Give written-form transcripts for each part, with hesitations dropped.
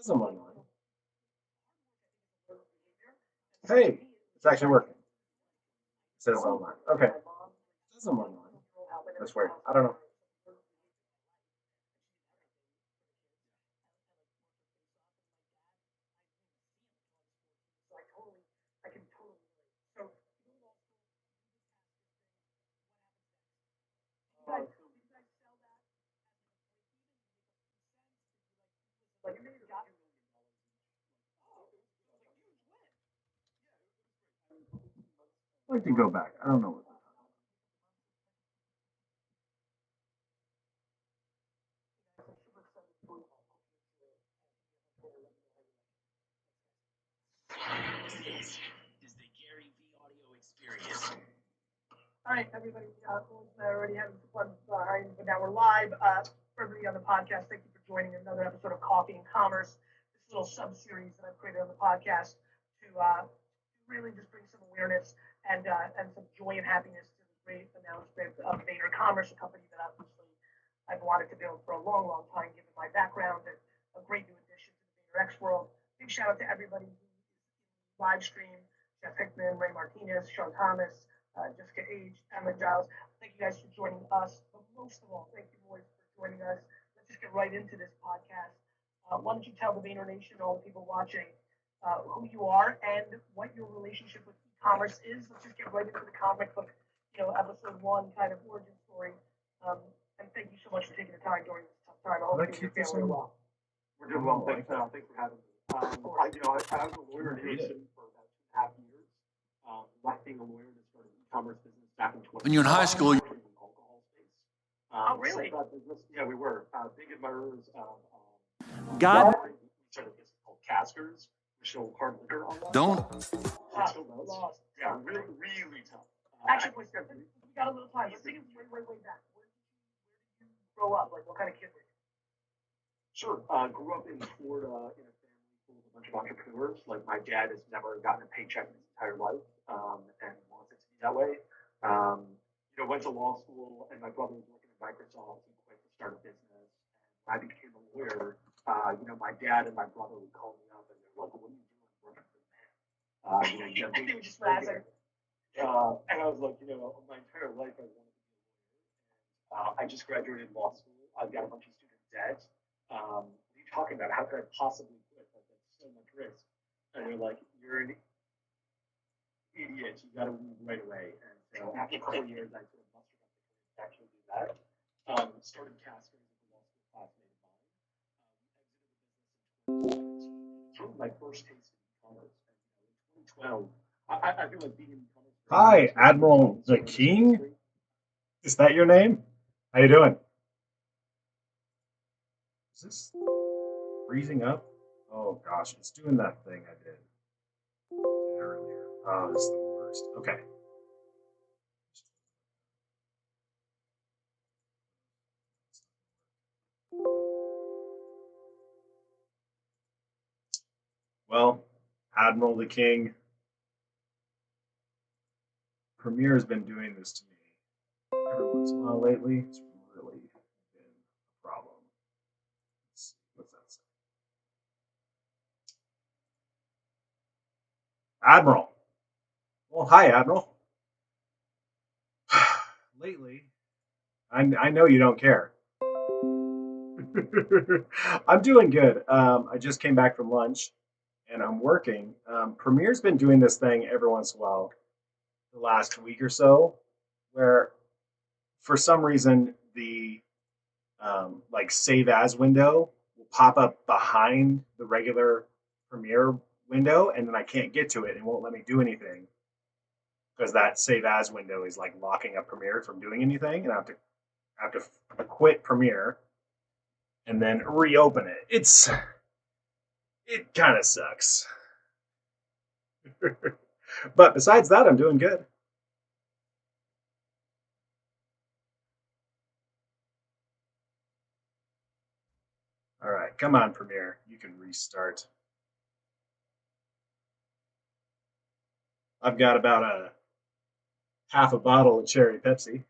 Doesn't online. Hey, it's actually working. It says online. Okay. Doesn't online. That's weird. I don't know. I'd like to go back. I don't know what. All right, everybody. I already having some fun, but now we're live. For everybody on the podcast, thank you for joining another episode of Coffee and Commerce. This little sub-series that I've created on the podcast to really just bring some awareness and some joy and happiness to the great announcement of Vayner Commerce, a company that obviously I've wanted to build for a long, long time, given my background and a great new addition to the Vayner X world. Big shout out to everybody who live stream, Jeff Hickman, Ray Martinez, Sean Thomas, Jessica Age, Emma Giles. Thank you guys for joining us. But most of all, thank you boys for joining us. Let's just get right into this podcast. Why don't you tell the Vayner Nation, all the people watching, who you are and what your relationship with e-commerce is? Let's just get right into the comic book, episode one kind of origin story. And thank you so much for taking the time during this tough time. I hope you and your family are well. We're doing well. Thanks for having me. I was a lawyer in Houston for about 2.5 years. Left being a lawyer to start an e-commerce business back in 20. When you're in high school, alcohol space. Oh, really? So that business, yeah, we were big admirers of. God. We started a business called Caskers, which sold hard liquor online. Don't. Still does. Lost. Yeah, really, really tough. Actually, we got a little time. Let's take it way back. Where did you grow up? Like, what kind of kid were you? Sure. Grew up in Florida in a family full of a bunch of entrepreneurs. Like my dad has never gotten a paycheck in his entire life, and wants it to be that way. Went to law school, and my brother was working at Microsoft. He quit to start a business, and when I became a lawyer. My dad and my brother would call me up, and they're like, "What are you doing working for the man?" They were just razzing. And I was like, my entire life I wanted to be a lawyer. I just graduated law school. I've got a bunch of student debt. What are you talking about? How could I possibly quit? Like, that's so much risk. And they're like, you're an idiot. You got to leave right away. And so after a couple of years, I sort of mustered up the courage to actually do that. Started Caskers as a law school classmate of mine. We exited the business in 2017. Sort of my first taste of e-commerce. And, in 2012, I feel like being in e-commerce. Hi, Admiral the King. Is that your name? How you doing? Is this freezing up? Oh gosh, it's doing that thing I did earlier. Oh, this is the worst. Okay. Well, Admiral the King, Premier's been doing this to me every once in a while lately. It's really been a problem. Let's see, what's that say? Admiral. Well, hi, Admiral. Lately, I know you don't care. I'm doing good. I just came back from lunch, and I'm working. Premier's been doing this thing every once in a while, the last week or so, where for some reason the like save as window will pop up behind the regular Premiere window, and then I can't get to it and won't let me do anything because that save as window is like locking up Premiere from doing anything, and I have to quit Premiere and then reopen it. It kind of sucks. But besides that, I'm doing good. All right, come on, Premiere. You can restart. I've got about a half a bottle of cherry Pepsi.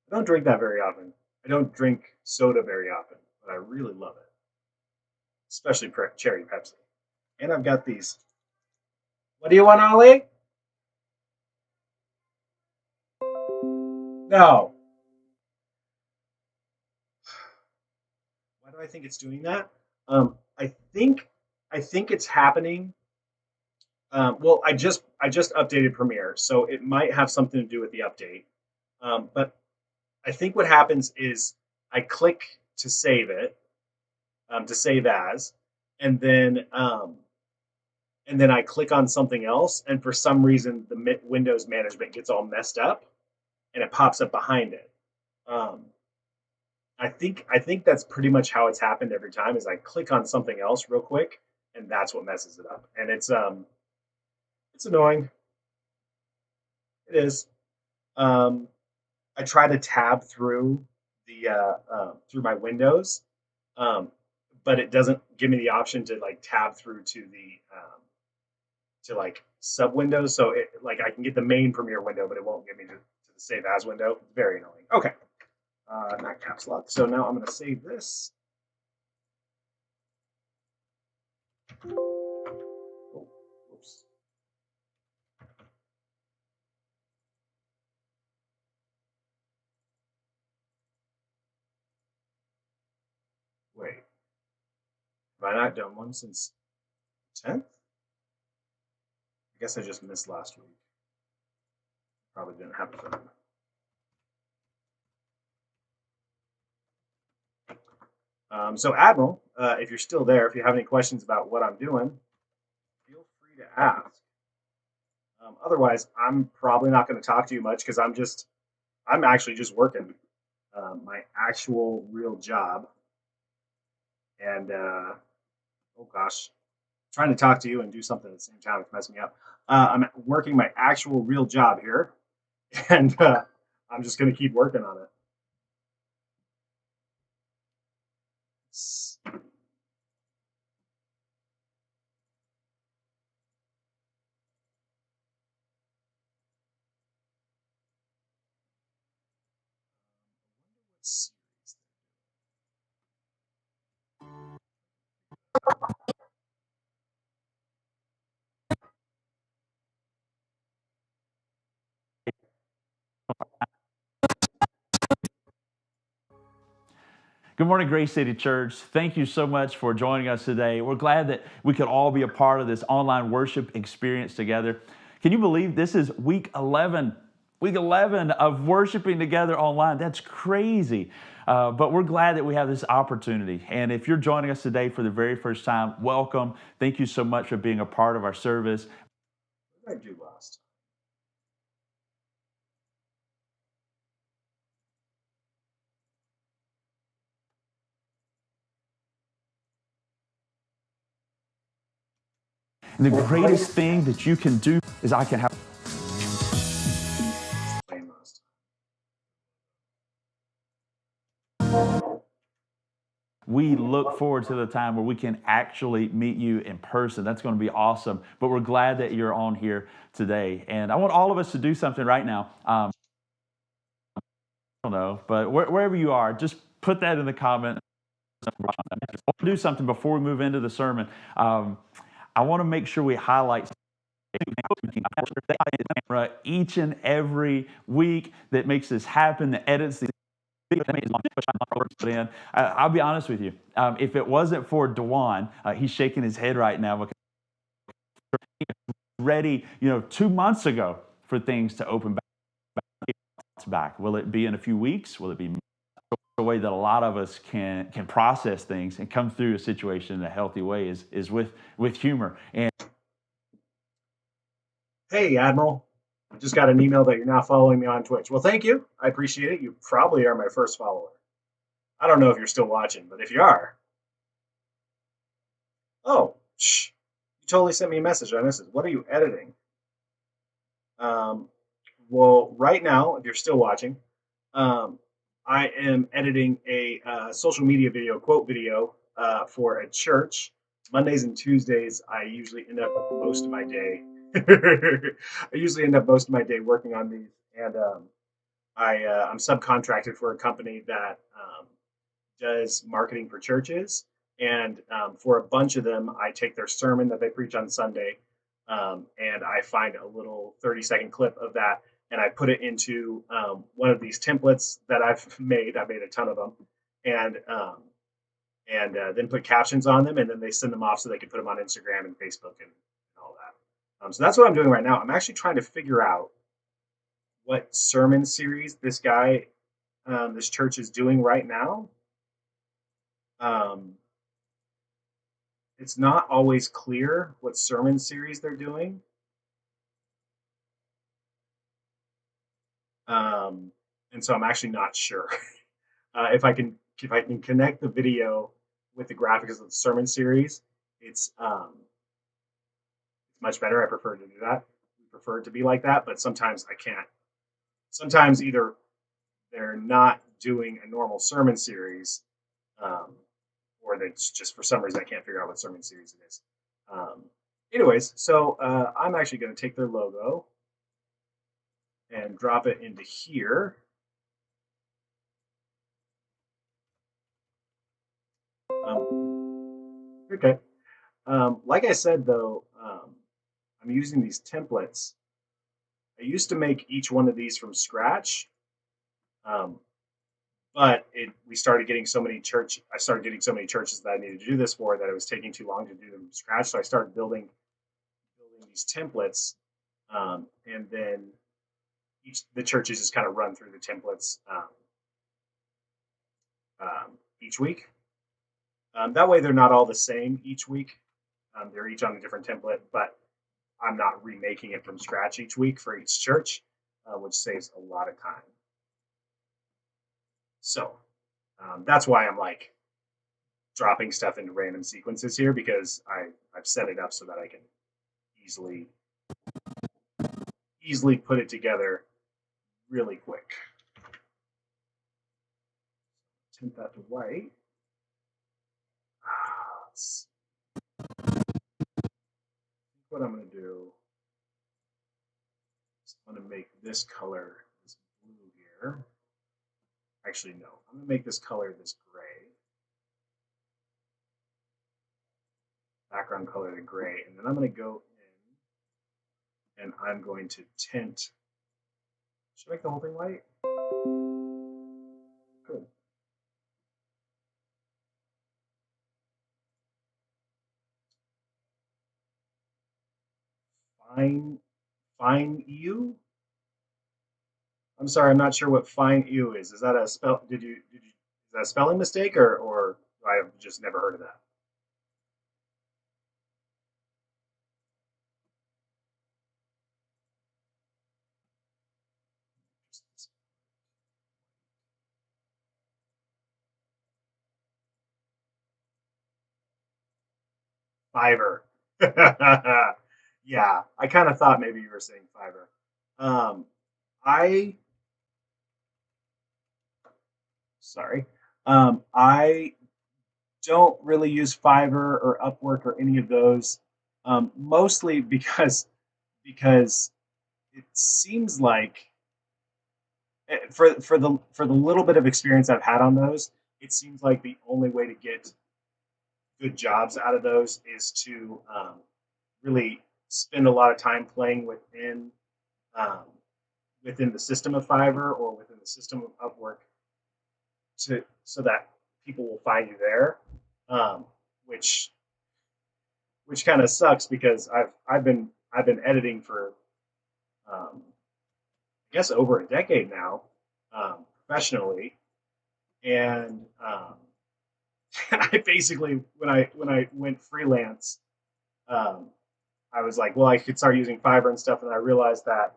I don't drink that very often. I don't drink soda very often, but I really love it. especially cherry Pepsi. And I've got these. What do you want, Ollie? No. Why do I think it's doing that? I think it's happening. Well, I just updated Premiere, so it might have something to do with the update. But I think what happens is I click to save it, to save as, and then I click on something else, and for some reason the Windows management gets all messed up, and it pops up behind it. Um, I think that's pretty much how it's happened every time. Is I click on something else real quick, and that's what messes it up, and it's annoying. It is. Um, I try to tab through the through my windows, um, but it doesn't give me the option to like tab through to like sub windows. So it like I can get the main Premiere window, but it won't get me to the save as window. It's very annoying. Okay, not caps lock. So now I'm going to save this. Oh, whoops. Wait, have I not done one since 10th? I guess I just missed last week. Probably didn't have it. So Admiral, if you're still there, if you have any questions about what I'm doing, feel free to ask. Otherwise, I'm probably not going to talk to you much because I'm actually just working my actual real job. And oh gosh, trying to talk to you and do something at the same time, it's messing me up. I'm working my actual real job here, and I'm just going to keep working on it. Good morning, Grace City Church. Thank you so much for joining us today. We're glad that we could all be a part of this online worship experience together. Can you believe this is week 11? Week 11 of worshiping together online. That's crazy. But we're glad that we have this opportunity. And if you're joining us today for the very first time, welcome. Thank you so much for being a part of our service. What did I do last? And the greatest thing that you can do is I can have. We look forward to the time where we can actually meet you in person. That's going to be awesome. But we're glad that you're on here today. And I want all of us to do something right now. I don't know, but wherever you are, just put that in the comment. Do something before we move into the sermon. I want to make sure we highlight each and every week that makes this happen, that edits these. I'll be honest with you. If it wasn't for Dewan, he's shaking his head right now because ready, 2 months ago for things to open back. Will it be in a few weeks? Will it be the way that a lot of us can process things and come through a situation in a healthy way is with humor. And hey, Admiral, I just got an email that you're now following me on Twitch. Well, thank you. I appreciate it. You probably are my first follower. I don't know if you're still watching, but if you are, oh, shh, you totally sent me a message. I missed it. What are you editing? Um, well, right now, if you're still watching, I am editing a social media video, quote video, for a church. Mondays and Tuesdays, I usually end up most of my day. I usually end up most of my day working on these, and I'm subcontracted for a company that does marketing for churches. And for a bunch of them, I take their sermon that they preach on Sunday, and I find a little 30-second clip of that, and I put it into one of these templates that I've made. I made a ton of them, and then put captions on them, and then they send them off so they can put them on Instagram and Facebook and all that. So that's what I'm doing right now. I'm actually trying to figure out what sermon series this church is doing right now. Um, it's not always clear what sermon series they're doing. Um, and so I'm actually not sure if I can connect the video with the graphics of the sermon series. It's much better. I prefer to do that. We prefer it to be like that, but sometimes I can't. Sometimes either they're not doing a normal sermon series, um, or that's just for some reason I can't figure out what sermon series it is. Um, Anyways, so I'm actually going to take their logo and drop it into here. Okay. Like I said, though, I'm using these templates. I used to make each one of these from scratch, um, but we started getting so many church. I started getting so many churches that I needed to do this for that it was taking too long to do them from scratch. So I started building these templates, and then the churches just kind of run through the templates each week. That way, they're not all the same each week. They're each on a different template, but I'm not remaking it from scratch each week for each church, which saves a lot of time. So that's why I'm like dropping stuff into random sequences here, because I've set it up so that I can easily put it together really quick. Tint that to white. What I'm going to do is I'm going to make this color this blue here. Actually, no. I'm going to make this color this gray. Background color the gray. And then I'm going to go in and I'm going to tint. Should I make the whole thing white? Good. Fine EU? I'm sorry, I'm not sure what fine EU is. Is that a spell? Is that a spelling mistake, or I've just never heard of that? Fiverr. Yeah, I kind of thought maybe you were saying Fiverr. Um, I sorry. I don't really use Fiverr or Upwork or any of those, mostly because it seems like for the little bit of experience I've had on those, it seems like the only way to get good jobs out of those is to really spend a lot of time playing um, within the system of Fiverr or within the system of Upwork, so that people will find you there, um, which kind of sucks because I've been editing for I guess over a decade now, professionally, and I basically when I went freelance, um, I was like, well, I could start using Fiverr and stuff, and I realized that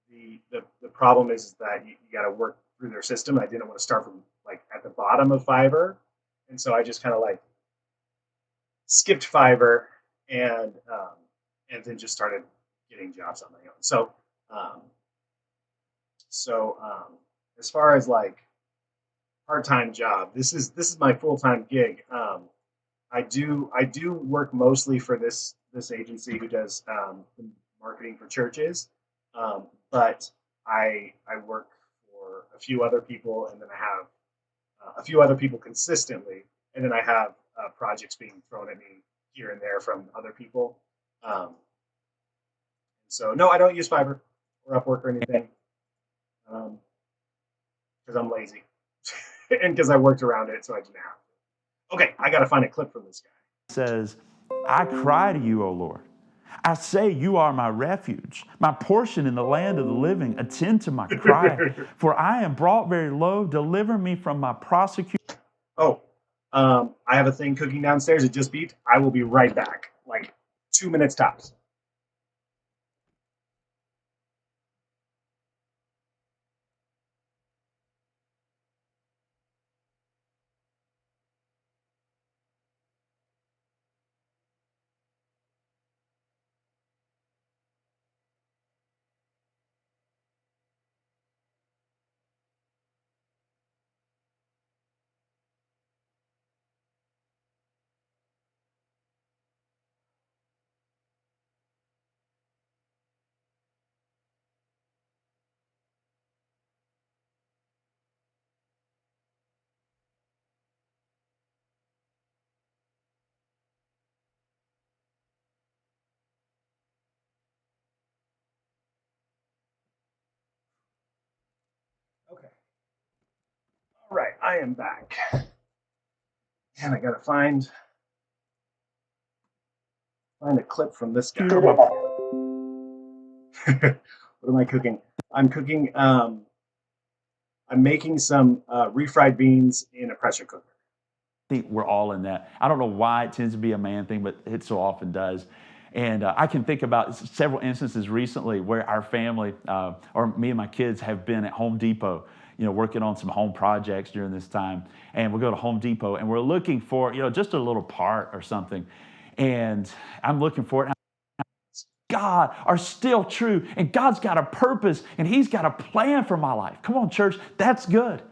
the problem is that you got to work through their system. I didn't want to start from like at the bottom of Fiverr, and so I just kind of like skipped Fiverr and then just started getting jobs on my own. Um, so as far as like part-time job, this is my full-time gig. I do work mostly for this agency who does marketing for churches, but I work for a few other people, and then I have a few other people consistently, and then I have projects being thrown at me here and there from other people. So no, I don't use Fiverr or Upwork or anything because I'm lazy and because I worked around it, so I didn't have to. Okay, I got to find a clip from this guy. Says, I cry to you, O Lord. I say, you are my refuge, my portion in the land of the living. Attend to my cry, for I am brought very low. Deliver me from my prosecutor. Oh, I have a thing cooking downstairs. It just beeped. I will be right back. Like 2 minutes tops. Okay. All right, I am back. And I gotta find a clip from this guy. What am I cooking? I'm cooking. I'm making some refried beans in a pressure cooker. I think we're all in that. I don't know why it tends to be a man thing, but it so often does. And I can think about several instances recently where our family, or me and my kids, have been at Home Depot, working on some home projects during this time. And we'll go to Home Depot and we're looking for, just a little part or something. And I'm looking for it. God are still true, and God's got a purpose, and He's got a plan for my life. Come on, church, that's good.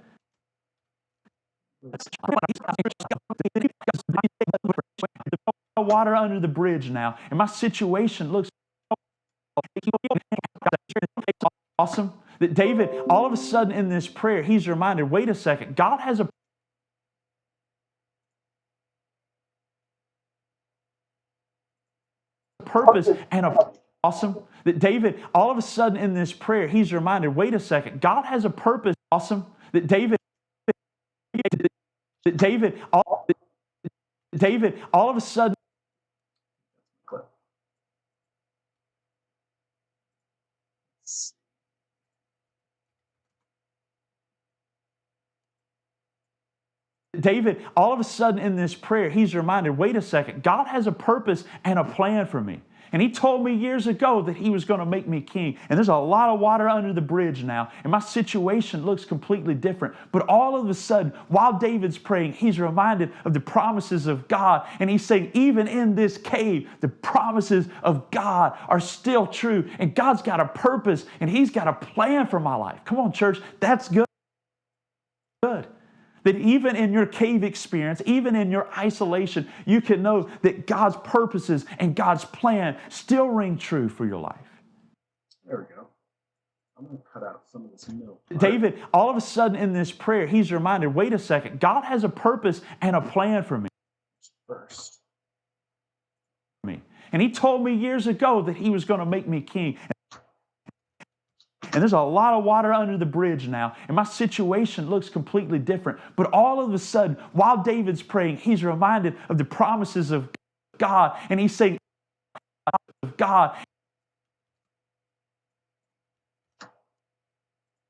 Water under the bridge now, and my situation looks awesome. That David, all of a sudden in this prayer, he's reminded, wait a second, God has a purpose and a awesome. That David, all of a sudden in this prayer, he's reminded, wait a second, God has a purpose. Awesome. That David, all of a sudden. David, all of a sudden in this prayer, he's reminded, wait a second, God has a purpose and a plan for me. And He told me years ago that He was going to make me king. And there's a lot of water under the bridge now, and my situation looks completely different. But all of a sudden, while David's praying, he's reminded of the promises of God. And he's saying, even in this cave, the promises of God are still true. And God's got a purpose, and He's got a plan for my life. Come on, church, that's good. That even in your cave experience, even in your isolation, you can know that God's purposes and God's plan still ring true for your life. There we go. I'm going to cut out some of this milk. David, all of a sudden in this prayer, he's reminded, wait a second, God has a purpose and a plan for me. First. And He told me years ago that He was going to make me king. And there's a lot of water under the bridge now, and my situation looks completely different. But all of a sudden, while David's praying, he's reminded of the promises of God, and he's saying, God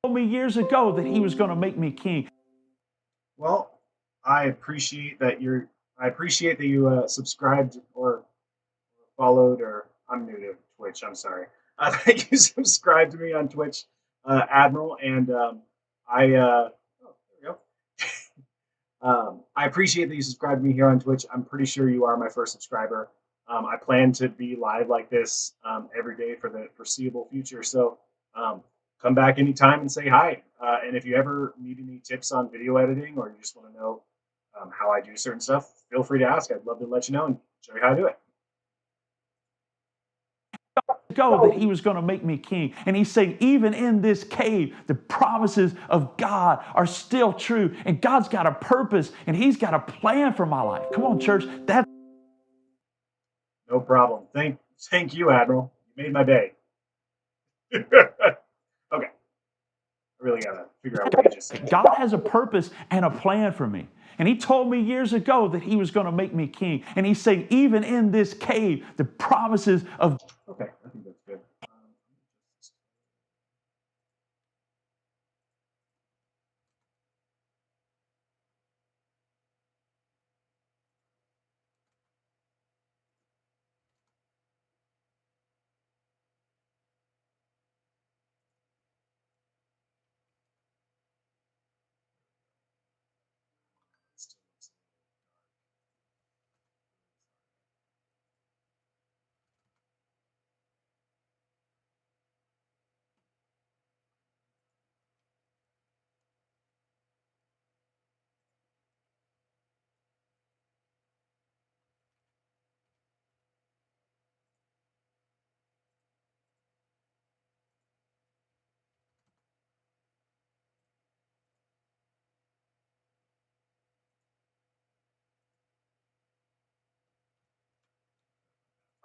told me years ago that He was going to make me king. Well, I appreciate that you subscribed or followed, or I'm new to Twitch, I'm sorry. That you subscribed to me on Twitch, Admiral, and there we go. I appreciate that you subscribed to me here on Twitch. I'm pretty sure you are my first subscriber. I plan to be live like this every day for the foreseeable future. So come back anytime and say hi. And if you ever need any tips on video editing, or you just want to know how I do certain stuff, feel free to ask. I'd love to let you know and show you how to do it. ago that he was going to make me king. And he's saying, even in this cave, the promises of God are still true. And God's got a purpose and he's got a plan for my life. Come on, church. That's No problem. Thank you, Admiral. You made my day. Okay. I really gotta figure out what you just said. God has a purpose and a plan for me. And he told me years ago that he was going to make me king. And he's saying, even in this cave, the promises of Okay, I think that's good.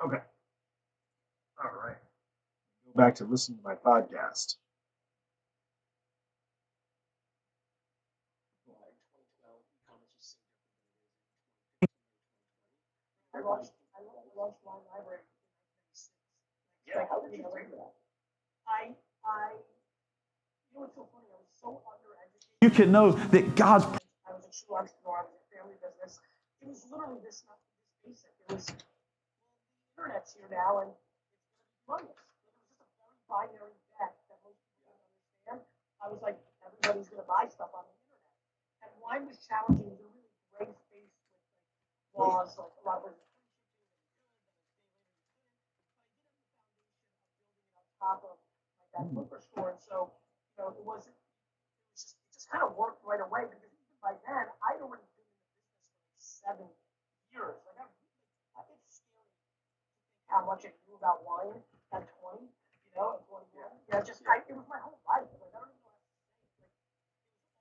Okay. All right. Go back to listen to my podcast. I launched my library in 1996. Yeah, how did you do that? I, you know what's so funny? I was so undereducated. you can know that God's I was a true entrepreneur. I was a family business. It was literally this, not this basic. It was, the internet's here now, and it's going to be humongous. It was just a very binary bet that most people didn't understand. I was like, everybody's going to buy stuff on the internet. And wine was challenging. It was a really gray space with laws, like a lot of top of like that liquor store. And so, it wasn't, it just kind of worked right away because even by then, I'd already been in the business for like 7 years. Like, it's scary to think how much I knew about wine at 20, at 21. Yeah, it was my whole life. Like, I don't even know how to say it.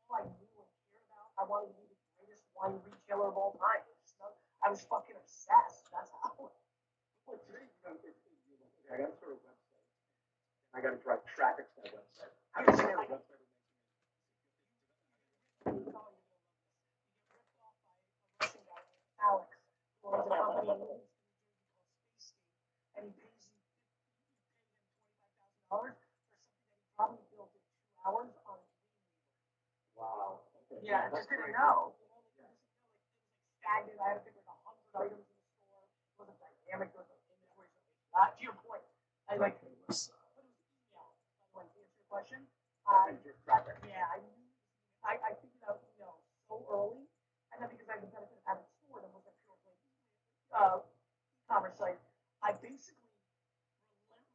Like, it was all I knew and cared about. I wanted to be the greatest wine retailer of all time. I was fucking obsessed. That's how. Well, today, I got to start a website. I got to drive traffic to that website. How do you start a website? Alex, who owns a company, and he pays you $25,000 for something that he probably built in 2 hours on a Wow. Okay. yeah, I just didn't know. Stagnant. I had to pick like 100 items in the store. It wasn't dynamic. There was no inventory. To your point, I like. What was email? By the way, to answer your question. Yeah, I figured out email so early, and then because I had the benefit of having a store that wasn't pure play e-commerce site, I basically relentlessly didn't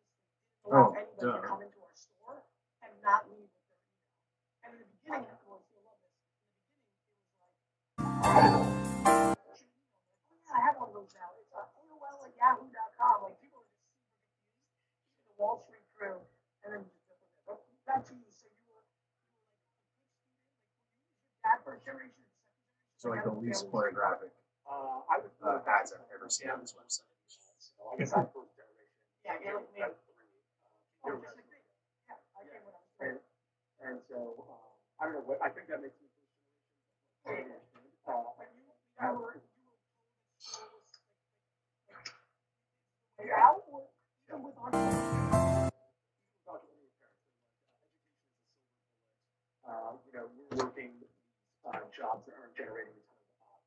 allow anybody to come into our store and not leave with their email. And in the beginning, of course, you'll love this. In the beginning, it was like, oh yeah, I have one of those now. It's AOL at yahoo.com. Like people are just super confused. The Wall Street crew, and then just but back to you. So that first generation, So like the least pornographic I was ads I've ever seen on this website. So I guess I'm first generation. Yeah, you're like me. You're like me. Yeah, I came when I was 3. And so I don't know what I think that makes me first generation. You were out or even with we're working jobs that aren't generating a ton of income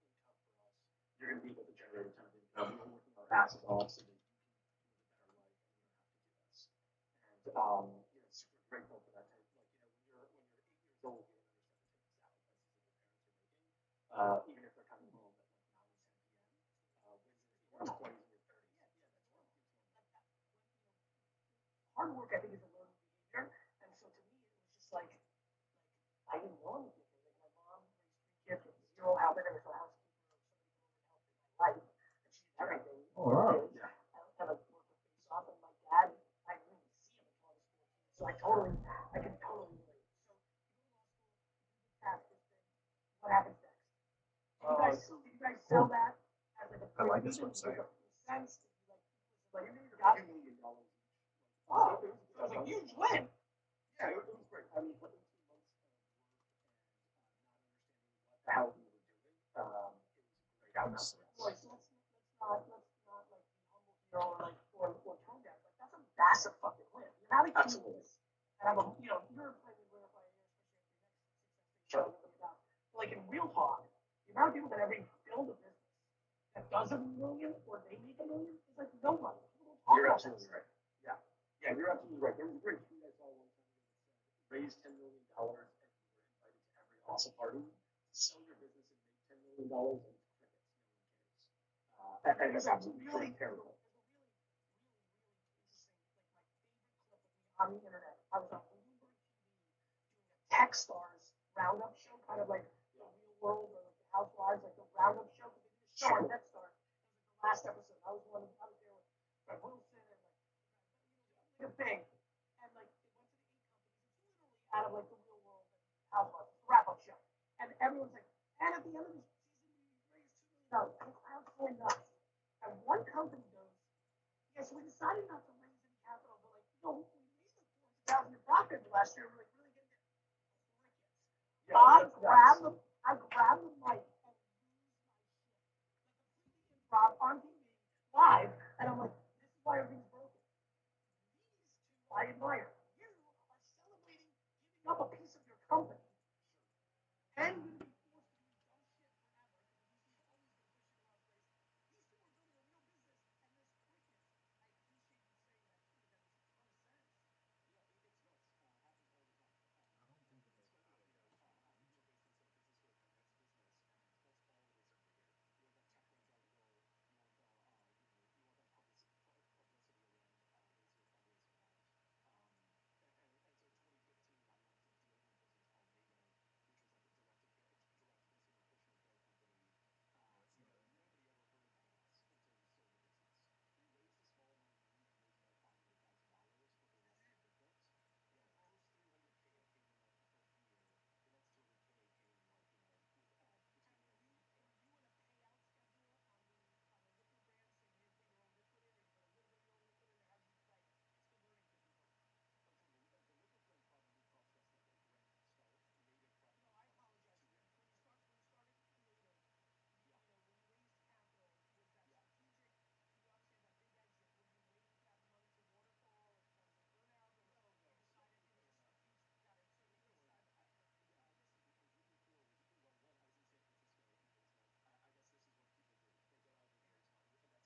for us. You're going to be able to generate a ton of income. We're working our asses off so that you can live a better life and you don't have to do this. And super grateful for that type. Like when you're 8 years old, you don't understand the type of salaries that your parents are making. Even if they're coming home at like 9 or 10 p.m. When you're in your 20s and your 30s, yeah, that's one. hard work, I think, is a learned behavior. And so to me, it was just like I didn't know anything. Like my mom raised 3 kids with zero help. I never saw a housekeeper or somebody who helped in my life. And she did everything. Oh, wow. Yeah. I kind of worked her face off. And my dad did you guys sell that as like a I like this premium? website. Did it make sense? Did you like $2 got million. oh, it was a huge win. Yeah, it was great. I mean, for 18 months of work and not understanding what the hell we were doing, it was a great outcome for us. Boy, so let's not like be humble here or tone deaf. Like that's a massive fucking win. The amount of Absolutely. kids and I'm a you're playing with especially after your next success show about like in real talk, the amount of people that ever build a business that does a million or they make a million is like nobody. People don't talk You're about absolutely that. right. Yeah. Yeah, you're absolutely right. There was a great tweet I saw one time ago that said, raise $10 million and you were invited to every awesome party. Sell your business and make $10 million and it's crickets. No one cares. And it's absolutely really terrible. On the internet. I was on Bloomberg TV doing a Techstars roundup show, kind of like the Real World or like the Housewives, like the roundup show. They did a show on Techstars. It was like the last episode. I was there with Fred Wilson and like a thing. And like it went to the 8 companies. It's literally out of like the Real World and Housewives. It's a wrap up show. And everyone's like, and at the end of the season, we raised $2 million. And the crowd's going nuts. And one company goes, yes, we decided not to raise any capital, but like, we made like 400,000 in profit last year. We're like really getting it. Yeah, I grab the mic and lose my shit. Like completely improv on TV, live, and I'm like, this is why everything's broken. These two I admire. You are celebrating giving up a piece of your company and you're gonna be forced to do dumb shit forever because the VC is always gonna push you to the wrong place. These two are building a real business and there's crickets. I appreciate you saying that too,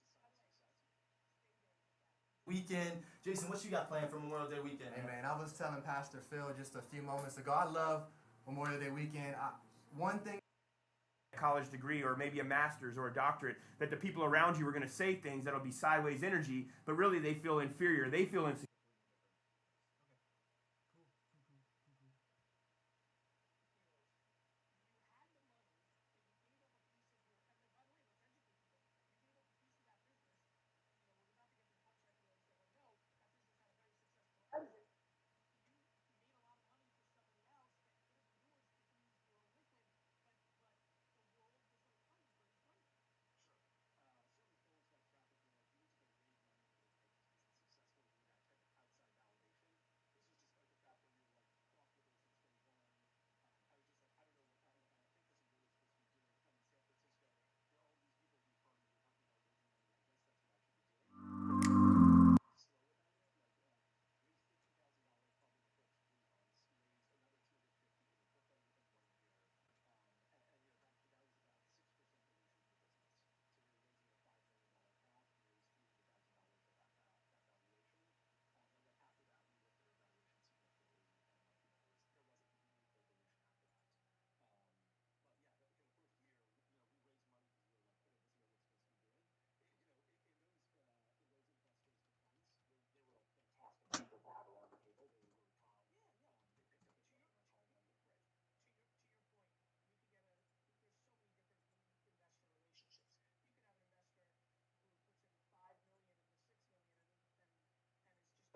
because that makes a ton of sense. Weekend. Jason, what you got planned for Memorial Day weekend? Hey man, I was telling Pastor Phil just a few moments ago. I love Memorial Day weekend. One thing, college degree or maybe a master's or a doctorate, that the people around you are going to say things that'll be sideways energy, but really they feel inferior. They feel insecure.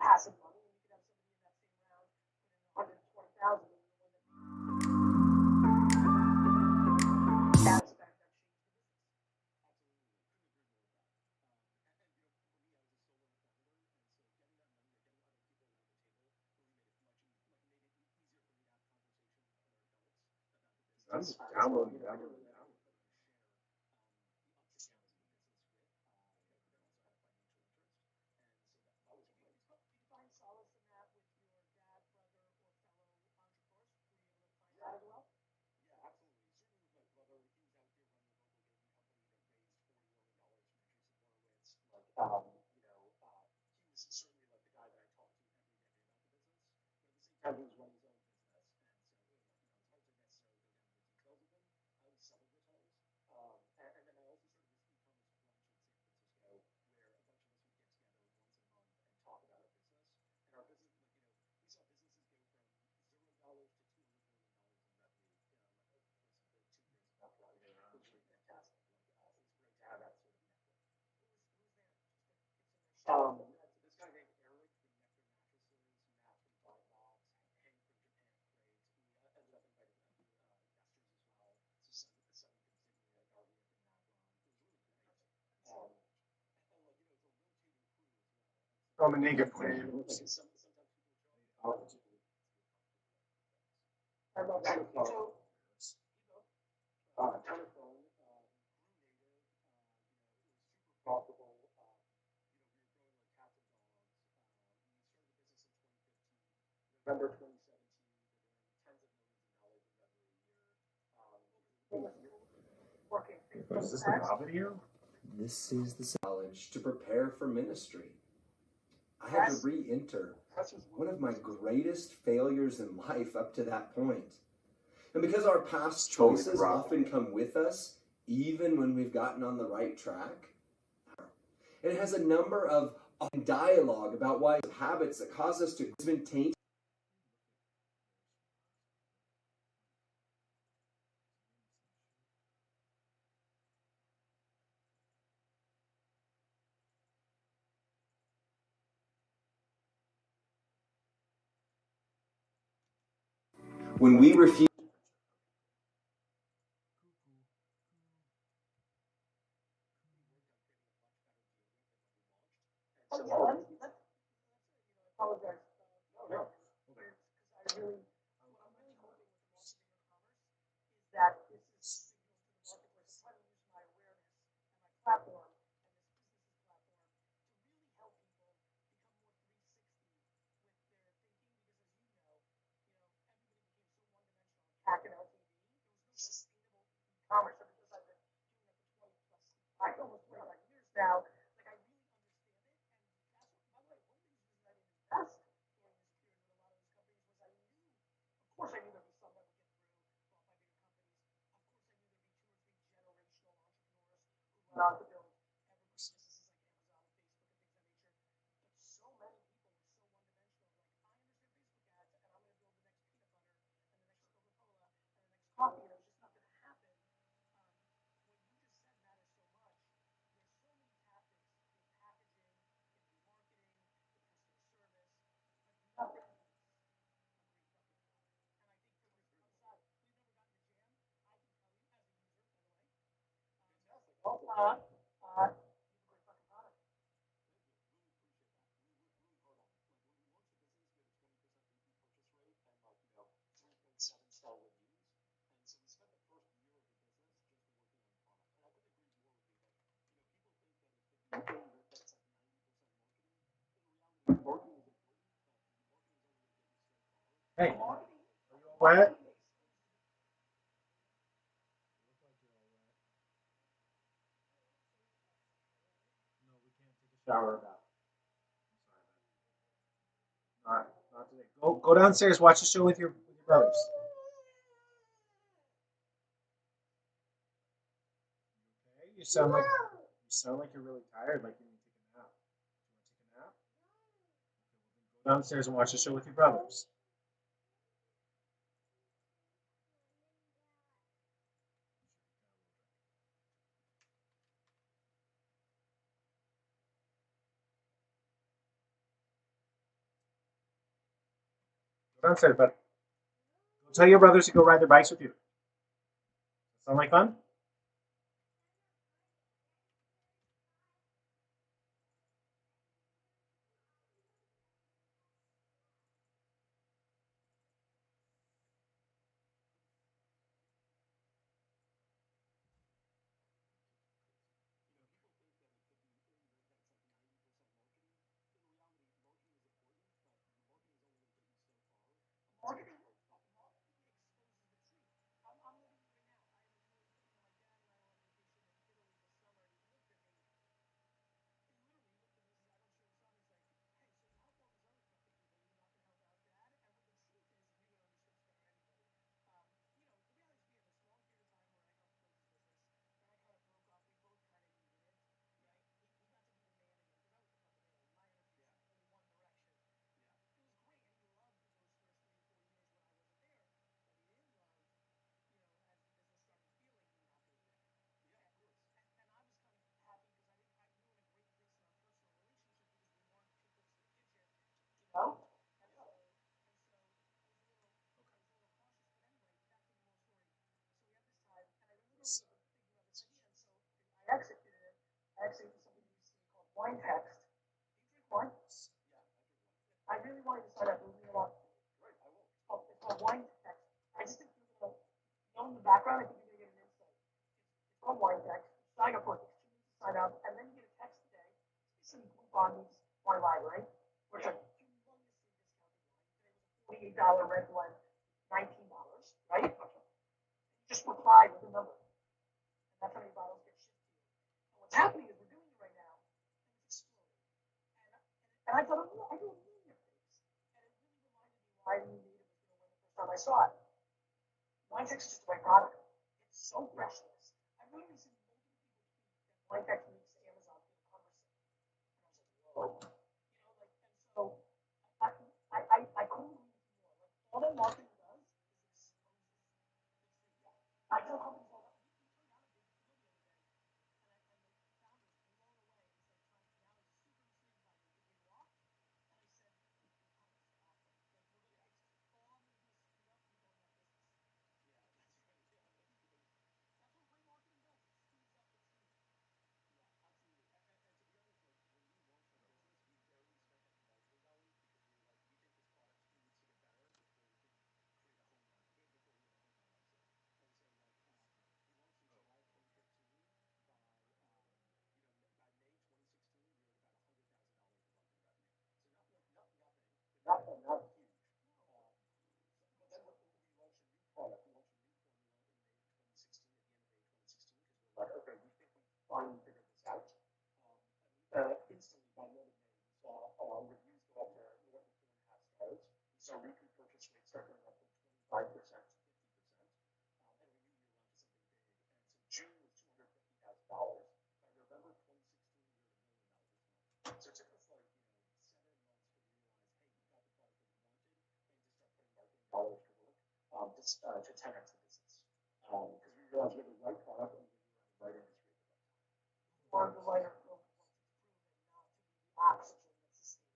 Passive money, and you could have somebody in that same round put in 120,000 and you're the one that satisfied that change just downloading, downloading, downloading. Find solace in that with your dad, brother, or fellow entrepreneurs? Were you able to find that as well? Yeah, absolutely. Certainly with my brother, he was out here running a local gaming company that raised $40 million from Andreessen Horowitz. He was certainly like the guy that I talked to every day about the business. But at the same time, he was running his own business, and so it's hard to necessarily go down to the details with him. I was some of the times, and then I also started this e-commerce brunch in San Francisco, where a bunch of us would get together once a month and talk about our business. And our business, we saw businesses go from $0 to $200 million in revenue over the course of the 2 years of that brunch. It was really fantastic. It was great to have that sort of network. Who's there? Just to give some This guy named Eric from Nectar Mattresses, Matt from Five Box, Hank from Japan Crate. We ended up inviting a few investors as well. So Sunny from Sydney, Darby from Navron. It was really great. And it's a rotating crew as well. From a naked Sometimes people show up. altitude. I love that. So, Telephone grew native. It was super profitable. We were growing like cats and dogs. We started the business in 2015. November 2017, we're doing tens of millions of dollars in revenue a year. working. Is this a Hobbit here? This is the college to prepare for ministry. I had to re-enter one of my greatest failures in life up to that point. And because our past choices often come with us, even when we've gotten on the right track, it has a number of dialogue about why habits that cause us to taint. When we refuse. Oh, yeah, let's apologize. No. Because I really, what I'm really hoping with the launch of Bigger Commerce is that this is a signal to the marketplace. I'm trying to use my awareness and my platform and this business's platform to really help people become more 360 with their thinking. Because as everybody became so one-dimensional on CAC and LTV. There was no sustainable e-commerce ever since I've been doing it for 20 plus, almost 25 years now. Like I really understand it, and that's what. By the way, one of the reasons I didn't invest during this period with a lot of those companies was I knew, of course, I knew there'd be some that would get through, bought by bigger companies. Of course, I knew there'd be 2 or 3 generational entrepreneurs who went on to build evergreen businesses like Amazon and Facebook and things of that nature. But so many people were so one-dimensional. Like, I understand Facebook ads, and I'm going to build the next peanut butter and the next Coca-Cola and the next coffee, and it was just not going to happen. What you just said matters so much. There's so many tactics in packaging, in remarketing, in customer service, but nothing beats a great fucking product. And I think from this side, we've never gotten to jam. I can tell you as a user, by the way. Fantastic. You have a great fucking product. Thank you. Really appreciate that. We worked really hard on it. Like when we launched the business, we had a 20% repeat purchase rate and 3.7-star reviews. And so we spent the first year of the business just working on product. And I couldn't agree more with you. Like, people think that it's like 90% marketing. In reality, marketing is important, but marketing is only going to get you so far. Hey, are you all wet? No, we can't take a shower or bath. I'm sorry, man. Not today. Go downstairs. Watch the show with your brothers. Okay. You sound like you're really tired. Like you need to take a nap. Do you want to take a nap? Okay. Well, then go downstairs and watch the show with your brothers. Go downstairs, but go tell your brothers to go ride their bikes with you. Sound like fun? what's happening is we're doing it right now, and it's exploding. And I thought, oh, I don't need your face. And it really reminded me why we made it was going to win the first time I saw it. Wine text is just the right product. It's so freshness. I've literally seen multiple people tweet that wine text makes Amazon feel cumbersome. And I was like, whoa. And so I couldn't agree with you more. Like, all that marketing does is exposes the truth. I tell companies all that. We turned down a big deal the other day, and the founder was blown away. He's like, now he's super intrigued by your walk. And I said, your company's awesome. Like, it's all I'm going to do is speed up you going out of business. That's what great marketing does. It speeds up the truth. Not huge. But then we launched a new product. We launched a new formula in May of 2016, at the end of May 2016, because we're like, okay, we think we finally figured this out. Instantly, by the end of May, we saw reviews go up to more than 4.5 stars. We saw repeat purchase rates start going up from 25% to 50%. And we knew we were onto something big. And so June was $250,000. By November 2016, we were at $1 million a month. So it took us like, 7 months to realize, hey, we've got the product that we wanted, and to start putting marketing dollars to work to 10x the business. Because we realized we had the right product and we were in the right industry at the right time. Or the lighter focus once it's proven not to be the oxygen that sustains it.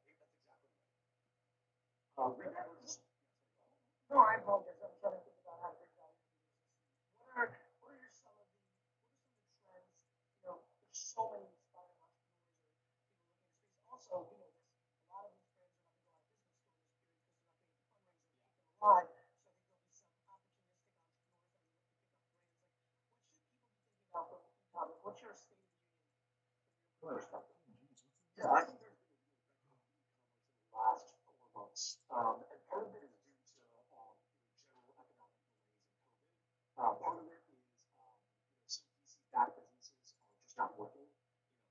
Yeah, that's exactly right. No, I apologize. I'm trying to think about how to bring value to the business. What are some of the trends? There's so many inspiring entrepreneurs or people looking at space. Also, this a lot of these brands are not going to go out of business during this period because they're not going to get the fundraising to keep them alive. So I think there'll be some opportunistic entrepreneurs that are looking to pick up brands. Like, what should people be thinking about for e-commerce? What's your state of the union from your perspective? Yeah, I think there's been a real effect on e-commerce in the last 4 months. And part of it is due to general economic malaise and COVID. Part of it is some VC-backed businesses are just not working.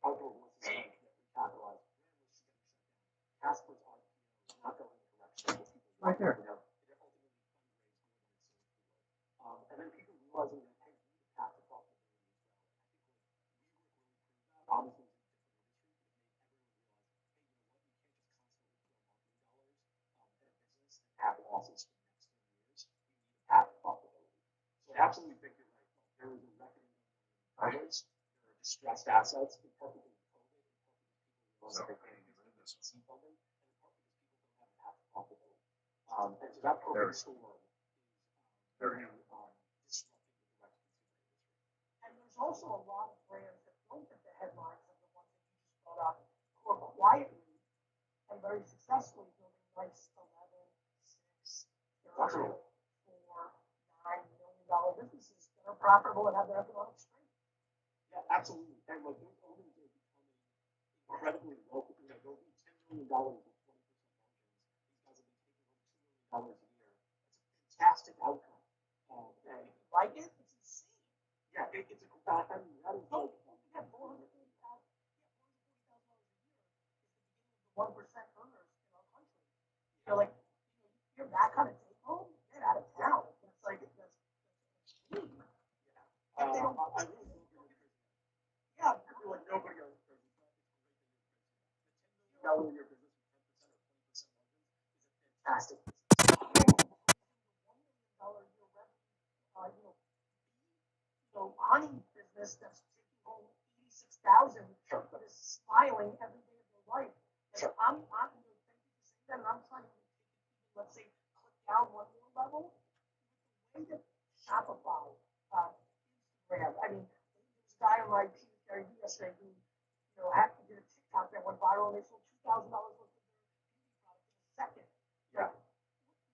Outdoor Voices haven't yet recapitalized. Brand List is getting shut down. Casper's IPO is not going in the direction that people want. Right there. It ultimately fundraised more than it sold for. And then people realizing that, hey, we need a path to profitability as well. And I think like WeWork really proved that. Obviously, it's a different industry, but it made everyone realize, hey, you know what? You can't just constantly throw marketing dollars at a business and have losses for the next 10 years. We need a path to profitability. So I absolutely think you're right. Like, there is a reckoning going on in e-commerce. There are distressed assets, in part because of COVID, in part because people realize that they can't get rid of this VC funding, and in part because people don't have a path to profitability. And so that perfect storm is very disrupting the direct-to-consumer industry. And there's also a lot of brands that don't get the headlines of the ones that you just brought up, who are quietly and very successfully building nice 11, 6, 13, 4, $9 million businesses that are profitable and have their economic strength. Yeah, absolutely. And like those owners are becoming incredibly local. They'll be $10 million with 20% margins. These guys have been taking home $2 million a year. That's a fantastic outcome. And if you like it, it's insane. Yeah, it's a. I mean, that is like. Yeah, $440,000 a year is the beginning of the 1% earners in our country. Like, you're that kind of take home, get out of town. That's like that's dream. I really love your crazy. Yeah, you're like nobody else is crazy. It's great that you're crazy. The $10 million a year business with 10% or 20% margins is a fantastic business. $1 million a year revenue, honey business that's taking home 86,000, but is smiling every day of their life. And I'm thank you for saying that, and I'm trying to take it even, let's say, click down one more level. With the way that Shopify, Instagram, I mean, there was a guy on my team, Gary Vee, yesterday, who, did a TikTok that went viral, and they sold $2,000 worth of their beauty product in a second. Yeah.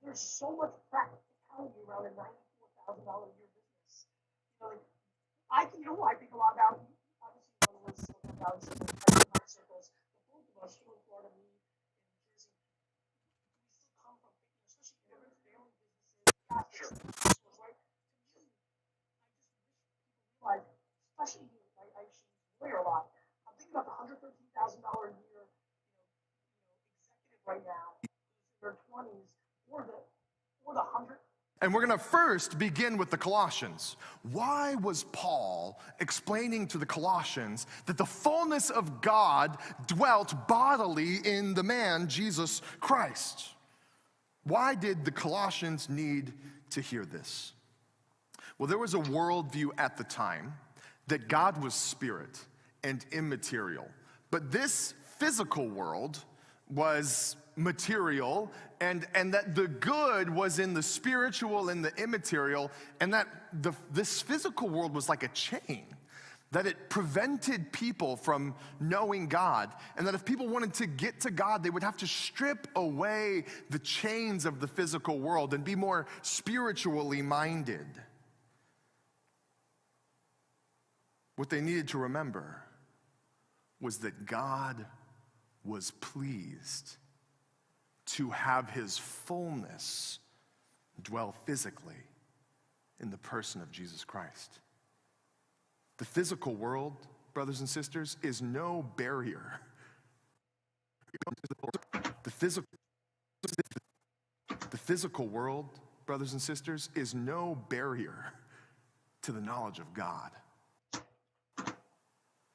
There's so much practicality around a $94,000 a year business. I think a lot about, obviously one was Silicon Valley circles, but both of us, you in Florida, me in New Jersey, we still come from, especially immigrant family businesses, stores, right? To me, I just wish people realize, especially you, I $150,000 a year, executive right now, who's in their 20s, or the 100. And we're going to first begin with the Colossians. Why was Paul explaining to the Colossians that the fullness of God dwelt bodily in the man, Jesus Christ? Why did the Colossians need to hear this? Well, there was a worldview at the time that God was spirit and immaterial. But this physical world was material, and that the good was in the spiritual and the immaterial, and that this physical world was like a chain, that it prevented people from knowing God, and that if people wanted to get to God, they would have to strip away the chains of the physical world and be more spiritually minded. What they needed to remember was that God was pleased to have his fullness dwell physically in the person of Jesus Christ. The physical world, brothers and sisters, is no barrier. The physical world, brothers and sisters, is no barrier to the knowledge of God.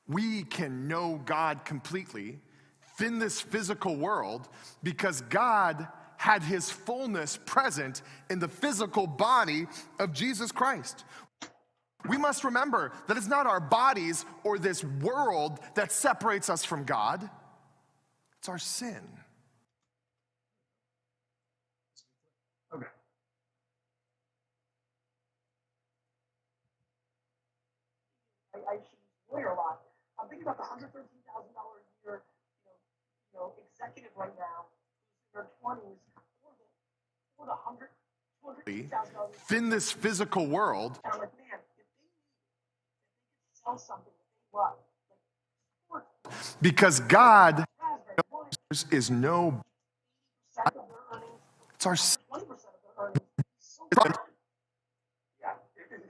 We can know God completely in this physical world because God had his fullness present in the physical body of Jesus Christ. We must remember that it's not our bodies or this world that separates us from God. It's our sin. Okay. I should lawyer a lot. I'm thinking about the $113,000 a year, executive right now, who's in their 20s, or the $250,000 in this physical world. And I'm like, man, if they sell something that they love, like sports, Because God raspberry wine, is no. 80% of their earnings, It's our 20% of their earnings. So Yeah,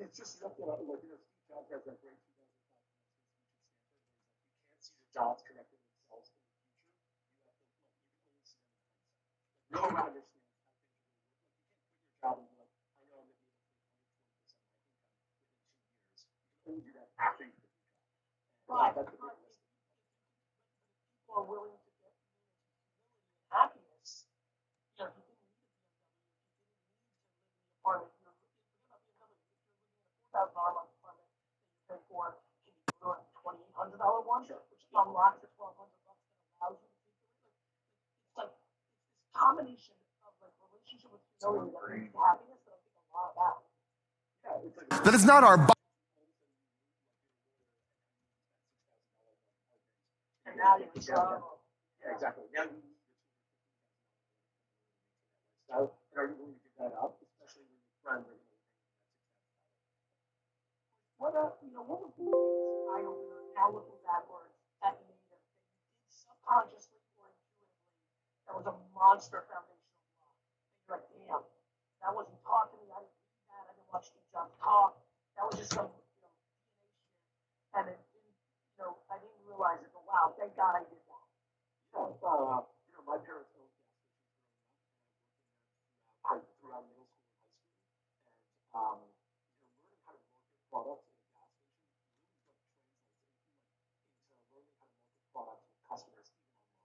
it's just like, Steve Jobs has that great 2005 you can't see the jobs connecting themselves in the future. You have to, you can only see them in hindsight. No one understands how things really work. Like, you can't quit your job and be like, I know I'm going to be able to make 120% of my income within 2 years. You can only do that after you quit your job. And that's the big risk. people are willing to get happiness. You know, if you didn't need a BMW, if you didn't need to live in the apartment, if you're living in a $4,000 month apartment that you pay for, can you go to a $2,800 one, which unlocks the $1,200 that allows you to pay for it? It's like it's this combination of like relationship with humility that leads to happiness that I think a lot about. Yeah, it's like That is not our body. And now you're yeah, exactly. Now you need the $250,000 and are you willing to give that up, especially when your friends are going to what was the biggest eye opener now looking backwards at native that you did subconsciously or intuitively that was a monster foundational law? And you're like, damn, that wasn't taught to me. I didn't read that. I didn't watch Steve Jobs talk. That was just some DNA shit. And I didn't realize it, but wow, thank God I did that. Yeah, my parents owned gas stations growing up, and I worked in them throughout middle school and high school. And learning how to market products in a gas station really like translates into learning how to market products with customers even online.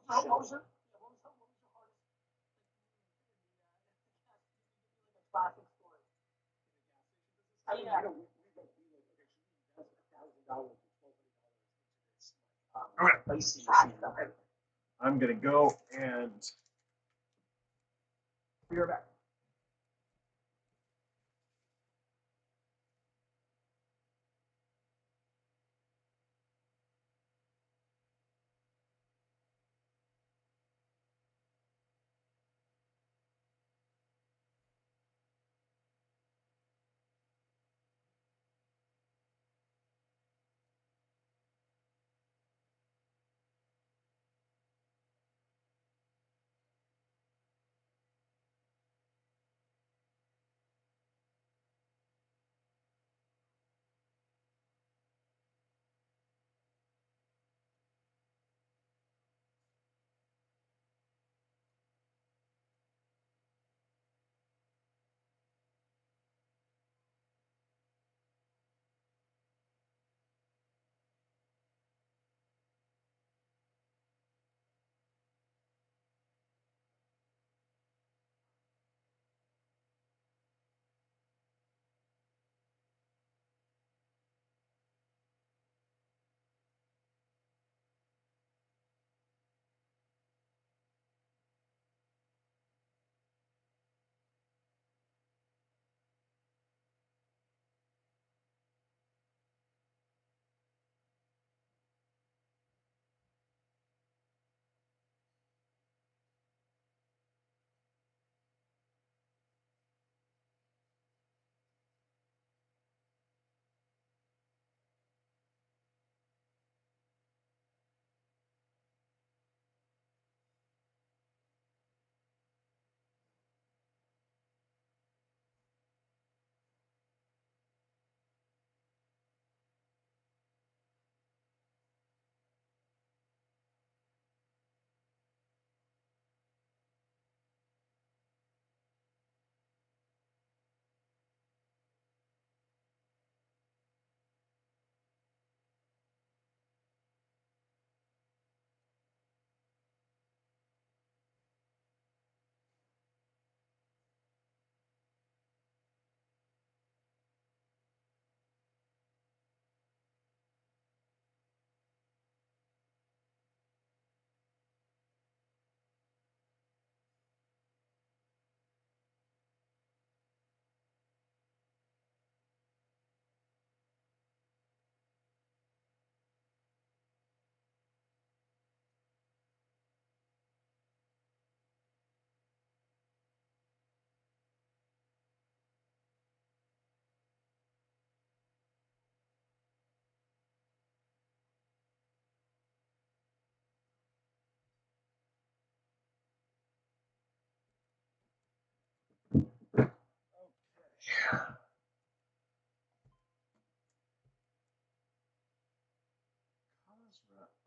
Right? Like, What was your hardest like, a classic story? I mean, Yeah. we okay, should we invest $1,000 or $1,200 into this Okay. icy machine? I'm gonna go and be right back.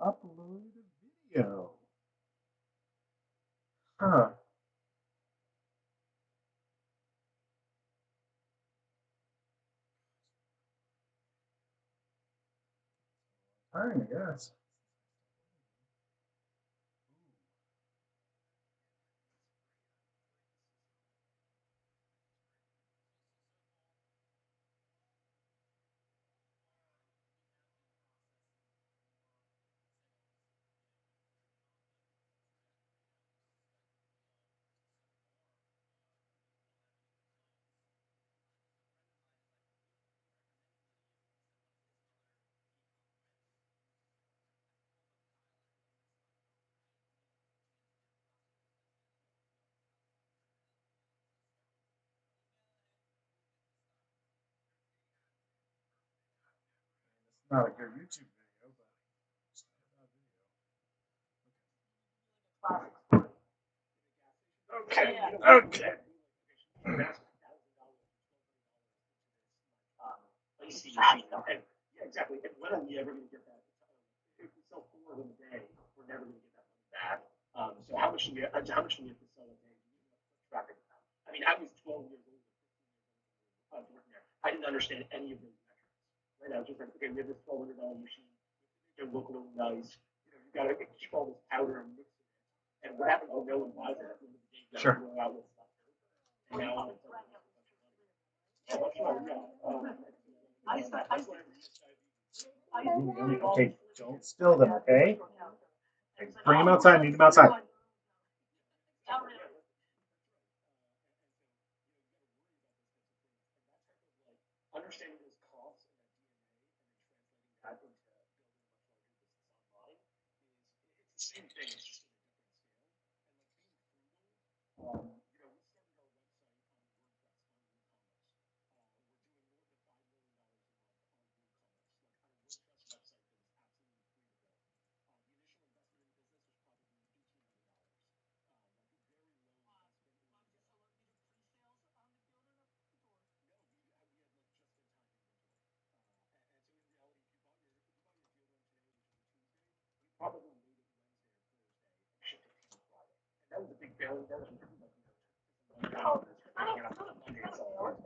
Upload a video. Huh. Fine, I guess. It's not a good YouTube video, but it's Okay. not okay. AC machine. And yeah, exactly. And when are we ever going to get that? If we sell four of them a day, we're never going to get that money back. So how much do we have to sell a day? Track of that. I mean, I was 12 years old. I was working there. I didn't understand any of those metrics. Right? I was just like, okay, we have this $1,200 machine. It look really nice. You got to keep all this powder and mix it. And what happens when no one buys it at the end of the game? Sure. Go out with stuff. And now it's like, yeah, that's right. Yeah. Okay, don't spill them, okay? Bring them outside, need them outside. Understanding those costs and that DNA and then translating that into building a much larger business online it's the same thing. It's just at a different scale. And like being frugal, we started our website on WordPress on WooCommerce. We're doing more than $5 million on WooCommerce. We didn't even start our website until Tuesday. We probably made it Wednesday or Thursday and shipped it to you Friday. And that was a big failure. That was It's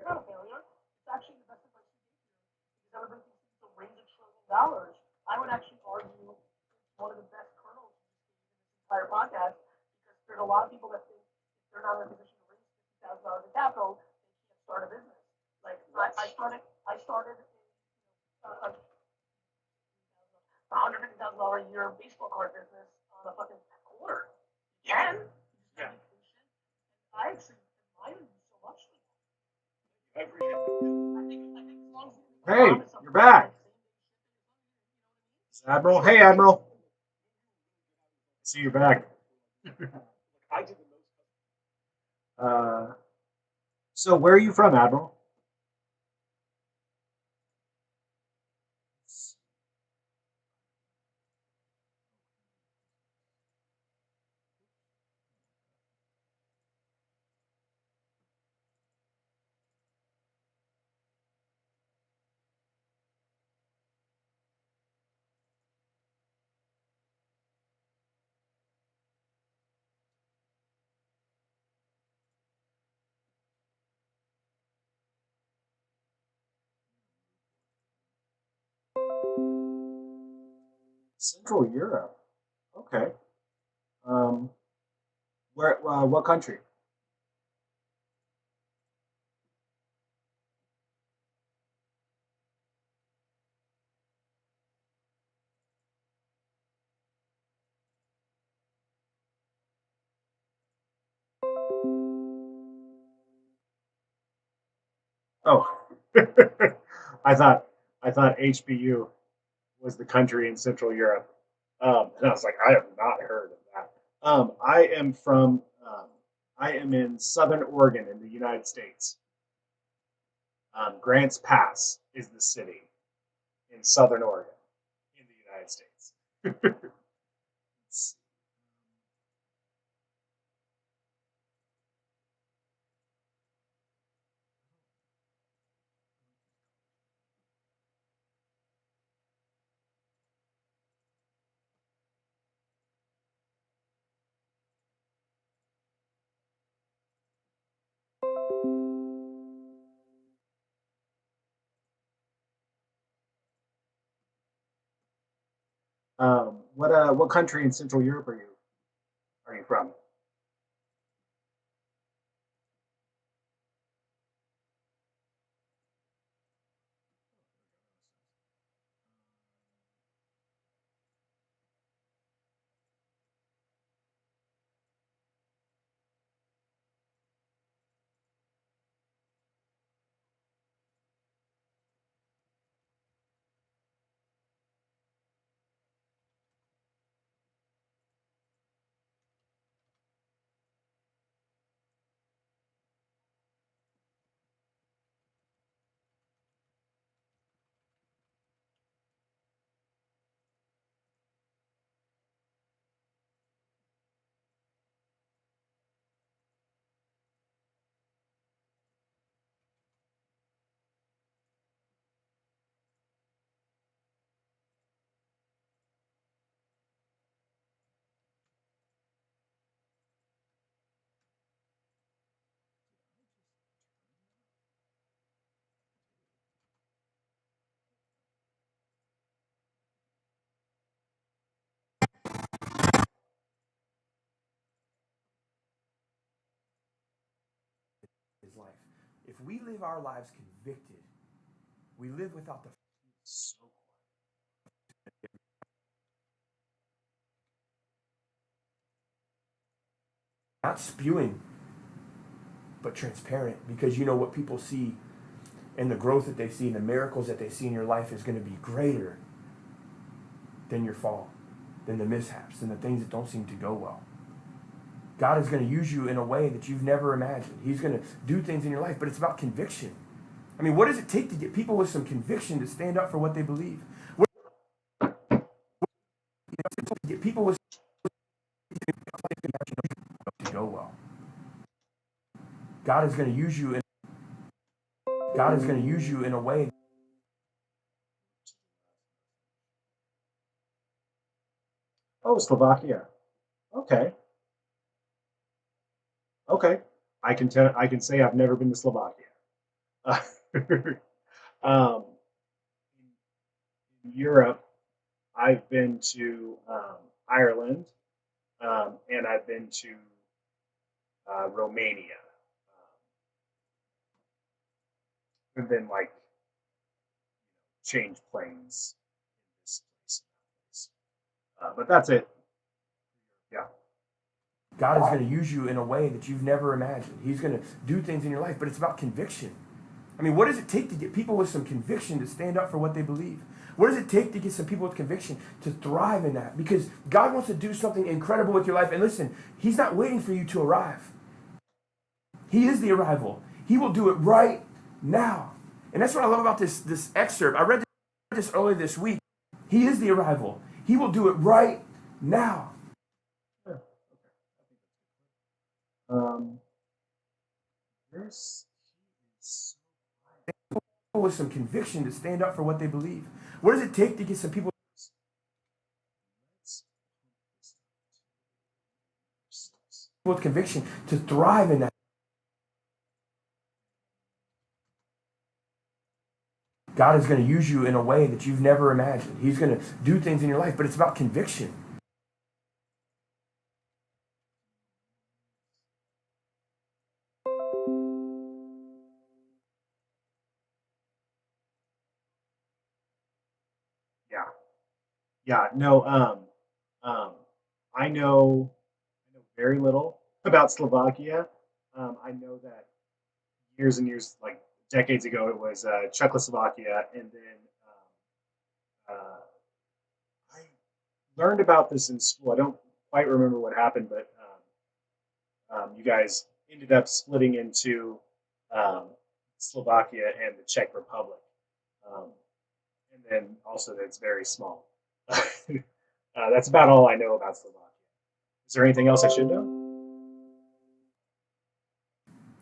not a failure. It's actually the best advice you gave here because everybody thinks it's a raise $1 trillion. I would actually argue it's one of the best kernels you just gave in this entire podcast because there's a lot of people that think if they're not in a position to raise $50,000 in capital, they can't start a business. Like I started a $150,000 a year baseball card business on a fucking quarter. You can. You just gotta be patient. And I actually admire you so much. I appreciate it. I think as long as you Hey, promise you're something back. like same day shipping, Admiral. Hey, Admiral. See you back. I did the most. So where are you from, Admiral? Central Europe. Okay. Um, where? What country? Oh, I thought HBU was the country in Central Europe, and I was like, I have not heard of that. I am in Southern Oregon in the United States. Grants Pass is the city in Southern Oregon in the United States. What country in Central Europe are you from? His life. If we live our lives convicted, we live without the So not spewing, but transparent, because you know what people see and the growth that they see and the miracles that they see in your life is going to be greater than your fall, than the mishaps, than the things that don't seem to go well. God is going to use you in a way that you've never imagined. He's going to do things in your life, but it's about conviction. I mean, what does it take to get people with some conviction to stand up for what they believe? What does it take to get people with to go well? God is going to use you in God is going to use you in a way. Oh, Slovakia. Okay. Okay. I can say I've never been to Slovakia. Uh, um, in Europe, I've been to Ireland, and I've been to Romania. And then like change planes in this place, but that's it. Yeah. God is going to use you in a way that you've never imagined. He's going to do things in your life, but it's about conviction. I mean, what does it take to get people with some conviction to stand up for what they believe? What does it take to get some people with conviction to thrive in that? Because God wants to do something incredible with your life. And listen, He's not waiting for you to arrive. He is the arrival. He will do it right now. And that's what I love about this excerpt. I read this earlier this week. He is the arrival. He will do it right now. Yeah. Um, this is With some conviction to stand up for what they believe. What does it take to get some people with conviction to thrive in that? God is going to use you in a way that you've never imagined. He's going to do things in your life, but it's about conviction. yeah. Yeah. No. Um, I know very little about Slovakia. I know that years and years, like decades ago, it was Czechoslovakia, and then I learned about this in school. I don't quite remember what happened, but you guys ended up splitting into um, Slovakia and the Czech Republic, um, and then also that it's very small. That's about all I know about Slovakia. Is there anything else I should know?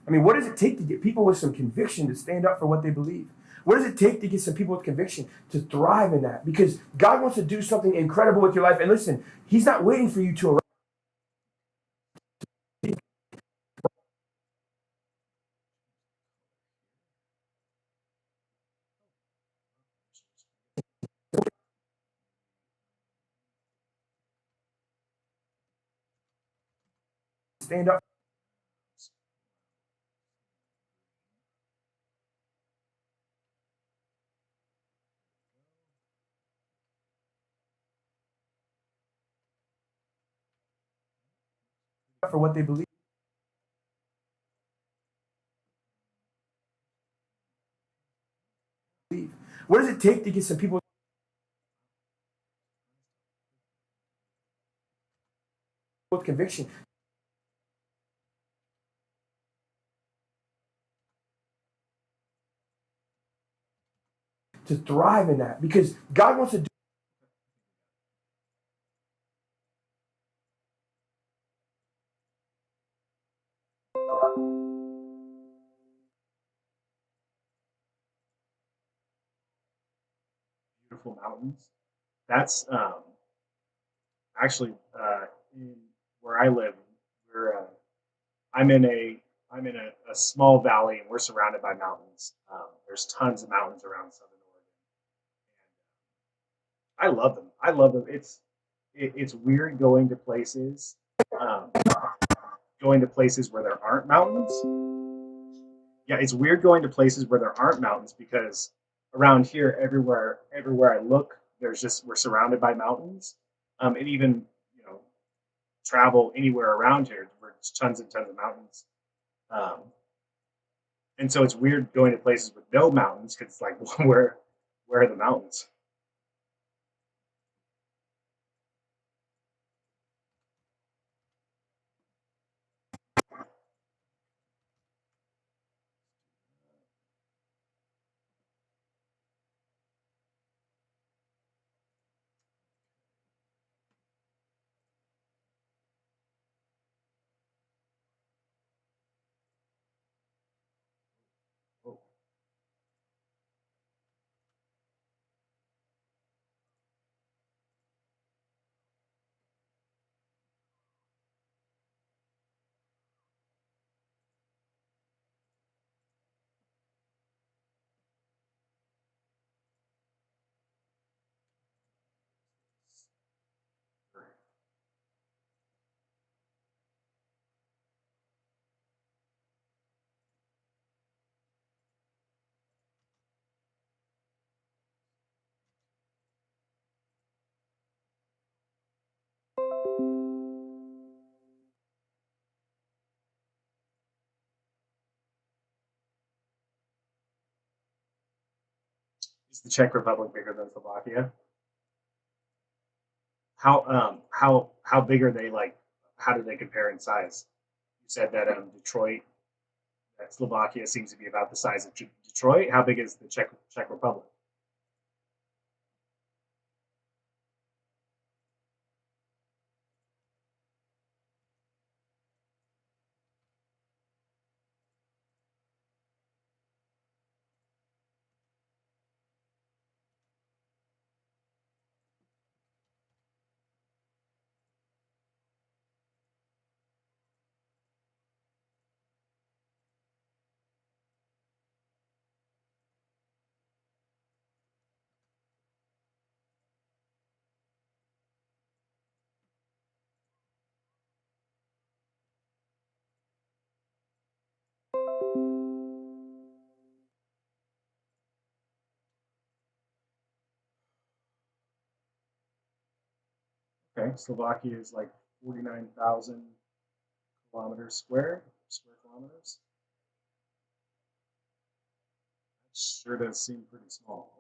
I mean, what does it take to get people with some conviction to stand up for what they believe? What does it take to get some people with conviction to thrive in that? Because God wants to do something incredible with your life. And listen, He's not waiting for you to arrive. stand up for what they believe. What does it take to get some people with conviction to thrive in that? Because God wants to do Beautiful mountains. That's actually in where I live. We're I'm in a small valley, and we're surrounded by mountains. There's tons of mountains around Southern Oregon. I love them. I love them. It's weird um, going to places where there aren't mountains. Yeah, it's weird going to places where there aren't mountains because around here, everywhere I look, we're surrounded by mountains. And even you know travel anywhere around here, there's tons and tons of mountains. Um, and so it's weird going to places with no mountains because it's like where are the mountains? Oh, is the Czech Republic bigger than Slovakia? How big are they? Like, how do they compare in size? You said that that Slovakia seems to be about the size of Detroit. How big is the Czech Republic? Okay, Slovakia is like 49,000 kilometers square kilometers. Sure does seem pretty small.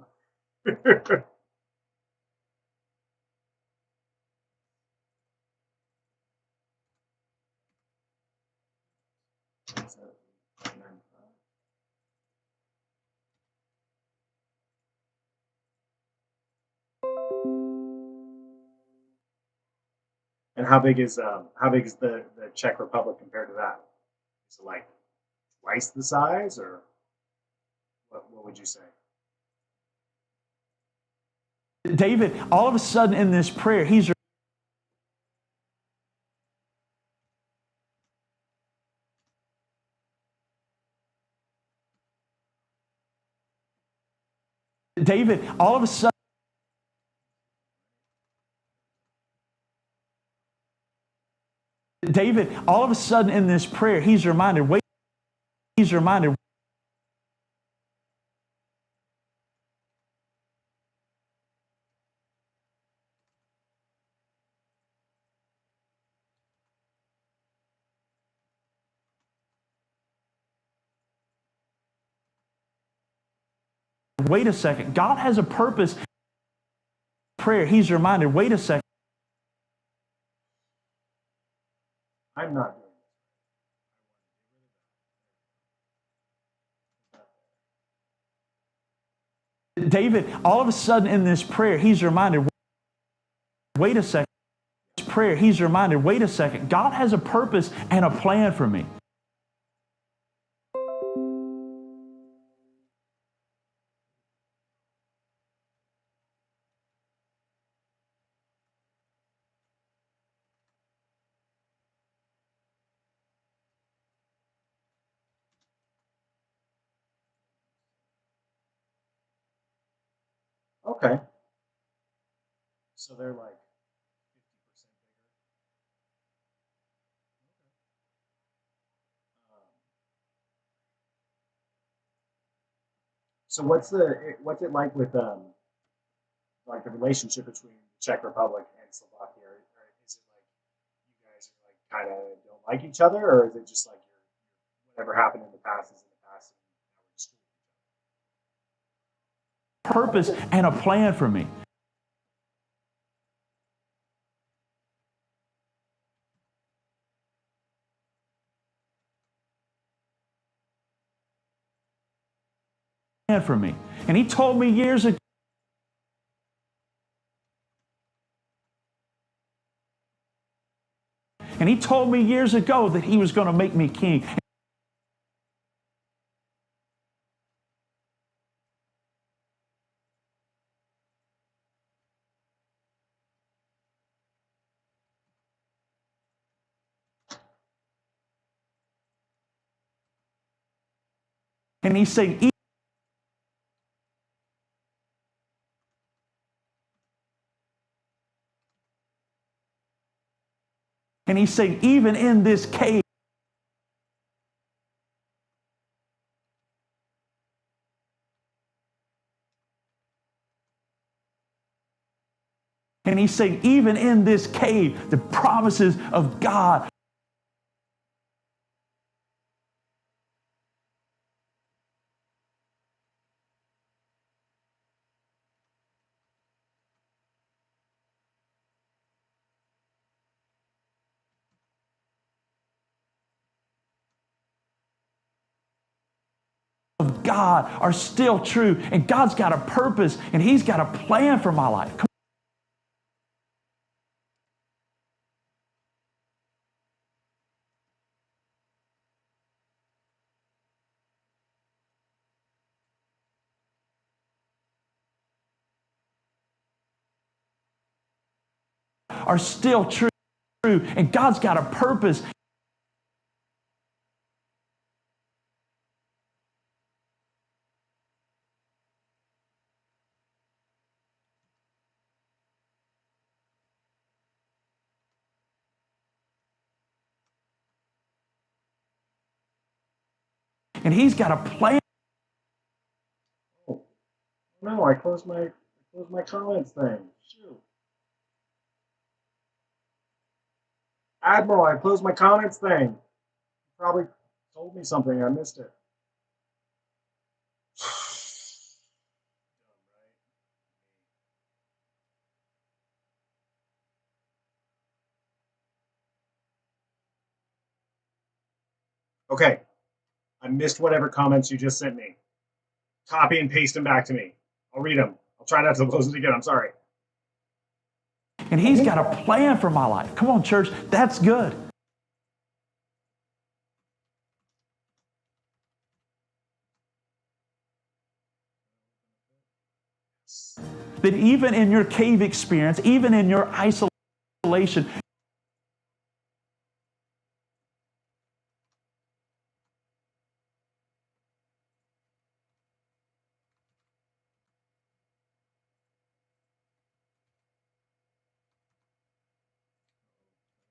And how big is the Czech Republic compared to that? Is it like twice the size, or what would you say? David, all of a sudden in this prayer, he's David, all of a sudden David, all of a sudden in this prayer, he's reminded, wait a second. God has a purpose. Prayer, he's reminded, wait a second. I'm not doing David, all of a sudden in this prayer, he's reminded, wait a second. Prayer, he's reminded, wait a second. God has a purpose and a plan for me. this. Okay. So they're like 50% bigger. So what's it like with like the relationship between the Czech Republic and Slovakia? Or is it like you guys are like kind of don't like each other, or is it just like whatever happened in the past is in the past, and now we're just Purpose and a plan for me. For me. And he told me years ago. And he told me years ago that he was going to make me king. And he said, even in this cave, and he said, even in this cave, the promises of God. Of God are still true, and God's got a purpose and he's got a plan for my life. Are still true, and God's got a purpose. And he's got a plan. Oh no! I closed my comments thing. Shoot, Admiral, I closed my comments thing. You probably told me something. I missed it. Okay, I missed whatever comments you just sent me. Copy and paste them back to me. I'll read them. I'll try not to close it again. I'm sorry. And he's got a plan for my life. Come on, church, that's good. That even in your cave experience, even in your isolation,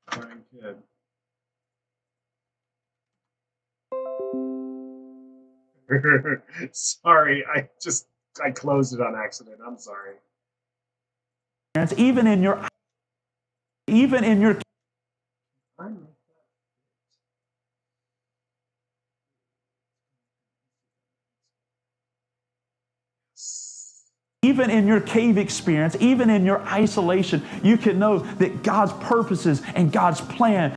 Crying kid. Sorry, I closed it on accident. I'm sorry. Even in your even in your even in your cave experience, even in your isolation, you can know that God's purposes and God's plan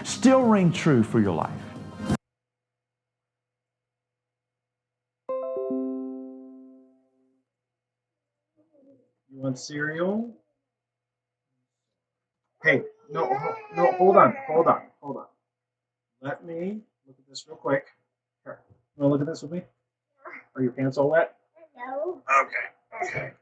still ring true for your life. You want cereal? Hey, no, no, hold on, hold on, hold on. Let me look at this real quick. Here, you want to look at this with me? Are your pants all wet? No. Okay, okay.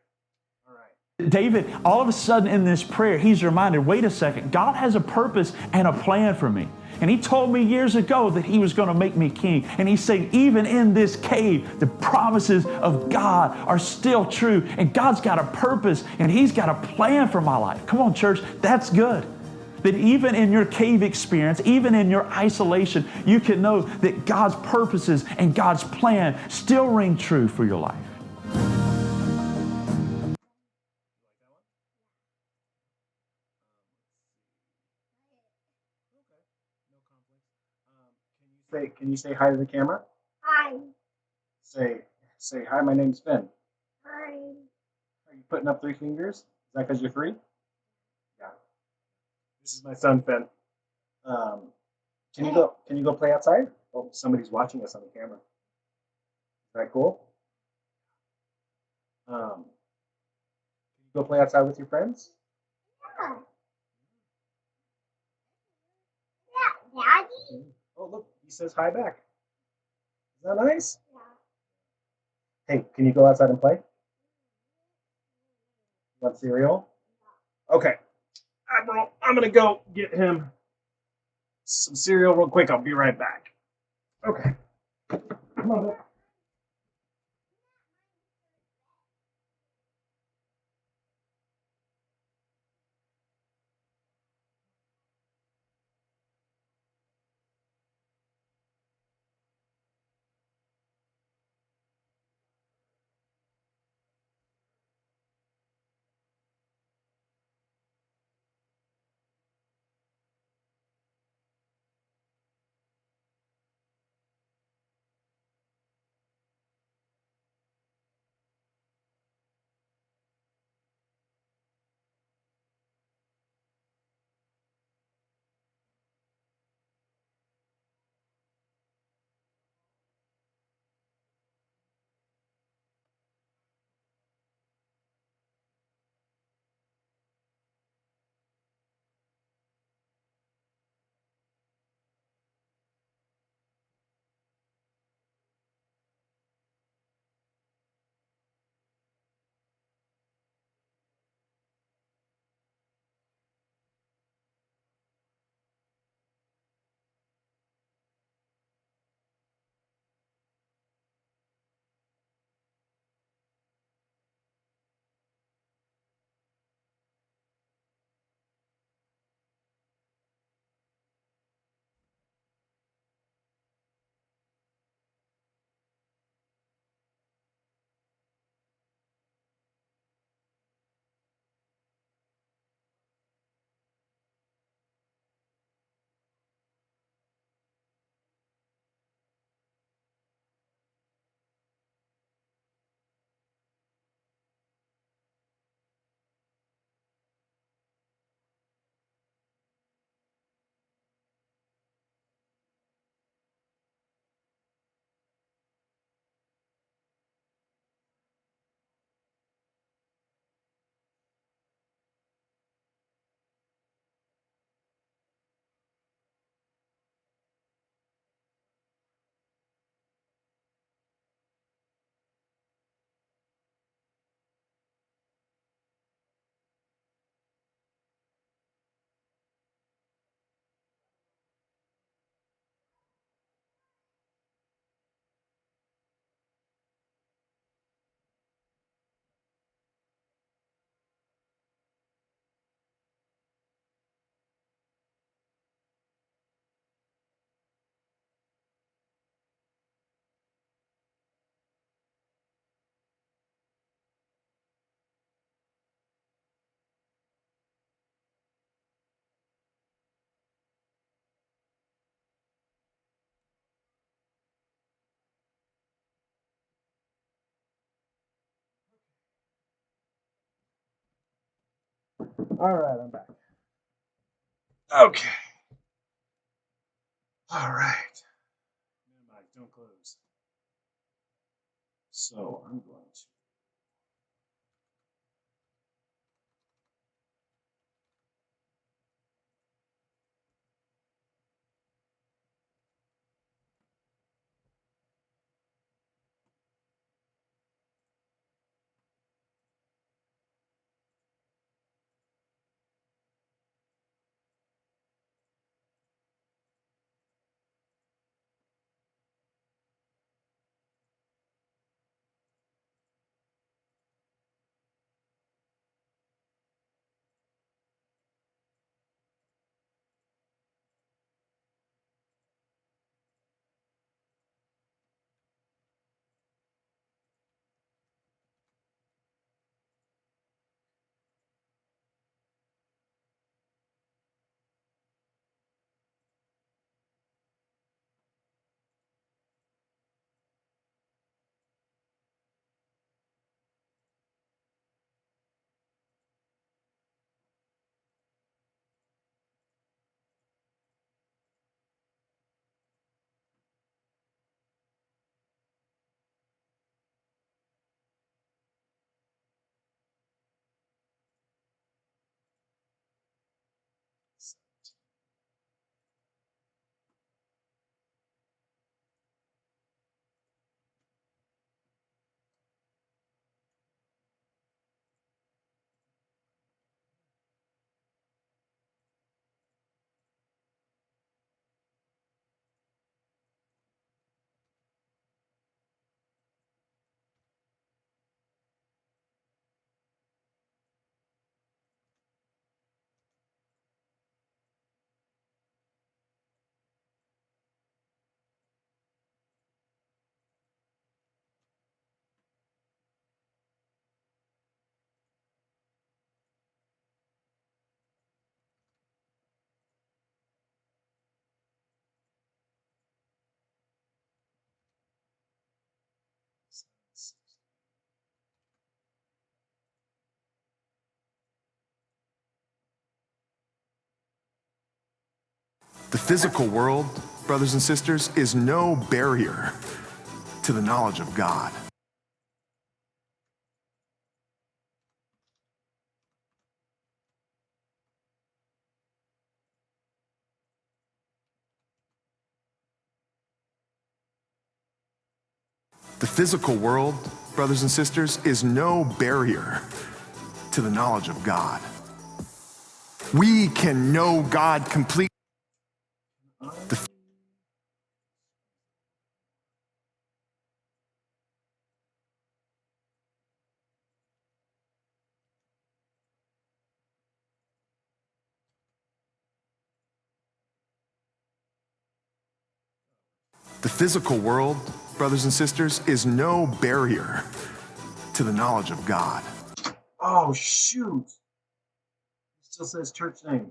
All right. David, all of a sudden in this prayer, he's reminded, wait a second, God has a purpose and a plan for me. And he told me years ago that he was going to make me king. And he's saying, even in this cave, the promises of God are still true. And God's got a purpose and he's got a plan for my life. Come on, church, that's good. That even in your cave experience, even in your isolation, you can know that God's purposes and God's plan still ring true for your life. Can you say hi to the camera? Hi. Say, say hi. My name's Finn. Hi. Are you putting up three fingers? Is that because you're three? Yeah. This is my son Finn. Um, can you go? Can you go play outside? Oh, somebody's watching us on the camera. Is that cool? Can you go play outside with your friends? Yeah. Yeah, Daddy. Oh, look, he says hi back. Is that nice? Yeah. Hey, can you go outside and play? Want cereal? Okay. Admiral, I'm gonna go get him some cereal real quick. I'll be right back. Okay. Come on, bud. All right, I'm back. Okay. All right. Minimize, don't close. So I'm going to. The physical world, brothers and sisters, is no barrier to the knowledge of God. The physical world, brothers and sisters, is no barrier to the knowledge of God. We can know God completely. The physical world, brothers and sisters, is no barrier to the knowledge of God. Oh, shoot. It still says church name.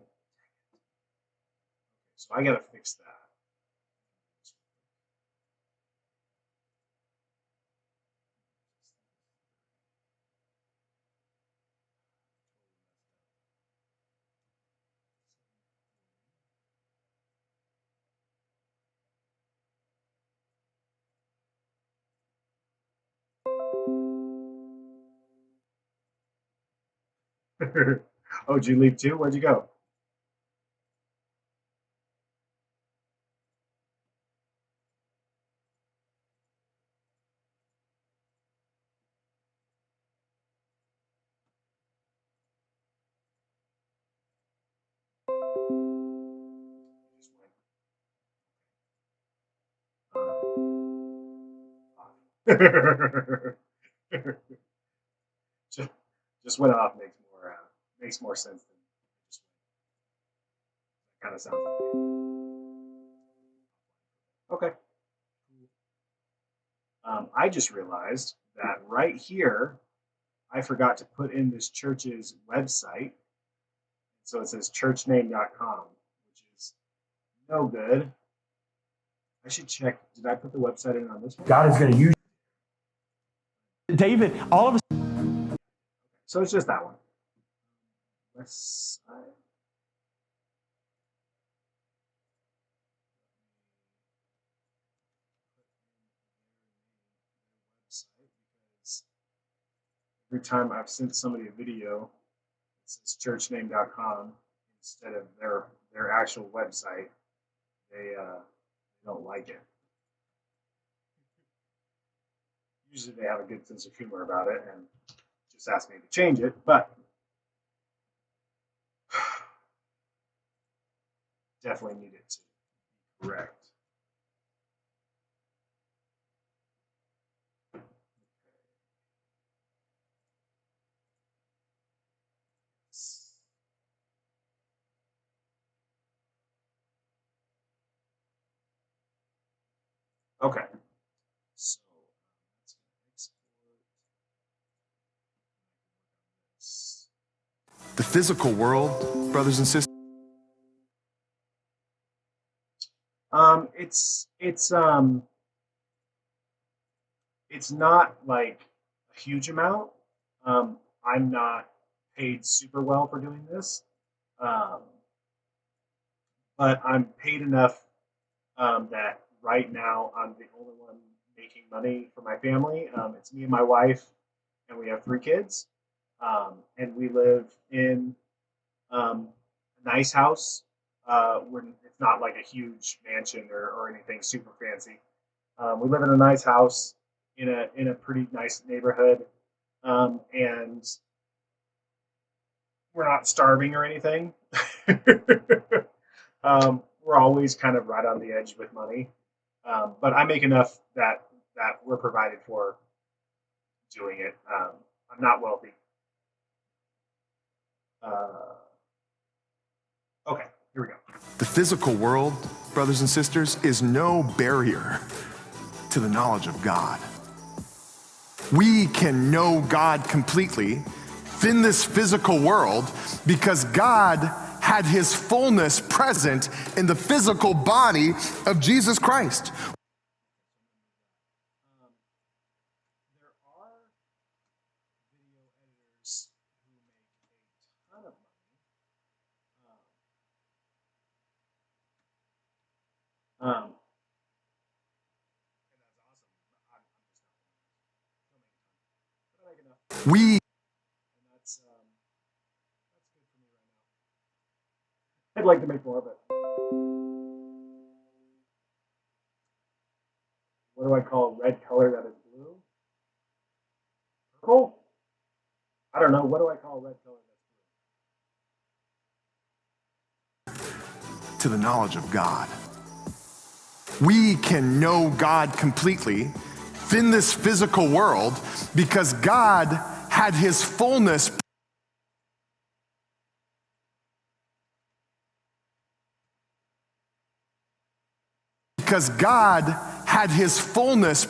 So I got to fix that. Oh, did you leave too? Where'd you go? just, just went off makes more sense than just kind of sounds like okay. I just realized that right here I forgot to put in this church's website. So it says churchname.com, which is no good. I should check. Did I put the website in on this one? God is going to use David, all of us. So it's just that one. West Side. Because every time I've sent somebody a video, it says churchname.com instead of their actual website. They don't like it. Usually they have a good sense of humor about it and just ask me to change it, but definitely need it to be correct. Okay. So let's export this. The physical world, brothers and sisters. It's not like a huge amount. I'm not paid super well for doing this, um, but I'm paid enough that right now I'm the only one making money for my family. It's me and my wife, and we have 3 kids, and we live in a nice house. It's not like a huge mansion or anything super fancy. We live in a nice house in a pretty nice neighborhood, and we're not starving or anything. We're always kind of right on the edge with money, but I make enough that we're provided for doing it. I'm not wealthy. Okay, here we go. The physical world, brothers and sisters, is no barrier to the knowledge of God. We can know God completely in this physical world because God had his fullness present in the physical body of Jesus Christ. There are video editors who make a ton of money. And that's awesome. I'm just not one of those. Don't make a ton, but I make enough, We and that's good for me right now. I'd like to make more of it. What do I call red color that is blue? Purple? I don't know. What do I call red color that's blue? to the knowledge of God. We can know God completely in this physical world because God had his fullness because God had his fullness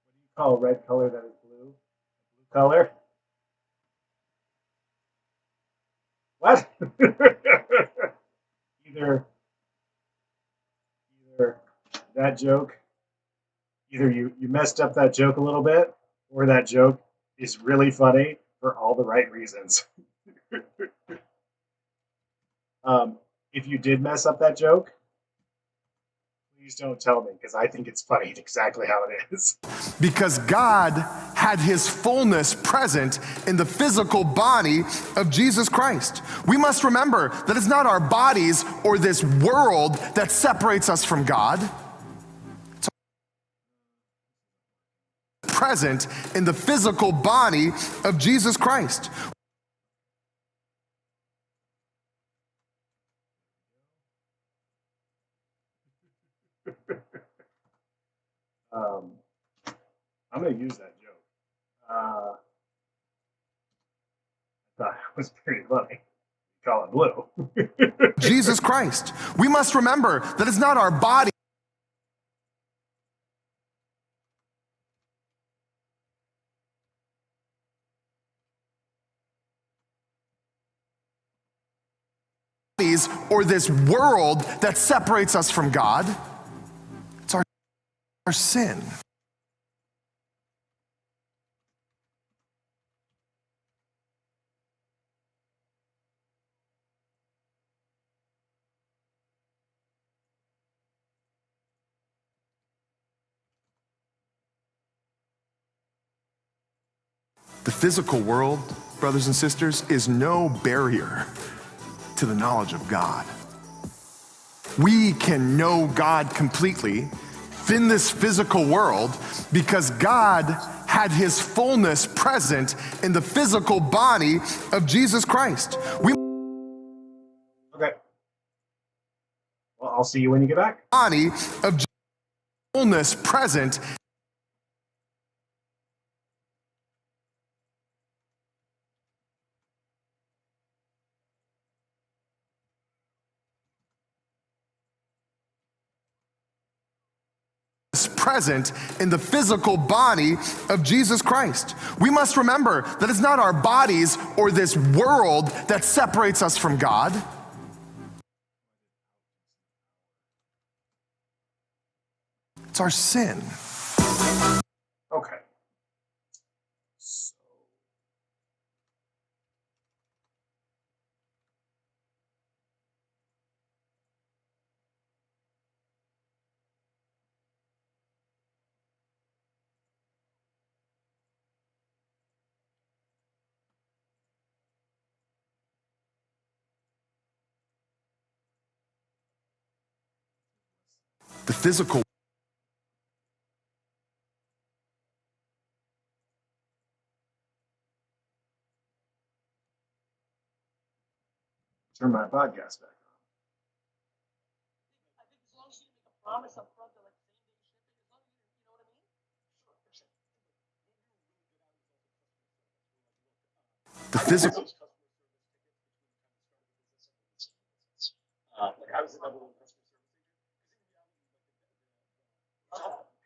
What do you call red color that is blue? Blue color? What? either that joke, either you messed up that joke a little bit, or that joke is really funny for all the right reasons. If you did mess up that joke, please don't tell me because I think it's funny exactly how it is. because God had his fullness present in the physical body of Jesus Christ. We must remember that it's not our bodies or this world that separates us from God. It's present in the physical body of Jesus Christ. I'm going to use that joke. I thought it was pretty funny. Call it blue. Jesus Christ. We must remember that it's not our bodies or this world that separates us from God. our sin. The physical world, brothers and sisters, is no barrier to the knowledge of God. We can know God completely in this physical world because God had his fullness present in the physical body of Jesus Christ. Okay. Well, I'll see you when you get back. Body of fullness present present in the physical body of Jesus Christ. We must remember that it's not our bodies or this world that separates us from God. It's our sin. Okay. So, The physical turn my podcast back on. I think as long as you make a promise up front, they're like same day shipping, as long as you know what I mean? the physical Like I was the number one customer service agent.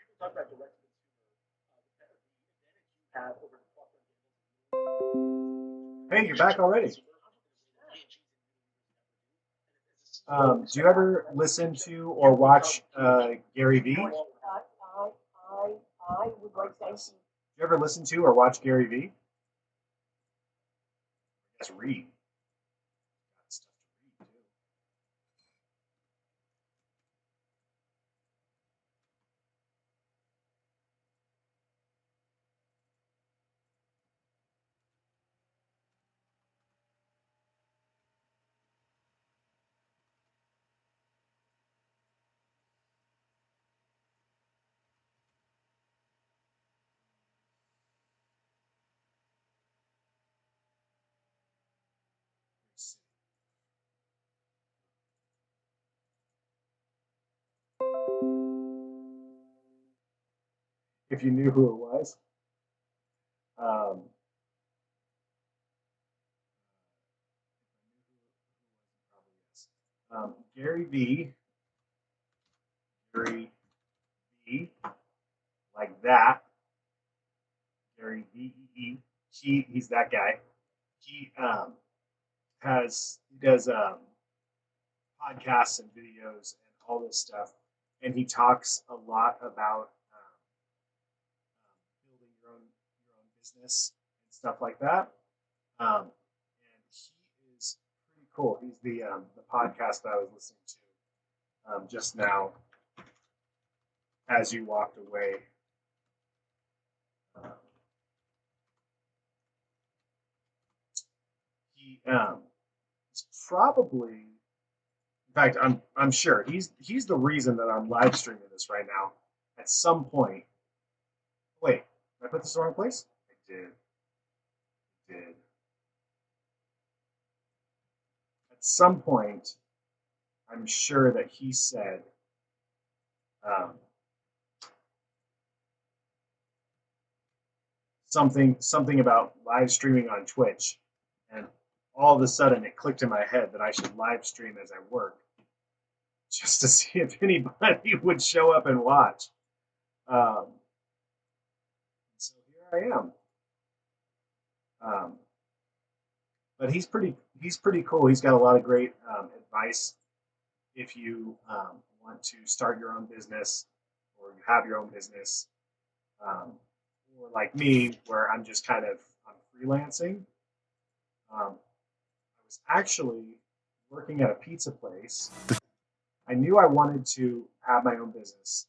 People talk about direct to consumer, the advantage you have over the Procter and Gamble. Hey, you're back already. Do you ever listen to or watch Gary Vee? Do I would like to see. you ever listen to or watch Gary Vee? Just read. Got stuff to read too. If you knew who it was. Um, Gary Vee, Gary Vee, like that. Gary Vee. He's that guy. He he does podcasts and videos and all this stuff, and he talks a lot about building your own business and stuff like that. And he is pretty cool. He's the podcast that I was listening to just now as you walked away. Um, he is probably, in fact, I'm sure he's the reason that I'm live streaming this right now. At some point, wait, did I put this in the wrong place? I did. At some point, I'm sure that he said um, something about live streaming on Twitch, and all of a sudden it clicked in my head that I should live stream as I work, just to see if anybody would show up and watch. So here I am. But he's pretty cool. He's got a lot of great advice if you want to start your own business or or you have your own business, or like me, where I'm just kind of I'm freelancing. I was actually working at a pizza place. I knew I wanted to have my own business.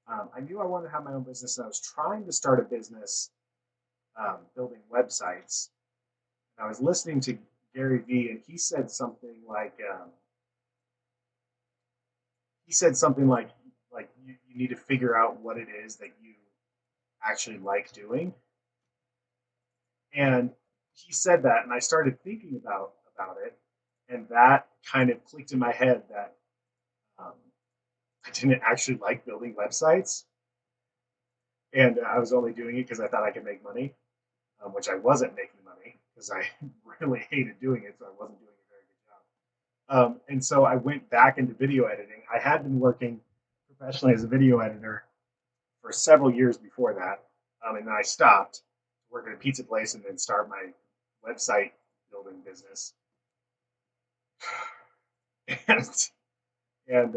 I knew I wanted to have my own business, and I was trying to start a business building websites. And I was listening to Gary Vee, and he said something like you need to figure out what it is that you actually like doing. And he said that, and I started thinking about it, and that kind of clicked in my head that um, I didn't actually like building websites, and I was only doing it because I thought I could make money, which I wasn't making money because I really hated doing it, so I wasn't doing a very good job. And so I went back into video editing. I had been working professionally as a video editor for several years before that, and then I stopped working at a pizza place and then start my website building business. and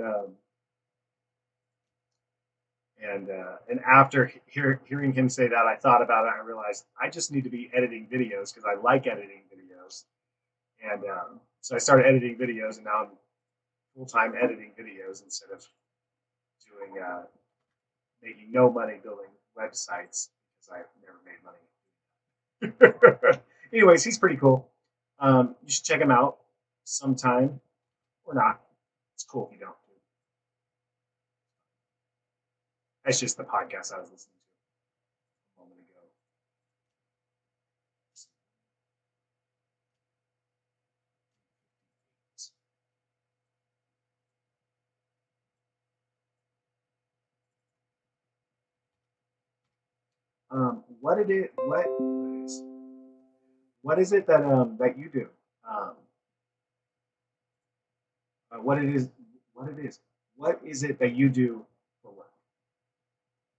and and after hearing him say that, I thought about it. And I realized I just need to be editing videos because I like editing videos, and so I started editing videos, and now I'm full time editing videos instead of doing making no money building websites because I've never made money. Anyways, he's pretty cool. You should check him out sometime or not. It's cool if you don't. That's just the podcast I was listening to a moment ago. What is it that you do? Um, what it is? What it is? What is it that you do for work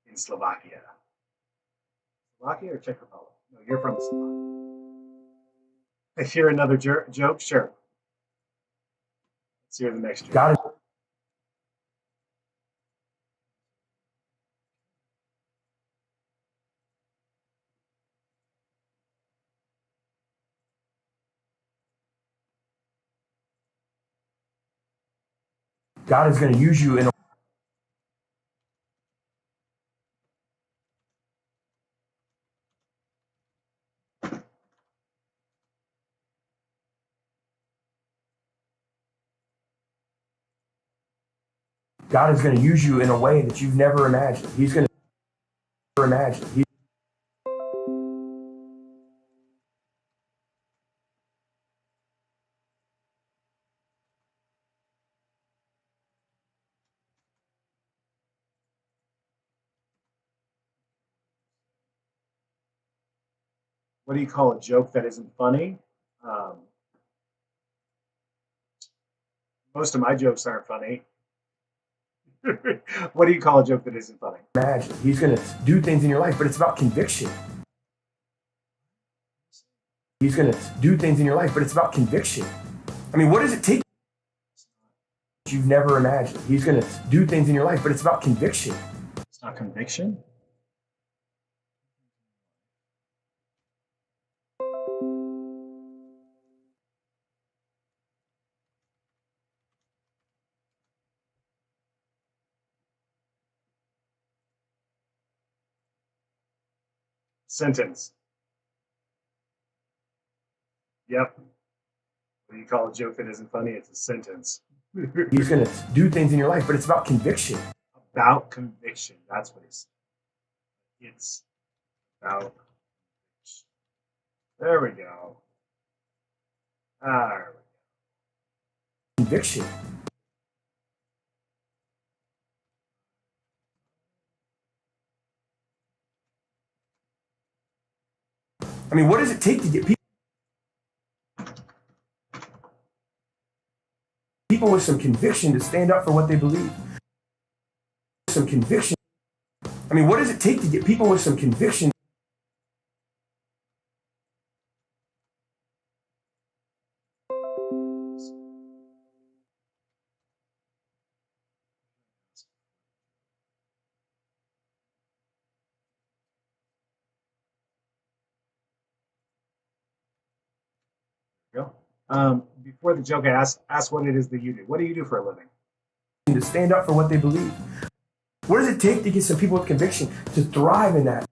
in Slovakia? Slovakia or Czech Republic? No, you're from Slovakia. If hear another joke, sure. Let's hear the next joke. God is God is going to use you in a God is going to use you in a way that you've never imagined. He's going to never imagine. What do you call a joke that isn't funny? Um, most of my jokes aren't funny. What do you call a joke that isn't funny? Imagine. He's going to do things in your life, but it's about conviction. He's going to do things in your life, but it's about conviction. I mean, what does it take? You've never imagined. He's going to do things in your life, but it's about conviction. It's not conviction. Sentence. Yep. What do you call a joke that isn't funny? It's a sentence. He's going to do things in your life, but it's about conviction. About conviction. That's what he said. It's about conviction. There we go. All right. Conviction. I mean, what does it take to get people with some conviction to stand up for what they believe? Some conviction. I mean, what does it take to get people with some conviction? Before the joke, ask what it is that you do. What do you do for a living? To stand up for what they believe. What does it take to get some people with conviction to thrive in that?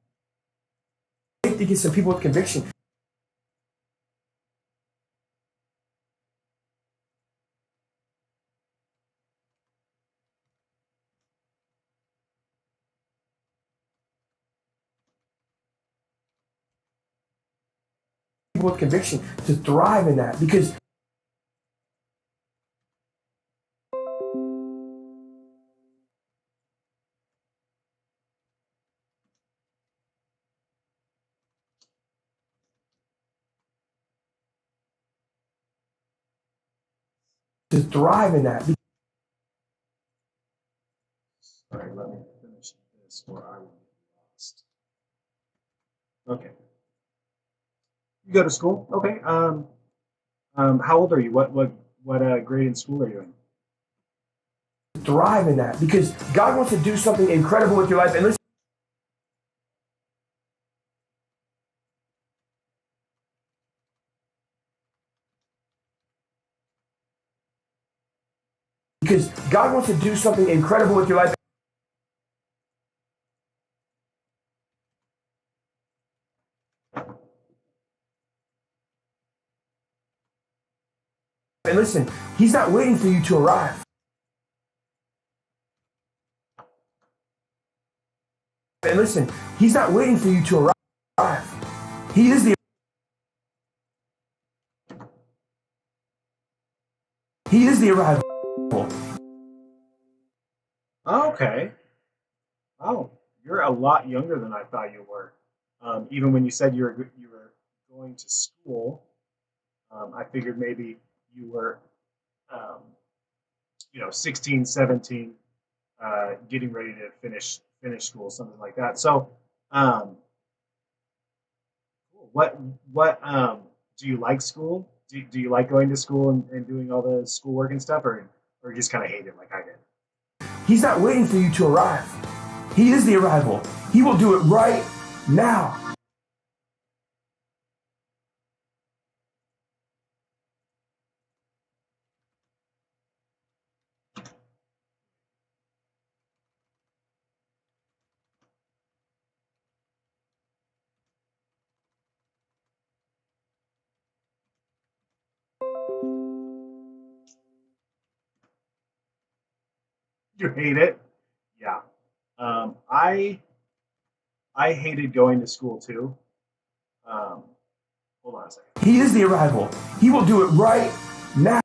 To get some people with conviction. People with conviction to thrive in that, because to thrive in that. Sorry, let me finish this or I will get lost. Okay. You go to school? Okay. How old are you? What grade in school are you in? Thrive in that, because God wants to do something incredible with your life. And listen, because God wants to do something incredible with your life. And listen, He's not waiting for you to arrive. And listen, He's not waiting for you to arrive. He is the arrival. Okay. Oh, you're a lot younger than I thought you were. Even when you said you were going to school, I figured maybe you were, um, 16, 17, getting ready to finish school, something like that. So, um, what do you like school? Do you like going to school and doing all the schoolwork and stuff, or you just kind of hate it like I did? He's not waiting for you to arrive. He is the arrival. He will do it right now. You hate it? Yeah. I hated going to school too. Um, hold on a second. He is the arrival. He will do it right now.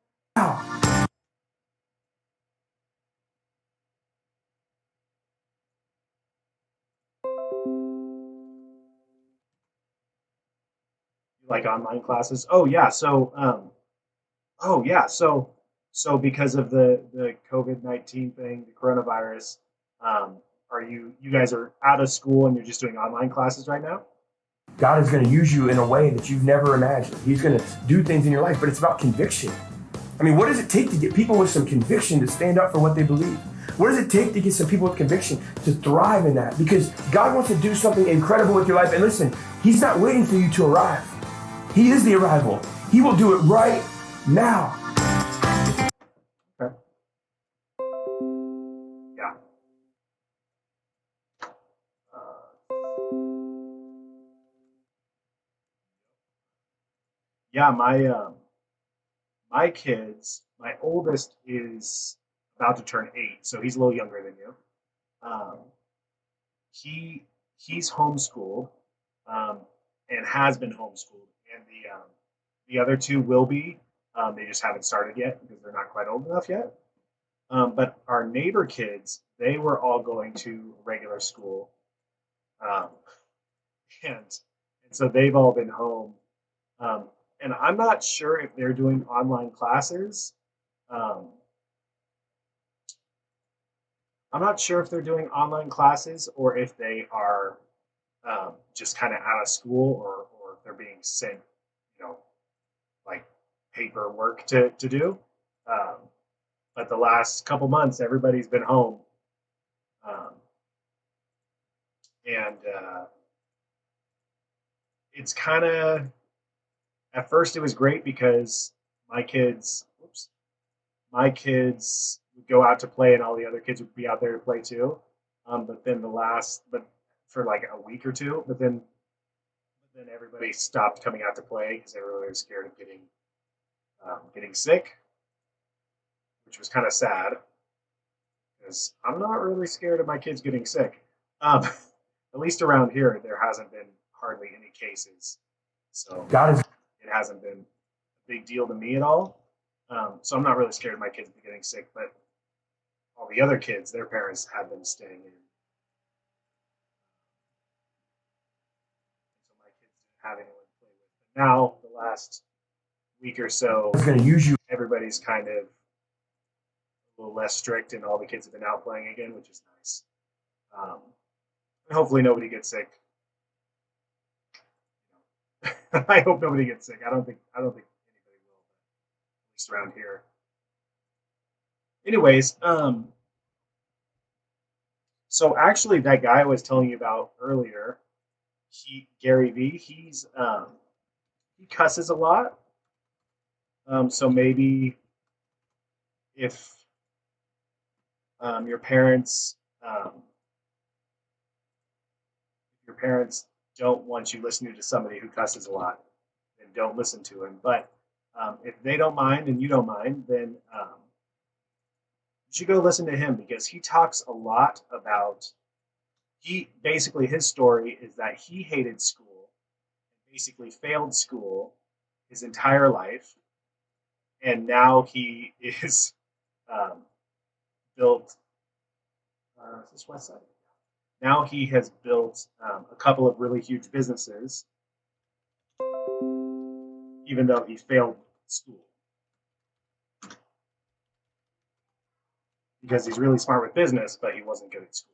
You like online classes? Oh yeah. So because of the COVID-19 thing, the coronavirus, are you guys are out of school and you're just doing online classes right now? God is going to use you in a way that you've never imagined. He's going to do things in your life, but it's about conviction. I mean, what does it take to get people with some conviction to stand up for what they believe? What does it take to get some people with conviction to thrive in that? Because God wants to do something incredible with your life. And listen, He's not waiting for you to arrive. He is the arrival. He will do it right now. Okay. Yeah. Yeah. My kids. My oldest is about to turn 8, so he's a little younger than you. Um, he he's homeschooled, um, and has been homeschooled, and the other two will be. They just haven't started yet because they're not quite old enough yet. But our neighbor kids, they were all going to regular school, um, and so they've all been home. And I'm not sure if they're doing online classes. Um, I'm not sure if they're doing online classes or if they are, just kind of out of school, or if they're being sent, you know, like paperwork to do. Um, but the last couple months, everybody's been home, um, and it's kind of, at first it was great because my kids, whoops, my kids would go out to play, and all the other kids would be out there to play too. But then but for like a week or two, but then everybody stopped coming out to play because everybody was scared of getting sick, which was kind of sad because I'm not really scared of my kids getting sick. Um, at least around here, there hasn't been hardly any cases, so God is it hasn't been a big deal to me at all. So I'm not really scared of my kids getting sick, but all the other kids, their parents had them staying in. So my kids didn't have anyone to play with. But now, the last week or so, going to use you. everybody's kind of a little less strict, and all the kids have been out playing again, which is nice. Um, and hopefully, nobody gets sick. I hope nobody gets sick. I don't think anybody will, at least around here. Anyways, so actually, that guy I was telling you about earlier, Gary V, he cusses a lot. So maybe if your parents your parents don't want you listening to somebody who cusses a lot, then don't listen to him. But if they don't mind and you don't mind, then you should go listen to him because he talks a lot about. He basically his story is that he hated school, basically failed school his entire life, and now he is um, built. Is this West Side? Now he has built a couple of really huge businesses, even though he failed school because he's really smart with business, but he wasn't good at school.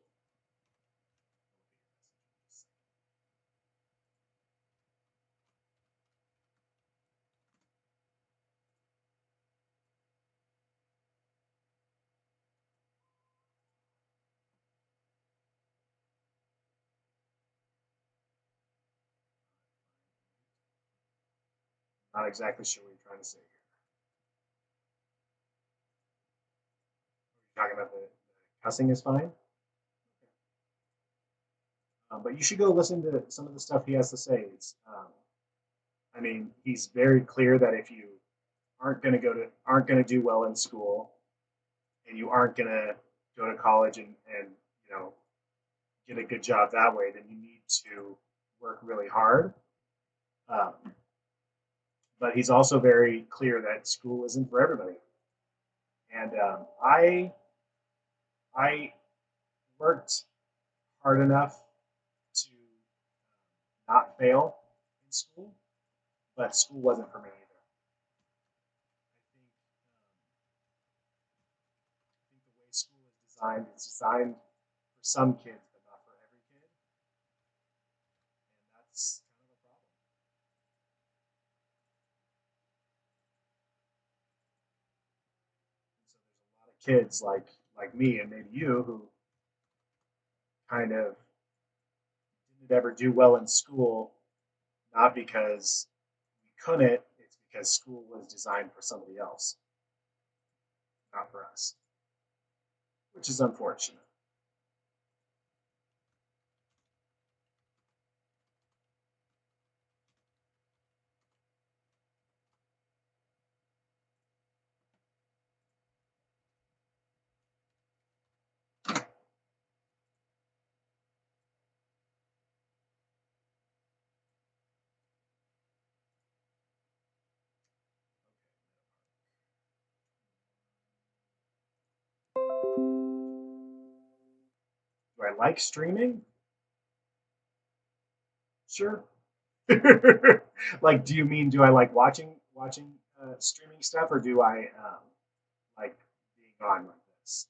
Not exactly sure what you're trying to say here. You're talking about the cussing is fine, but you should go listen to some of the stuff he has to say. I mean, he's very clear that if you aren't going to do well in school, and you aren't going to go to college and you know get a good job that way, then you need to work really hard. Um, but he's also very clear that school isn't for everybody. And I worked hard enough to not fail in school, but school wasn't for me either. I think the way school is designed, it's designed for some kids, but not for every kid, and that's kind of a problem. And so there's a lot of kids like me and maybe you who kind of didn't ever do well in school, not because we couldn't, it's because school was designed for somebody else, not for us, which is unfortunate. Do I like streaming? Sure. Like, do you mean do I like watching streaming stuff, or do I like being on like this?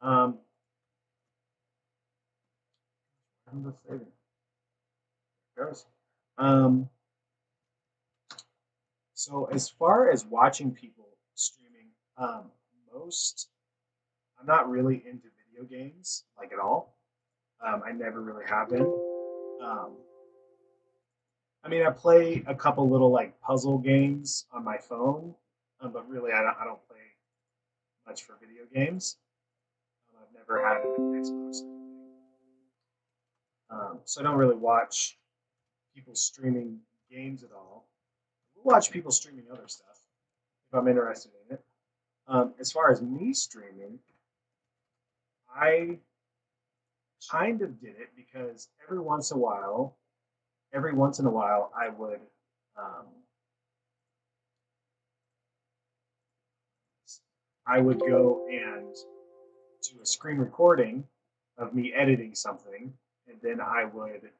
I'm just saving. There it goes. Um, so as far as watching people streaming, most I'm not really into video games like at all. I never really have been. Um, I mean, I play a couple little like puzzle games on my phone, but really I don't play much for video games. I've never had an Xbox or anything, so I don't really watch people streaming games at all. We'll watch people streaming other stuff if I'm interested in it. As far as me streaming, I kind of did it because every once in a while, um, I would go and do a screen recording of me editing something, and then I would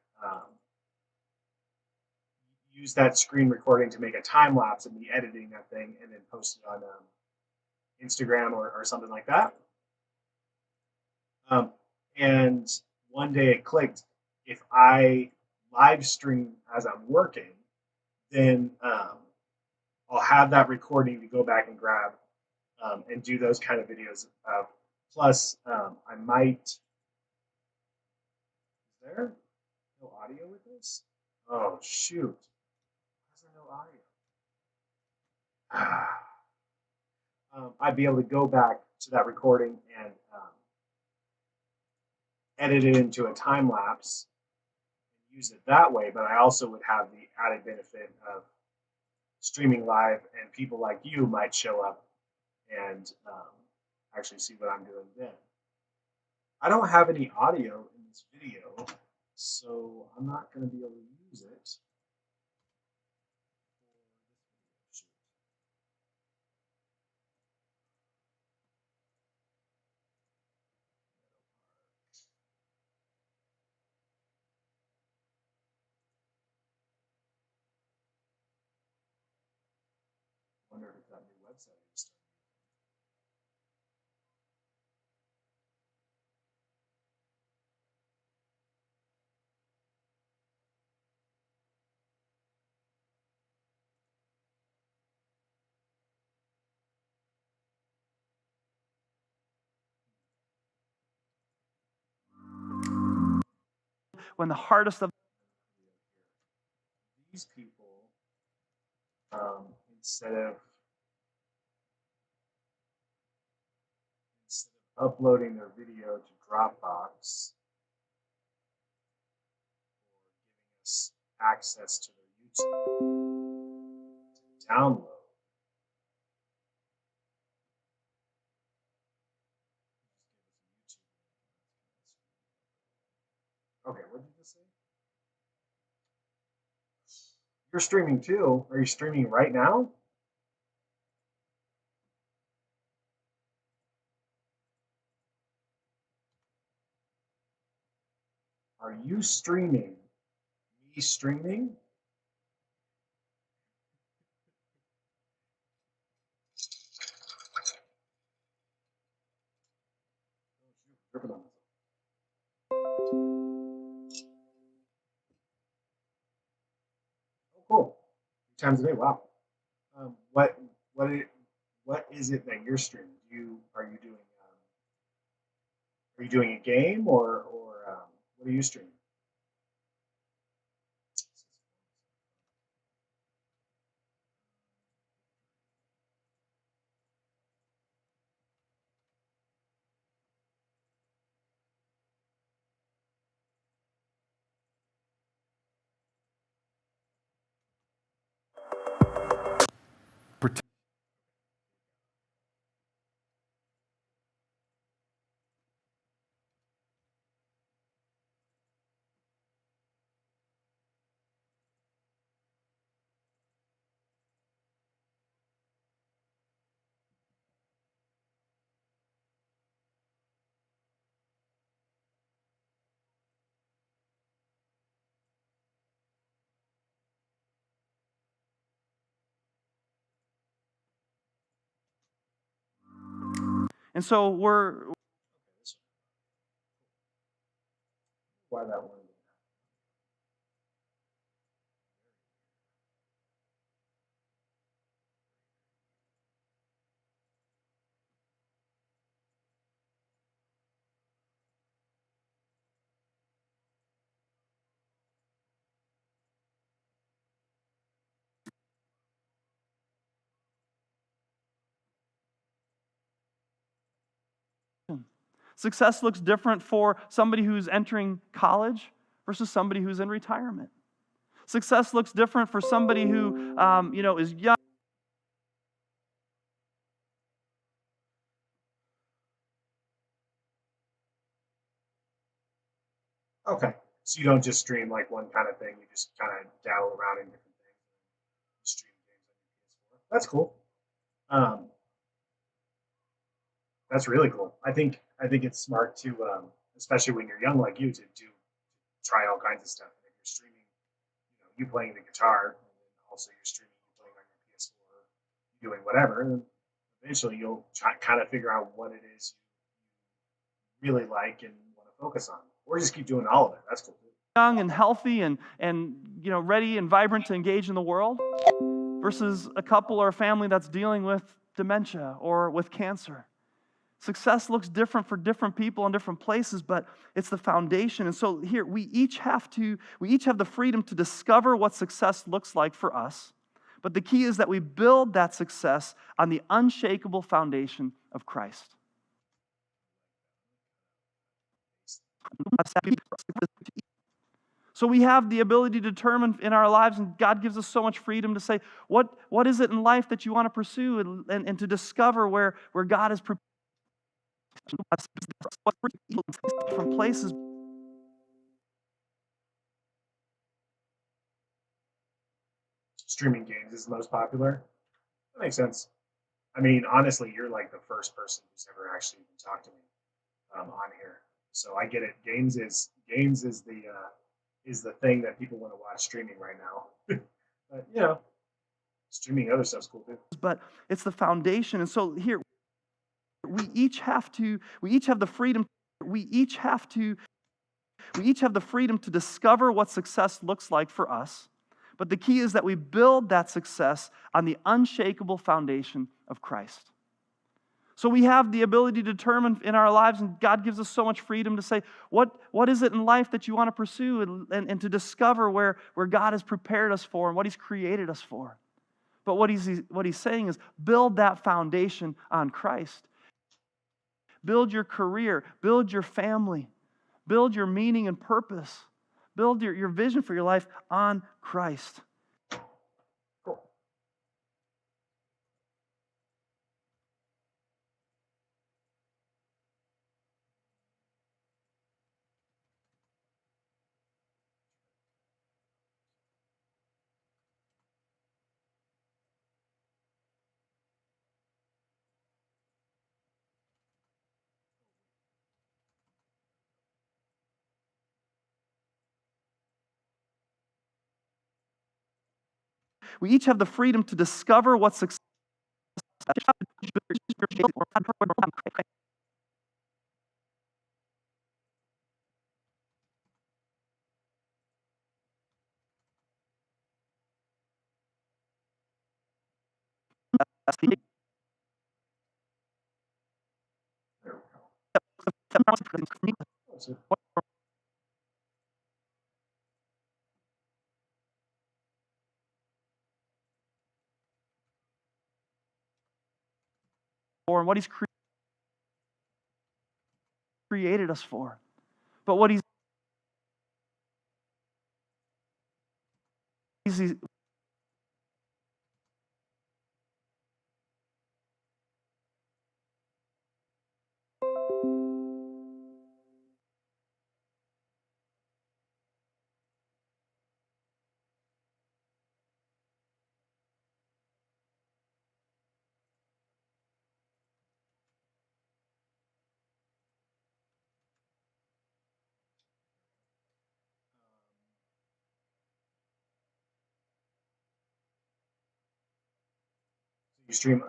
use that screen recording to make a time lapse of me editing that thing, and then post it on Instagram or something like that. Um, and one day it clicked. If I live stream as I'm working, then I'll have that recording to go back and grab and do those kind of videos. Plus, I might. Is there no audio with this? Oh shoot! Why is there no audio? I'd be able to go back to that recording and edit it into a time lapse and use it that way. But I also would have the added benefit of streaming live, and people like you might show up and actually see what I'm doing then. I don't have any audio in this video, so I'm not going to be able to use it. I wonder if that new website is starting. When the hardest of These people, um, instead of instead of uploading their video to Dropbox or giving us access to their YouTube to download. Okay, what did you just say? You're streaming too. Are you streaming right now? Are you streaming? Me streaming? Oh, cool. 3 times a day. Wow. What what is, what is it that you're streaming? Are you doing a game or what are you streaming? and so we're Success looks different for somebody who's entering college versus somebody who's in retirement. Success looks different for somebody who, is young. Okay. So you don't just stream like one kind of thing. You just kind of dabble around in different things. Stream games on your PS4. That's cool. Um, that's really cool. I think it's smart to, especially when you're young like you, to try all kinds of stuff. And if you're streaming, you playing the guitar, and then also you're streaming you playing on your PS4, doing whatever, and eventually you'll kind of figure out what it is you really like and want to focus on, or just keep doing all of it. That's cool. Young and healthy and ready and vibrant to engage in the world versus a couple or a family that's dealing with dementia or with cancer. Success looks different for different people in different places, but it's the foundation. And so here we each have the freedom to discover what success looks like for us. But the key is that we build that success on the unshakable foundation of Christ. So we have the ability to determine in our lives, and God gives us so much freedom to say, what is it in life that you want to pursue and to discover where God is prepared different places. Streaming games is the most popular. That makes sense. I mean, honestly, you're like the first person who's ever actually even talked to me on here, so I get it. Games is the thing that people want to watch streaming right now. But streaming other stuff's cool too. But it's the foundation. And so here we each have the freedom to discover what success looks like for us. But the key is that we build that success on the unshakable foundation of Christ. So we have the ability to determine in our lives, and God gives us so much freedom to say, what is it in life that you want to pursue and to discover where God has prepared us for and what He's created us for. But what he's saying is build that foundation on Christ. Build your career, build your family, build your meaning and purpose, build your vision for your life on Christ. Cool. We each have the freedom to discover what success There we go. So for and what He's created us for. But what He's you stream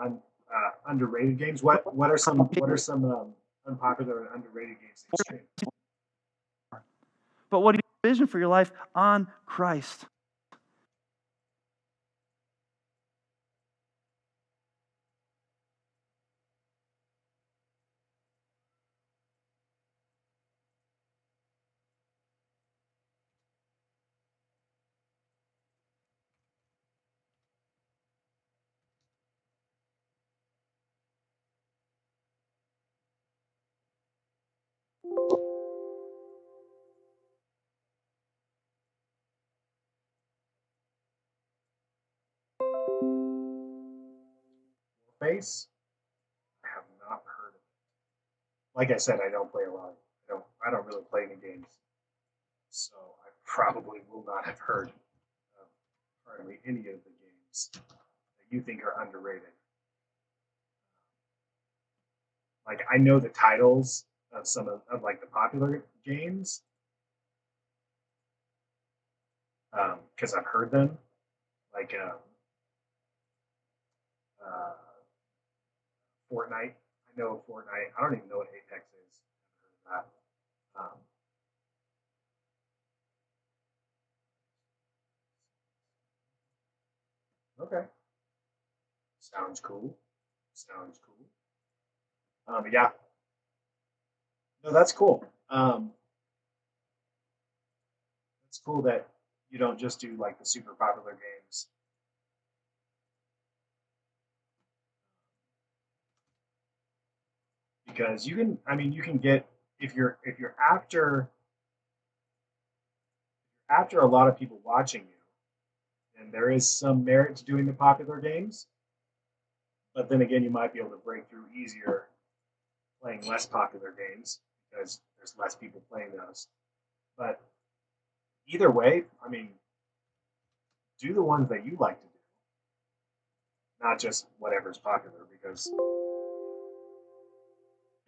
underrated games. What are some unpopular and underrated games that you stream? but what He's vision for your life on Christ. interface. I have not heard of it. Like I said, I don't play a lot. I don't really play any games, so I probably will not have heard of hardly any of the games that you think are underrated. Like I know the titles of some of like the popular games because I've heard them. Like uh, Fortnite. I know Fortnite. I don't even know what Apex is. I've heard of that. Okay. Sounds cool. Sounds cool. Yeah. No, that's cool. It's cool that you don't just do like the super popular games. Because you can, I mean, you can get if you're after a lot of people watching you, and there is some merit to doing the popular games. But then again, you might be able to break through easier playing less popular games because there's less people playing those. But either way, I mean, do the ones that you like to do, not just whatever's popular. Because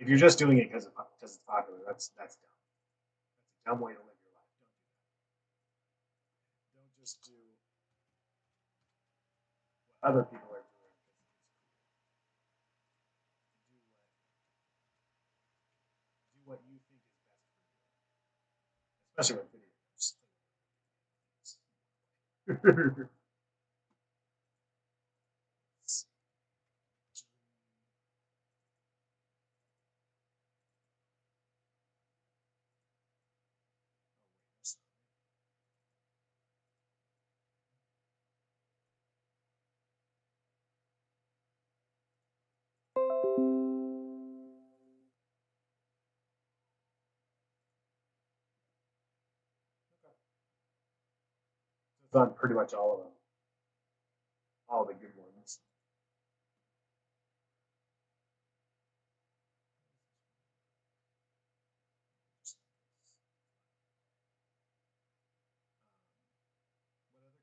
if you're just doing it because it's popular, that's dumb. That's a dumb way to live your life. Don't just do what other people are doing. Do what you think is best for you, especially with video games. It's on pretty much all of them, all the good ones.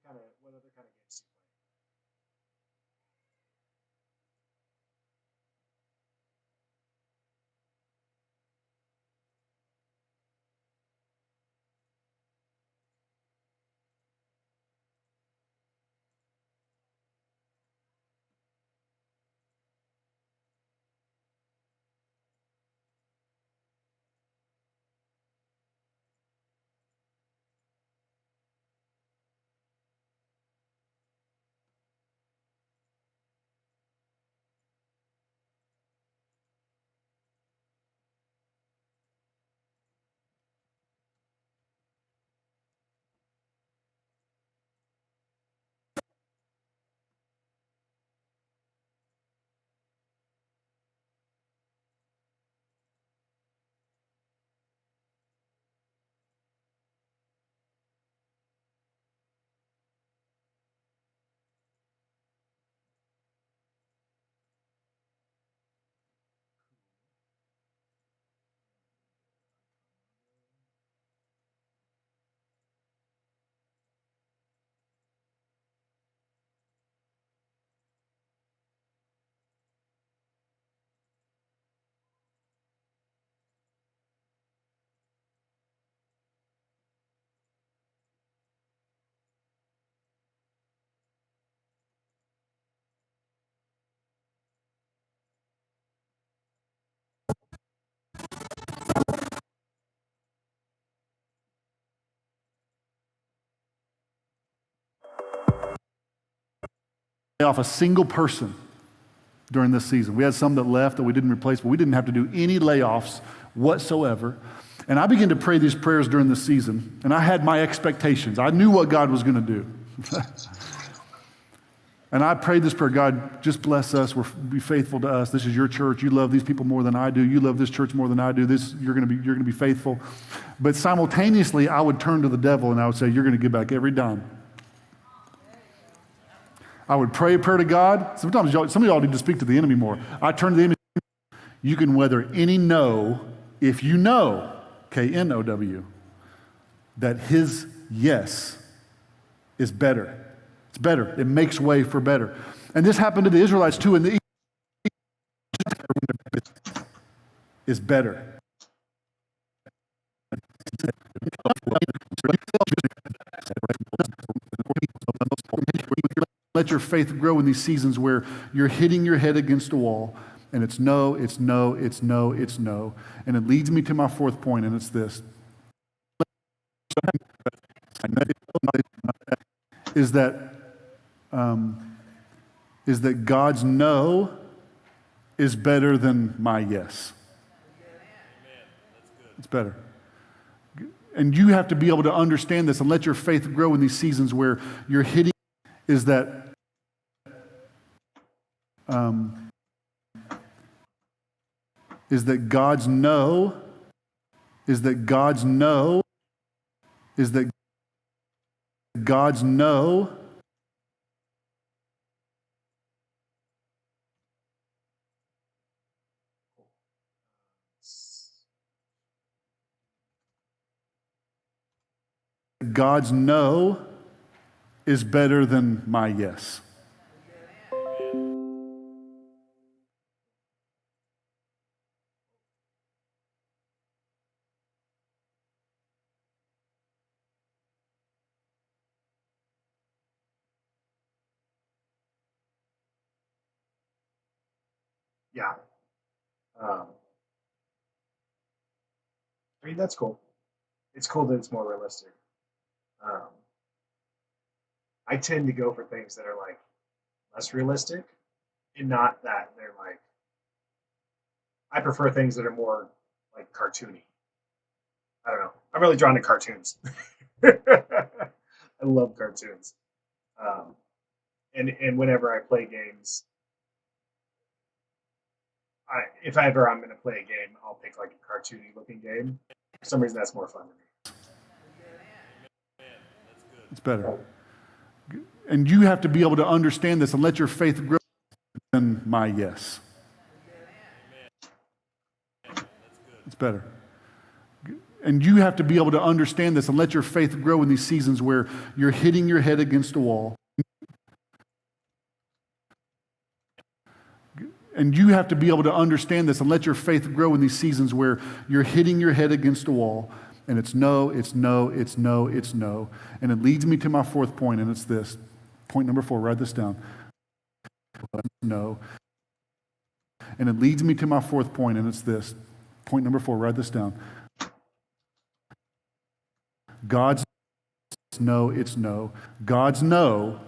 What other kind of games do you play? Off a single person during this season. We had some that left that we didn't replace, but we didn't have to do any layoffs whatsoever. And I began to pray these prayers during the season, and I had my expectations. I knew what God was going to do. And I prayed this prayer: God, just bless us. Be faithful to us. This is your church. You love these people more than I do. You love this church more than I do. You're going to be faithful. But simultaneously, I would turn to the devil and I would say, you're going to give back every dime. I would pray a prayer to God. Sometimes some of y'all need to speak to the enemy more. I turn to the enemy. You can weather any no if you know, K-N-O-W, that his yes is better. It's better. It makes way for better. And this happened to the Israelites too in the East. Is better. Let your faith grow in these seasons where you're hitting your head against a wall and it's no, it's no, it's no, it's no. And it leads me to my fourth point, and it's this. Is that God's no is better than my yes. It's better. And you have to be able to understand this and let your faith grow in these seasons where you're hitting. Is that God's no is that God's no is that God's no God's no is better than my yes. Yeah. I mean, that's cool. It's cool that it's more realistic. Um, I tend to go for things that are like less realistic, and not that they're like. I prefer things that are more like cartoony. I don't know. I'm really drawn to cartoons. I love cartoons. Um, and whenever I play games, if ever I'm going to play a game, I'll pick like a cartoony looking game. For some reason, that's more fun to me. It's better. And you have to be able to understand this and let your faith grow than my yes. It's better. And you have to be able to understand this and let your faith grow in these seasons where you're hitting your head against a wall. And you have to be able to understand this and let your faith grow in these seasons where you're hitting your head against a wall and it's no, it's no, it's no, it's no. And it leads me to my fourth point, and it's this. Point number 4, write this down. No. And it leads me to my fourth point, and it's this. Point number 4, write this down. God's no, it's no. God's no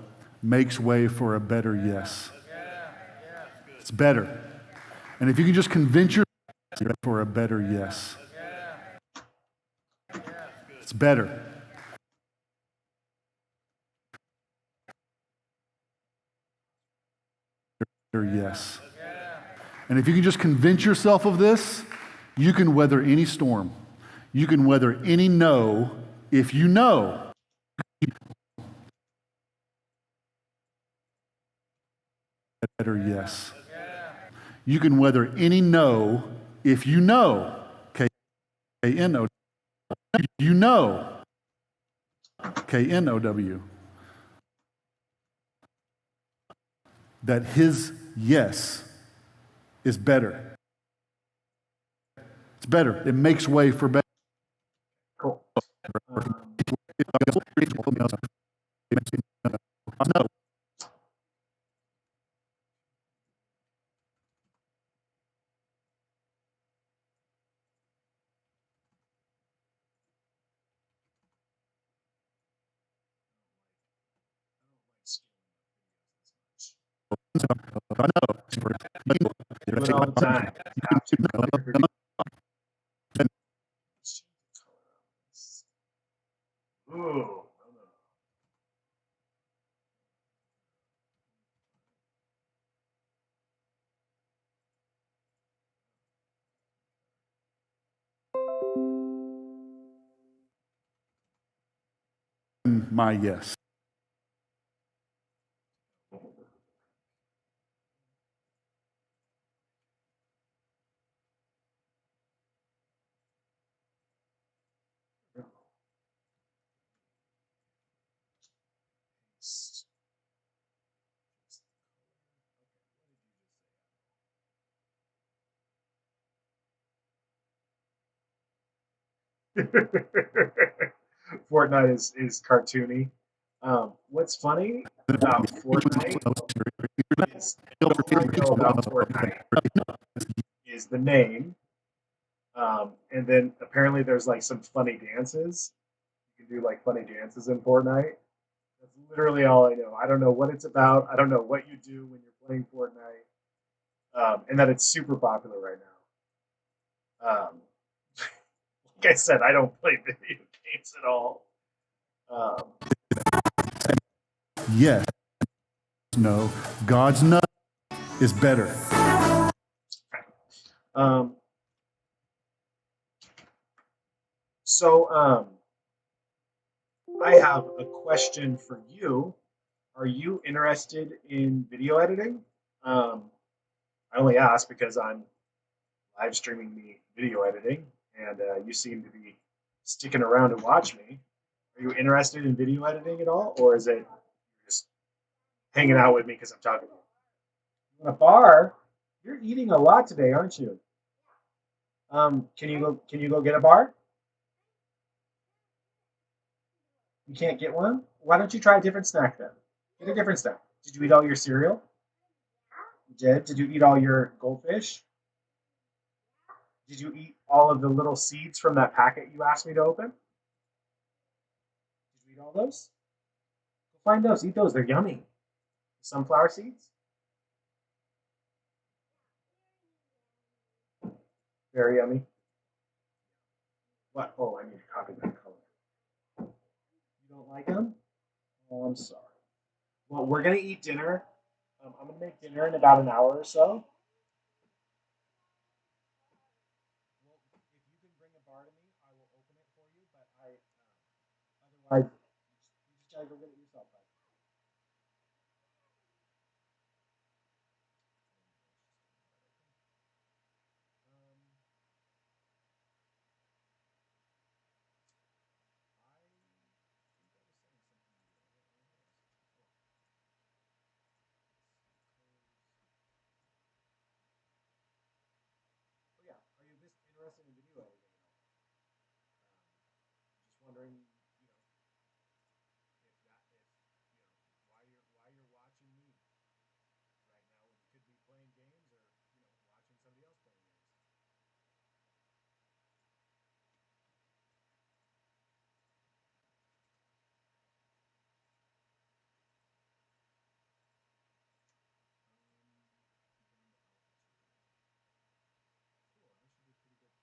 makes way for a better yes. It's better. And if you can just convince yourself for a better yes. It's better. Yes. And if you can just convince yourself of this, you can weather any storm. You can weather any no if you know. Better yes. You can weather any no if you know. K-N-O. You know. K-N-O-W. That his yes is better. It's better. It makes way for better. Cool. No. I do it all the time. Ooh. My yes. Fortnite is cartoony. What's funny about Fortnite is all I know about Fortnite is the name, and then apparently there's like some funny dances. You can do like funny dances in Fortnite. That's literally all I know. I don't know what it's about. I don't know what you do when you're playing Fortnite, and that it's super popular right now. Like I said, I don't play video games at all. Yes. No. God's no is better. Um, so I have a question for you. Are you interested in video editing? I only ask because I'm live streaming the video editing, and you seem to be sticking around to watch me. Are you interested in video editing at all, or is it just hanging out with me because I'm talking to you? You want a bar? You're eating a lot today, aren't you? Can you go? Can you go get a bar? You can't get one. Why don't you try a different snack then? Get a different snack. Did you eat all your cereal? You did. Did you eat all your goldfish? Did you eat all of the little seeds from that packet you asked me to open? Did you eat all those? Go find those. Eat those. They're yummy. Sunflower seeds. Very yummy. What? Oh, I need to copy that color. You don't like them? Oh, I'm sorry. Well, we're gonna eat dinner. I'm gonna make dinner in about an hour or so. Well, if you can bring a bar to me, I will open it for you. But otherwise, you just gotta go get it yourself. Bud. Um, Oh yeah. Are you just interested in video editing at all? Just wondering, why you're watching me right now when you could be playing games or watching somebody else playing games. Cool. That should be pretty good today.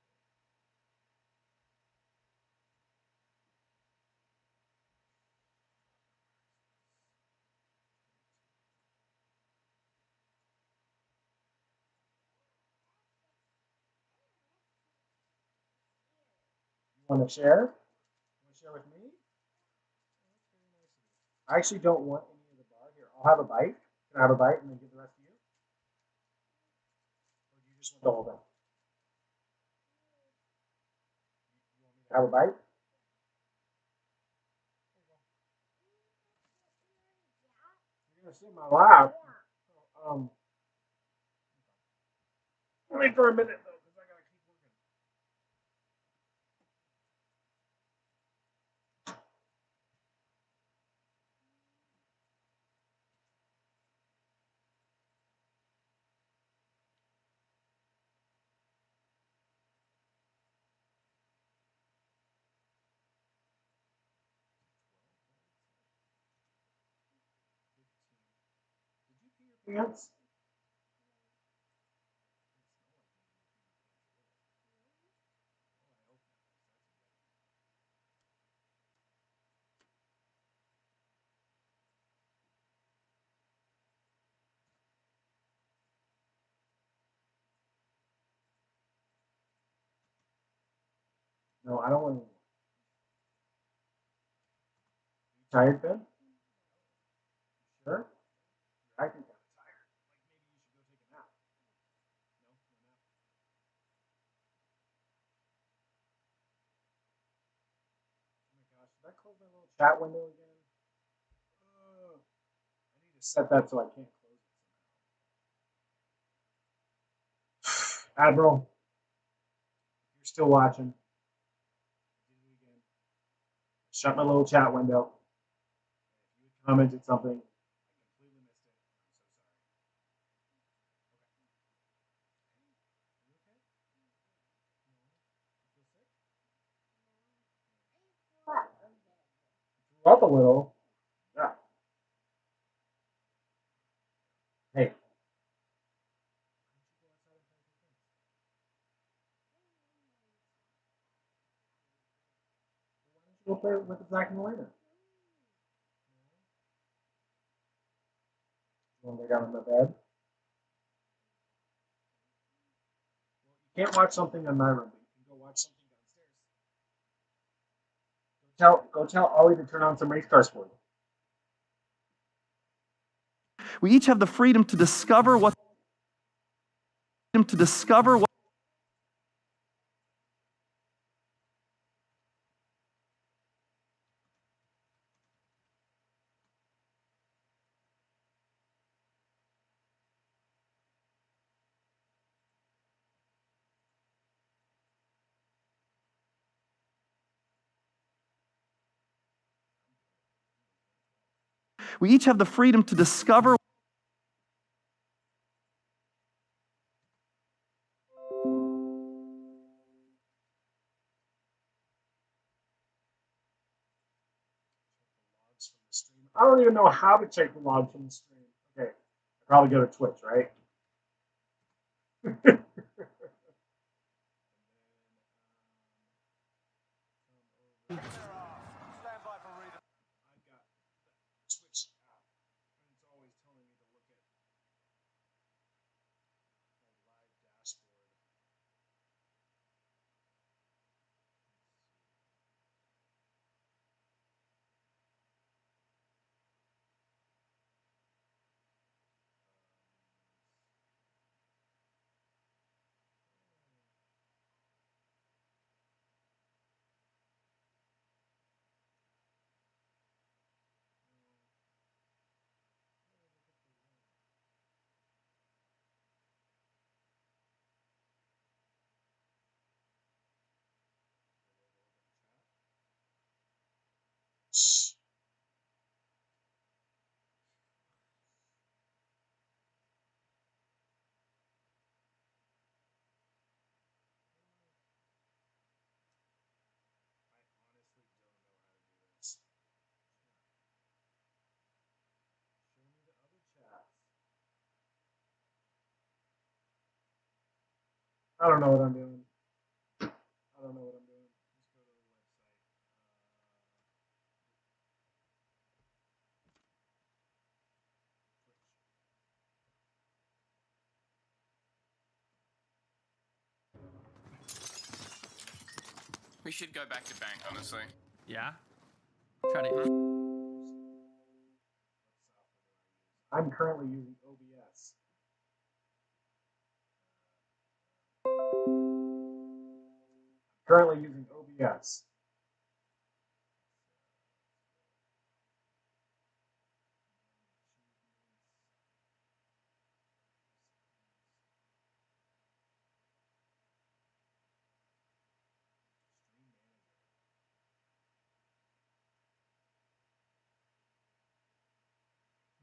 You want to share? You want to share with me? I actually don't want any of the bar here. I'll have a bite. Can I have a bite and then give the rest to you? Or do you just want the whole thing? You want me to have a bite? You're gonna sit in my lap. Um, only for a minute though, because I gotta keep working. Did you pee your pants? No, I don't want to. You tired, Ben? Sure. You're acting kind of tired. Like maybe you should go take a nap. No, no nap. Oh my gosh, did I close my little chat window again? I need to set that so I can't close it somehow. Admiral, you're still watching. shut my little chat window. If you commented something, I completely missed it. I'm so sorry. Up a little. Yeah. Hey. Go play with Zach and Elena. You want to lay down in the bed? You can't watch something in my room, but you can go watch something downstairs. Go tell Ollie to turn on some race cars for you. We each have the freedom to discover what we each have the freedom to discover I don't even know how to check the log from the stream. Okay, I probably go to Twitch, right? I don't know what I'm doing. I don't know what I'm doing. Let's go to the We should go back to bank, honestly. Yeah. Try to. I'm currently using OBS. Currently using OBS.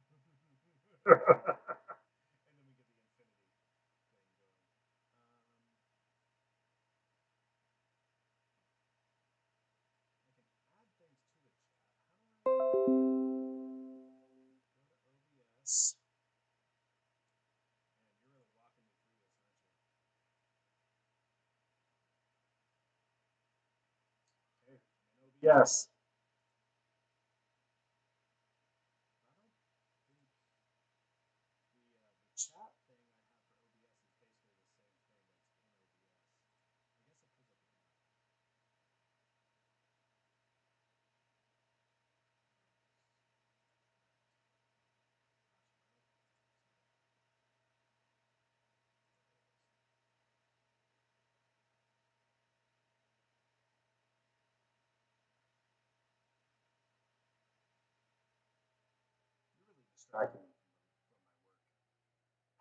And then we get the infinity thing going. I can add things to the chat. How do I go to OBS? Man, you're really walking me through this, aren't you? Okay, I'm in OBS. The chat thing I have for OBS is basically the same thing that's in OBS. I guess it pulls up the app. You're really distracting me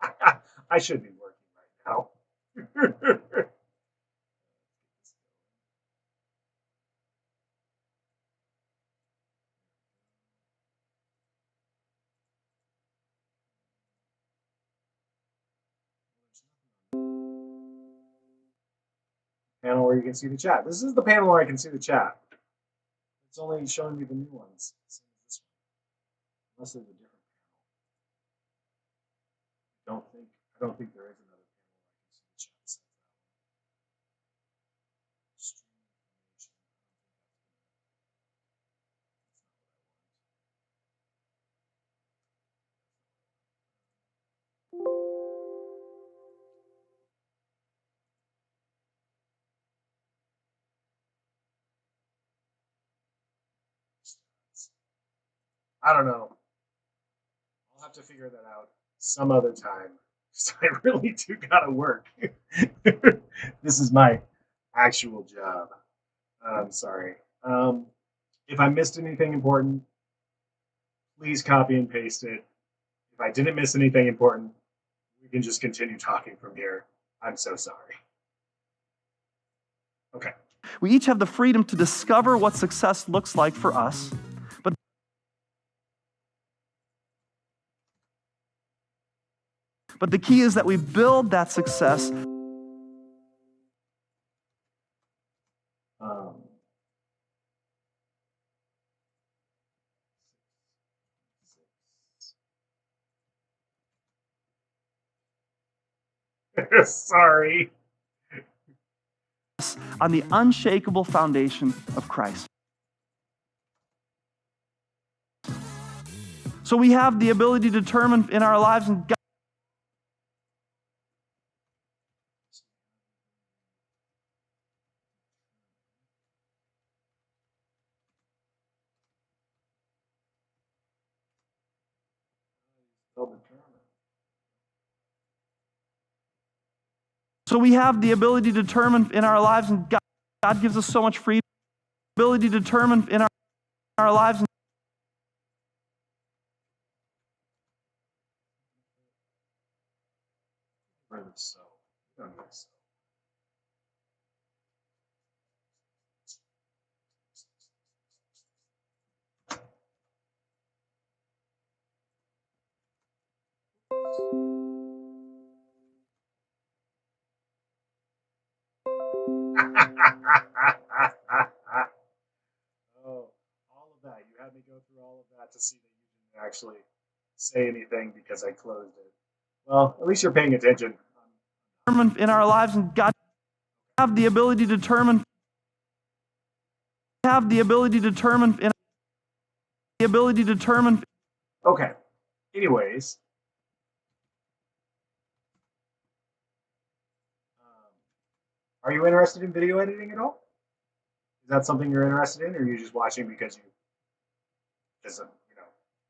from my work. I should be working right now. panel where you can see the chat. This is the panel where I can see the chat. It's only showing me the new ones. Unless there's a different panel. I don't think there is another panel where I can see the chat. Stream information. I don't know. I'll have to figure that out some other time. I really do gotta work. This is my actual job. I'm sorry. If I missed anything important, please copy and paste it. If I didn't miss anything important, we can just continue talking from here. I'm so sorry. Okay. We each have the freedom to discover what success looks like for us, but the key is that we build that success Sorry. on the unshakable foundation of Christ. So we have the ability to determine in our lives, and God So we have the ability to determine in our lives, and God gives us so much freedom, ability to determine in our lives. So, oh, all of that. You had me go through all of that to see that you didn't actually say anything because I closed it. Well, at least you're paying attention. In our lives, and God have the ability to determine. Have the ability to determine. In the ability to determine. Okay. Anyways, are you interested in video editing at all? Is that something you're interested in, or are you just watching because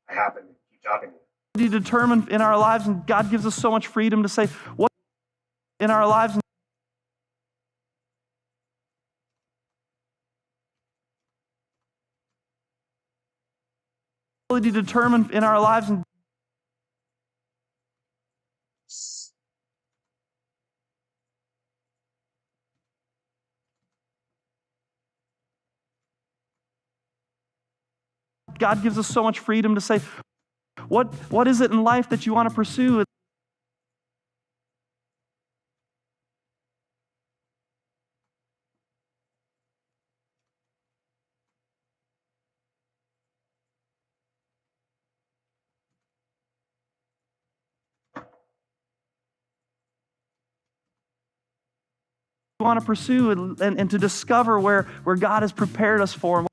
I happen to keep talking to you? Determine in our lives, and God gives us so much freedom to say what in our lives. Ability to determine in our lives, and God gives us so much freedom to say what is it in life that you want to pursue. Want to pursue and to discover where God has prepared us for.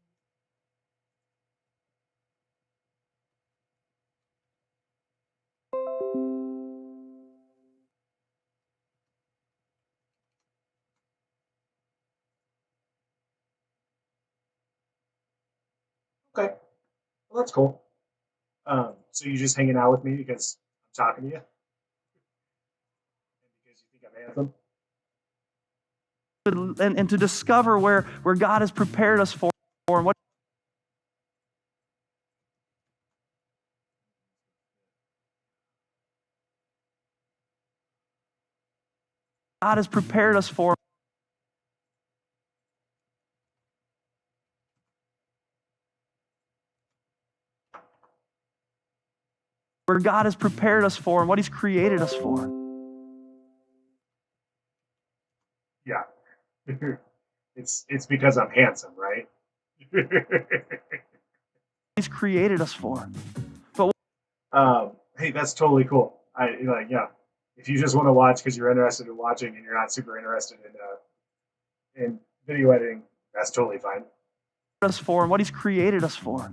Okay. Well, that's cool. So you're just hanging out with me because I'm talking to you? And because you think I'm handsome? And to discover where God has prepared us for and what God has prepared us for. Where God has prepared us for and what He's created us for. Yeah. It's because I'm handsome, right? He's created us for. But Hey, that's totally cool. Yeah. If you just want to watch because you're interested in watching and you're not super interested in video editing, that's totally fine. us for and what he's created us for.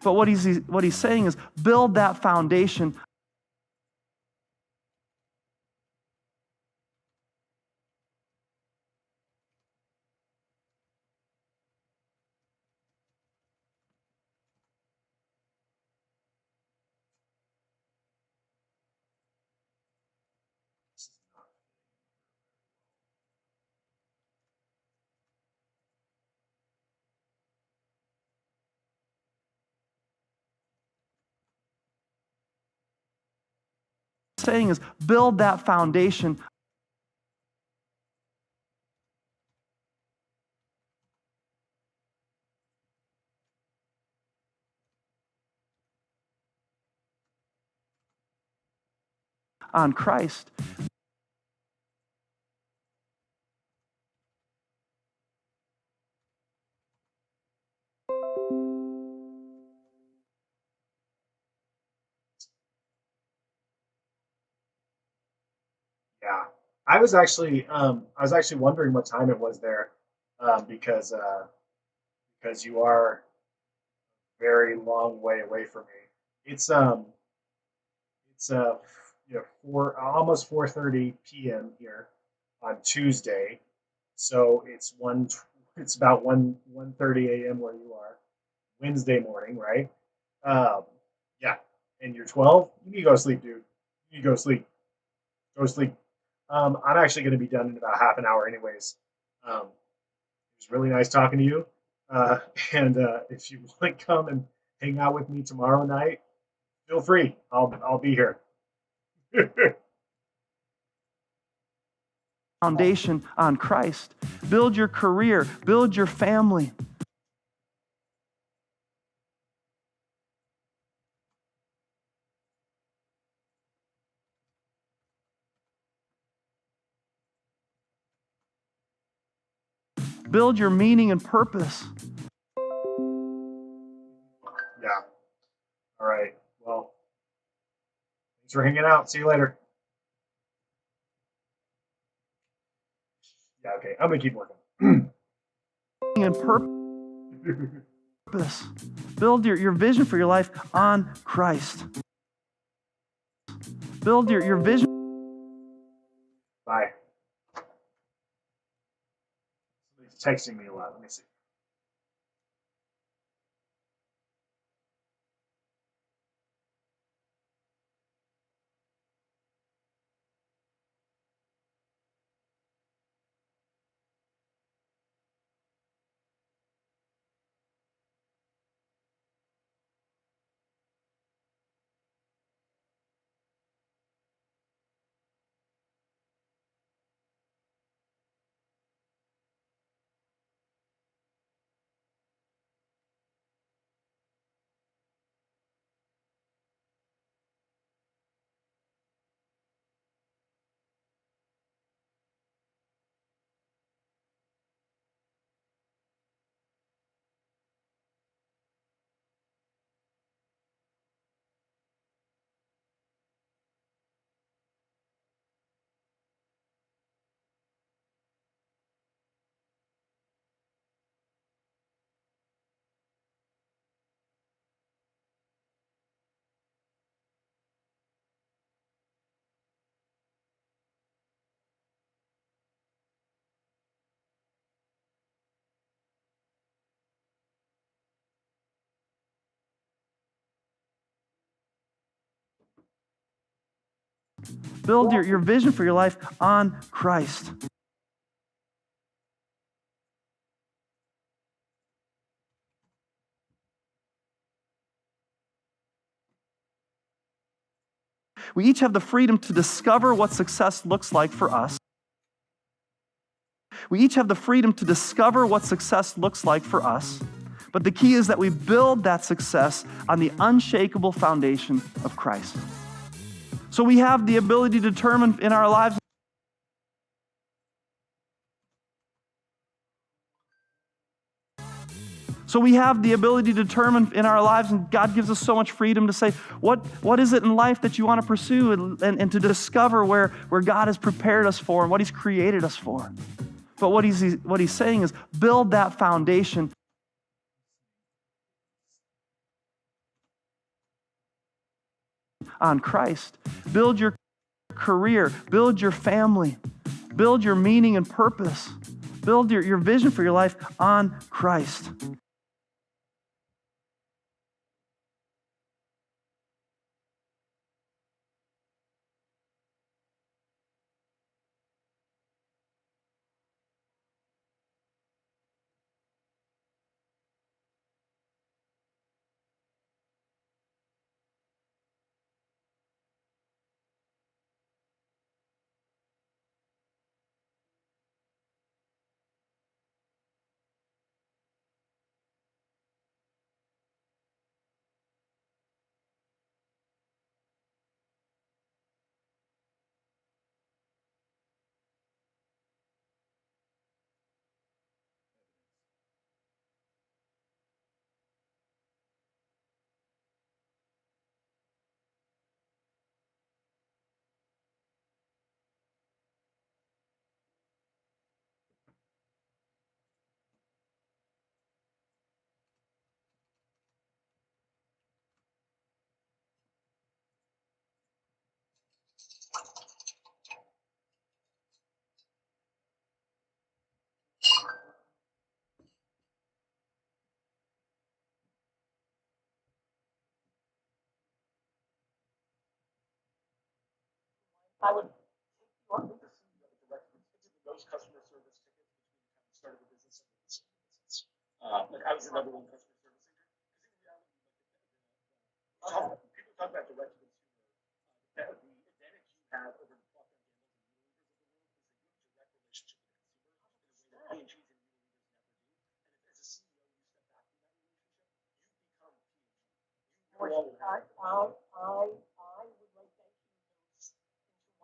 But what he's saying is build that foundation saying is build that foundation on Christ. Yeah, I was actually wondering what time it was there, because you are a very long way away from me. It's four almost 4:30 p.m. here on Tuesday, so it's about 1:30 a.m. where you are Wednesday morning, right? Um, yeah, and you're 12. You need to go to sleep, dude. You need to go to sleep. Go to sleep. I'm actually going to be done in about half an hour, anyways. It was really nice talking to you. Uh, and if you want to come and hang out with me tomorrow night, feel free. I'll be here. Foundation on Christ. Build your career, build your family. Build your meaning and purpose. Yeah. All right. Well, thanks for hanging out. See you later. Yeah. Okay. I'm gonna keep working. And purpose. Build your vision for your life on Christ. Build your vision. Bye. Somebody's texting me a lot. Let me see. Build your vision for your life on Christ. We each have the freedom to discover what success looks like for us. We each have the freedom to discover what success looks like for us. But the key is that we build that success on the unshakable foundation of Christ. So we have the ability to determine in our lives So we have the ability to determine in our lives, and God gives us so much freedom to say, what is it in life that you want to pursue and to discover where God has prepared us for and what He's created us for. But what he's saying is build that foundation on Christ. Build your career, build your family, build your meaning and purpose, build your vision for your life on Christ. I would want me to see the direction. It's the most customer service tickets between the time you started the business and the business. Like I was the number one customer service agent. Because in reality, people talk about direct to consumer. The advantage you have over the Procter and Gamble's and Unilever's of the world is that you have a direct relationship with the consumer in a way that P&G's and Unilever's never do. And as a CEO, you step back from that relationship, you become P&G. You no longer have. I would like that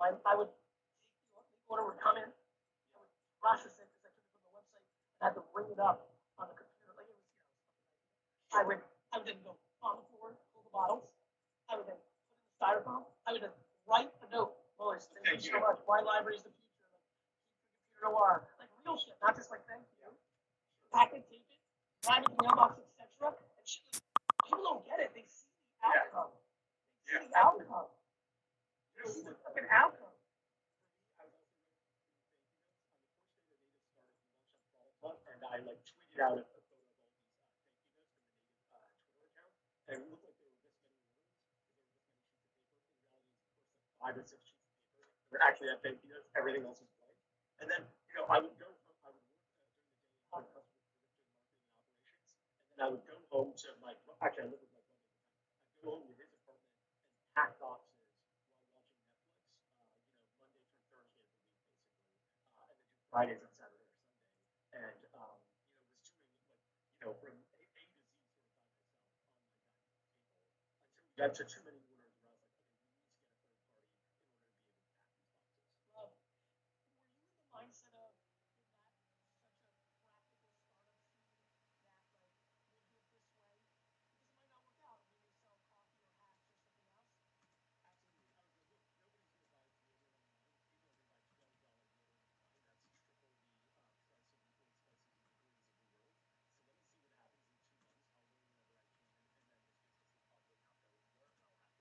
I would the order would come in, I would process it because I took it from the website and I had to bring it up on the computer. Like it was, I would then go on the floor, pull the bottles. I would then put it in the styrofoam. I would then write a note. Lois, thank you so much. Wine library is the future. Like, computer noir. Like real shit, not just like thank you. Pack it, tape it, drive it to the mailbox, etc. And shit, like, people don't get it. They see the outcome. They see the outcome. They see the fucking outcome. And I like tweeted out a photo of all these thank you notes from the native Twitter account, and it looked like there were this many words, there were this many sheets of paper. In reality, it was the first like 5 or 6 sheets of paper. They were actually had thank you notes. Everything else was blank. And then I would go, I would work during the day on customer service, doing marketing and operations, and then I would go home to my actually I lived with my brother at the time. I'd go home to his apartment and pack boxes while watching Netflix. Monday through Thursday of the week, basically, and then do Fridays and Saturday or Sunday and was doing like from A to Z sort of by myself on my dining table until we got to too many orders where I was like, okay, we need to get a third party in order to be able to pack these boxes. Well, were you in the mindset of is that such a practical startup scene that like we'll do it this way because it might not work out and we may sell coffee or hats or something else? Absolutely. I was like, look, nobody's going to buy deodorant online. People are going to buy $12 deodorant online. That's triple the price of the Old Spices and degrees of the world. So let me see what happens in 2 months. I'll learn whatever I can, and then this business will probably not go anywhere, and I'll have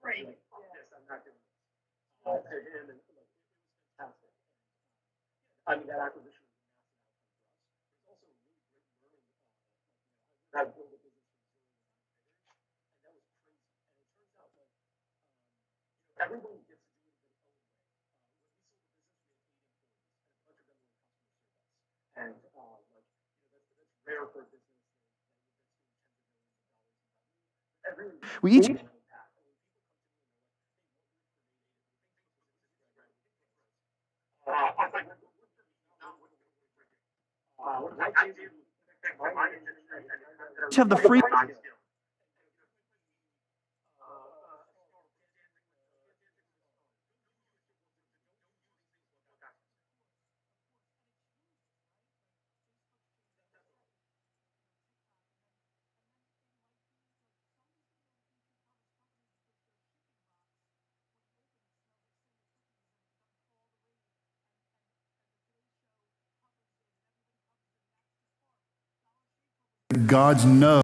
Right. like, fuck this, I'm not doing this. To him, and like, it was fantastic. I mean, that acquisition was a massive outcome for us. But it's also a really great learning. Like, how to build a business from zero to nine figures, and that was crazy. And it turns out like, everyone gets to do it in their own way. When we sold the business, we had 8 employees, and a bunch of them were in customer service. And like, that's rare for a business that's doing tens of millions of dollars in revenue. Everyone gets to We do each their own path. And when people come to me and they're like, "Hey, what worked for Nate? What things for business, Greg? What things for us?" I'm like, "What worked for me is not what worked for you." What I gave you fixed my industry, and it turned out have the free. my skill. God's no.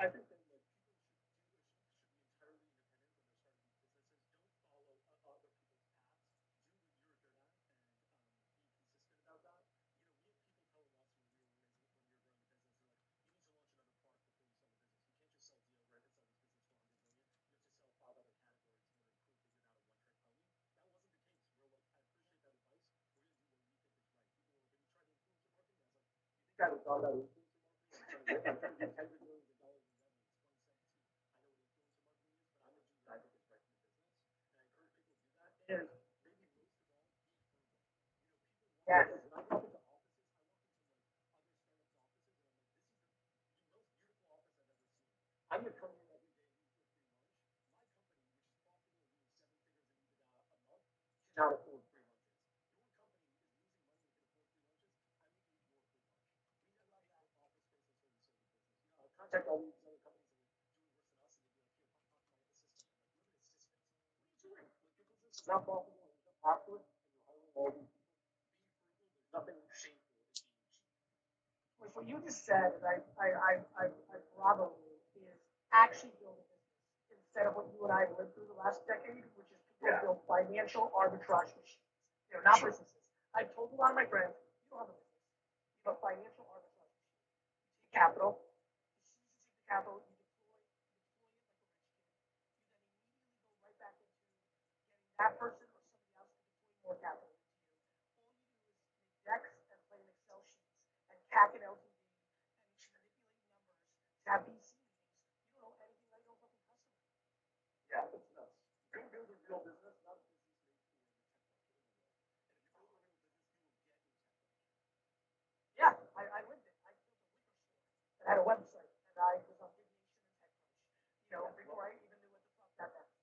I think that like people should be entirely independent when they're starting these businesses. Don't follow other people's paths. Do what you're good at and be consistent about that. We had people telling us when we were growing the business, they're like, you need to launch another product before you sell the business. You can't just sell deodorant and sell this business for 100 million. You have to sell 5 other categories in order to prove that you're not a one-trick pony. That wasn't the case. We were like, I appreciate that advice. We're gonna do what we think is right. People were like, have you tried influencer marketing? I was like, you think I haven't thought about influencer marketing? I'm trying to get tens of millions of dollars in revenue. It's 2017. I know what influencer marketing is, but I'm going to do what I think is right for the business. And I encourage people to do that. And maybe most of all, be frugal. People Yes. like when I walk into offices, I walk into like other startups' offices, and I'm like, this is the most beautiful office I've ever seen. I would come here every day and eat for free lunch. My company, which is profitable and doing 7 figures in EBITDA a month, cannot afford free lunches. Your company is losing money and can afford free lunches. I'm going to eat your free lunch. We never paid for office space until we sold the business. Contact all these other companies that were doing worse than us, and they'd be like, here, talk to my assistant. I'm like, you're an assistant. What are you doing? Like, your business is not profitable, and there's no after it, and you're hiring all these people. Be frugal. There's nothing shameful in being cheap. What you just said, and I bravo you, is actually build a business instead of what you and I have lived through the last decade, which is people build financial arbitrage machines. They're not businesses. I've told a lot of my friends, you don't have a business. You have a financial arbitrage machine. You take capital. As soon as you take the capital, you deploy it like a rich kid. You then immediately go right back into getting that person or somebody else to deploy more capital into you. All you do is make decks and play in Excel sheets and CAC and LTV and manipulate numbers to have VC meetings. You don't know anything about your fucking customer. Yeah, it's nuts. Go build a real business, not a business made for the tech market in the world. And if you build a real business, you will get a tech market. Yeah, I lived it. I built a liquor store that had a website, and I was on Big Nation and TechCrunch, before I even knew what the fuck that meant. And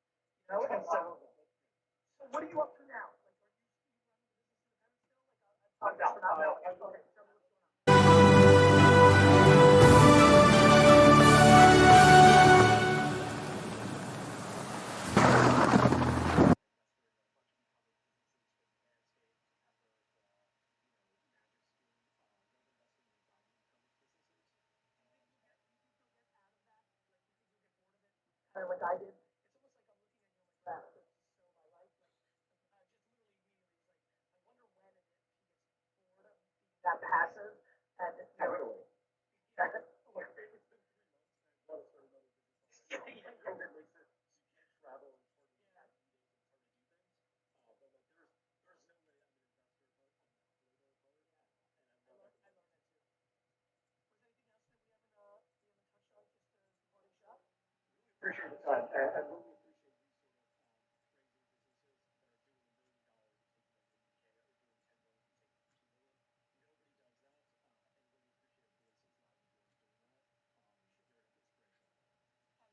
so what are you up to now? Like, are you running the business independent still? Like, No, for now? No. Okay, tell me what's going on. Kind of like I did. It's almost like I'm looking at you on my graph. This is so my life. Like, just literally immediately, it's like, I wonder when and if he gets bored of being that passive. And, Literally. yeah, Like, it's been 3 months, and I want to start another business already. COVID makes it so you can't travel and hardly have meetings and it's hard to do things. But like, there's no way I'm an investor if I'm an operator at heart. And I love everything. I love that too. Was there anything else that we haven't touched on? Just the parting shot. Appreciate the time. I really appreciate you sort of praising businesses that are doing $1 million and taking them to the UK, or doing 10 million and taking them to 2 million. Nobody does that, and really appreciate voices like yours doing that. You're inspirational.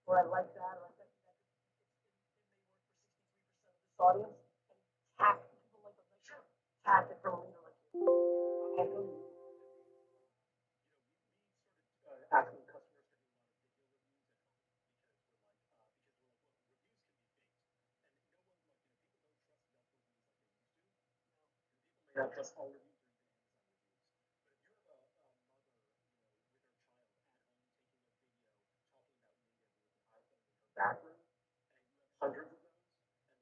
or I like that, or I think that it may work for 63% of this audience, and people like a nice tactic from a leader like you. I know you. Asking customers to do a lot of video reviews at home because we're like, well, reviews can be faked, and no one like people don't trust Yelp reviews like they used to. And people may not trust all reviews or even Amazon reviews. But if you have a mother, with her child at home taking a video talking about native with an iPhone in her bathroom, and you have hundreds of those, and they're all different homes and different backgrounds and different mothers, you can't fake those things.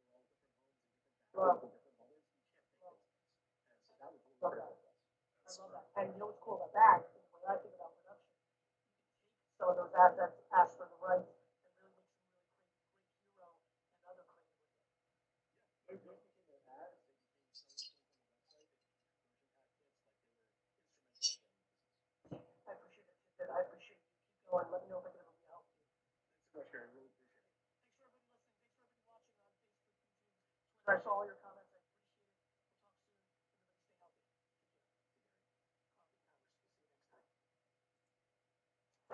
And so that was really Love critical that. for us. I love that. And you know what's cool about that? Is when I think about production, some of those assets, ask for the rights, and really make some really great hero and other creative with it. Those became their ads. They became selling points on the website. They became conversion tactics. Like they were instrumental in getting the business. I appreciate it, Chip. I appreciate you. Keep going. Let me know if I can ever be help you. Thanks so much, Gary. Really appreciate it. Thanks for everybody listening. Thanks for everybody watching on Facebook, YouTube, Twitter. I saw all your comments. I appreciate it. We'll talk soon.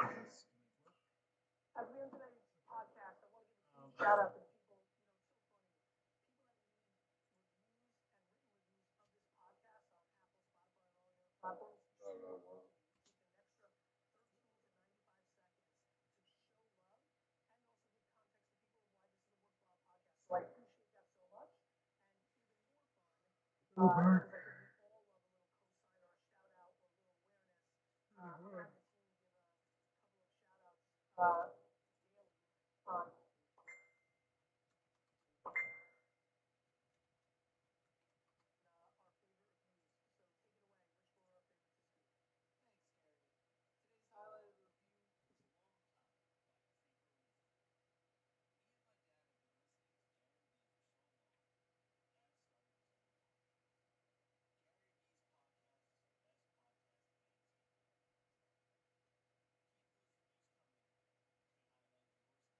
Everybody stay healthy. As we end today's podcast, I want to give a huge shout out to people. You know, it's so funny. People that leave reviews and written reviews of this podcast on Apple, Spotify, and all the other platforms. Take an extra 13 to 95 seconds to show love and also give context to people of why this is a worthwhile podcast. So I appreciate that so much. And even more fun, because I think we all love a little cosign or a shout out or a little awareness. Have the team give a couple of shout outs daily on our favorite reviews. So take it away. Which were our favorites this week? Thanks, Gary. Today's highlighted review was Long Time by Creeper Me. Me and my dad have been listening to Gary Vee for so long. Dad started his own podcast. Gary Vee's podcast is the best podcast hands down. Keep those reviews coming as we highlight yours next. The class of 2020 deserves a proper send-off, which is why iHeartRadio and Doritos brings you Commencement the Podcast, featuring speeches and dedications from icons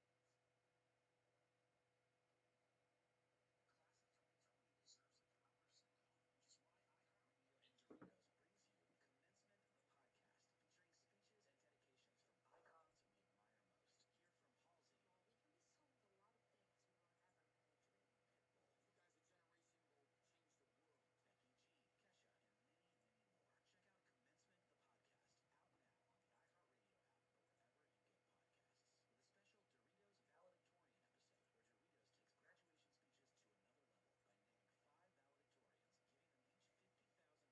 we admire most. Hear from Halsey, We can be sold a lot of things we want to have our marriage with. Pitbull, you guys a generation will change the world, Becky G, Kesha, and many, many more. check out Commencement the Podcast, Out now on the iHeartRadio app or wherever you get podcasts. with a special Doritos valedictorian episode Where Doritos takes graduation speeches to another level by naming 5 valedictorians, giving them each $50,000 in tuition assistance and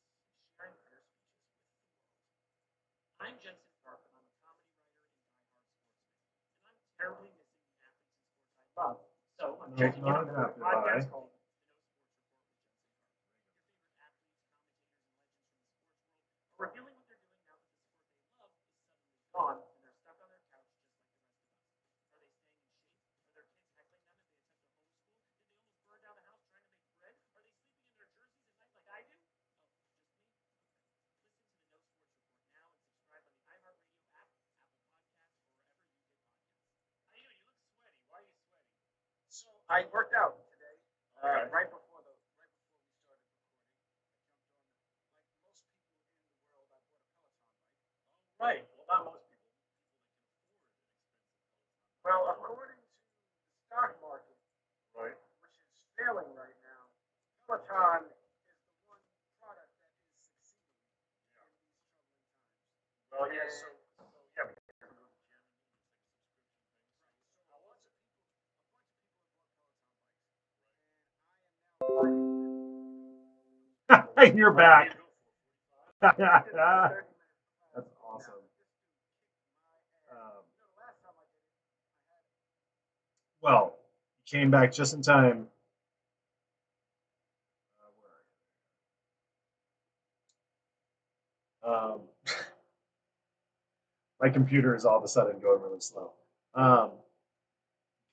and sharing sharing their speeches with the world. I'm Jensen Karp, and I'm a comedy writer and diehard sportsman. And I'm terribly missing the athletes and sports I love. So I'm checking out a podcast called The No Sports Report with Jensen Carp. your favorite athletes, commentators, and legends from the sports world are revealing what they're doing now that the sport they love is suddenly gone and they're stuck on their couch just like the rest of us. Are they staying in shape? Are their kids heckling them as they attempt to homeschool? Did they almost burn down the house trying to make bread? Are they sleeping in their jerseys at night like I do? Oh, just me? Okay. Listen to the No Sports Report now and subscribe on the iHeartRadio app, Apple Podcasts, or wherever you get podcasts. How you doing? You look sweaty. Why are you sweaty? So I worked out today, right before we started recording. I jumped on, like most people in the world. I bought a Peloton bike. Oh, right. Well, not most people. People that can afford an expensive Peloton. Well, according to the stock market, Right. which is failing right now, Peloton is the one product that is succeeding in these troubling times. Well, yeah. So yeah, because you go to the gym and it's like a subscription thing. Right. How was it? A bunch of people have bought Peloton bikes, and I am now buying them. You're back. How did you go for? 45? That's awesome. The last time I did it, I had Well, you came back just in time. Where are you? My computer is all of a sudden going really slow.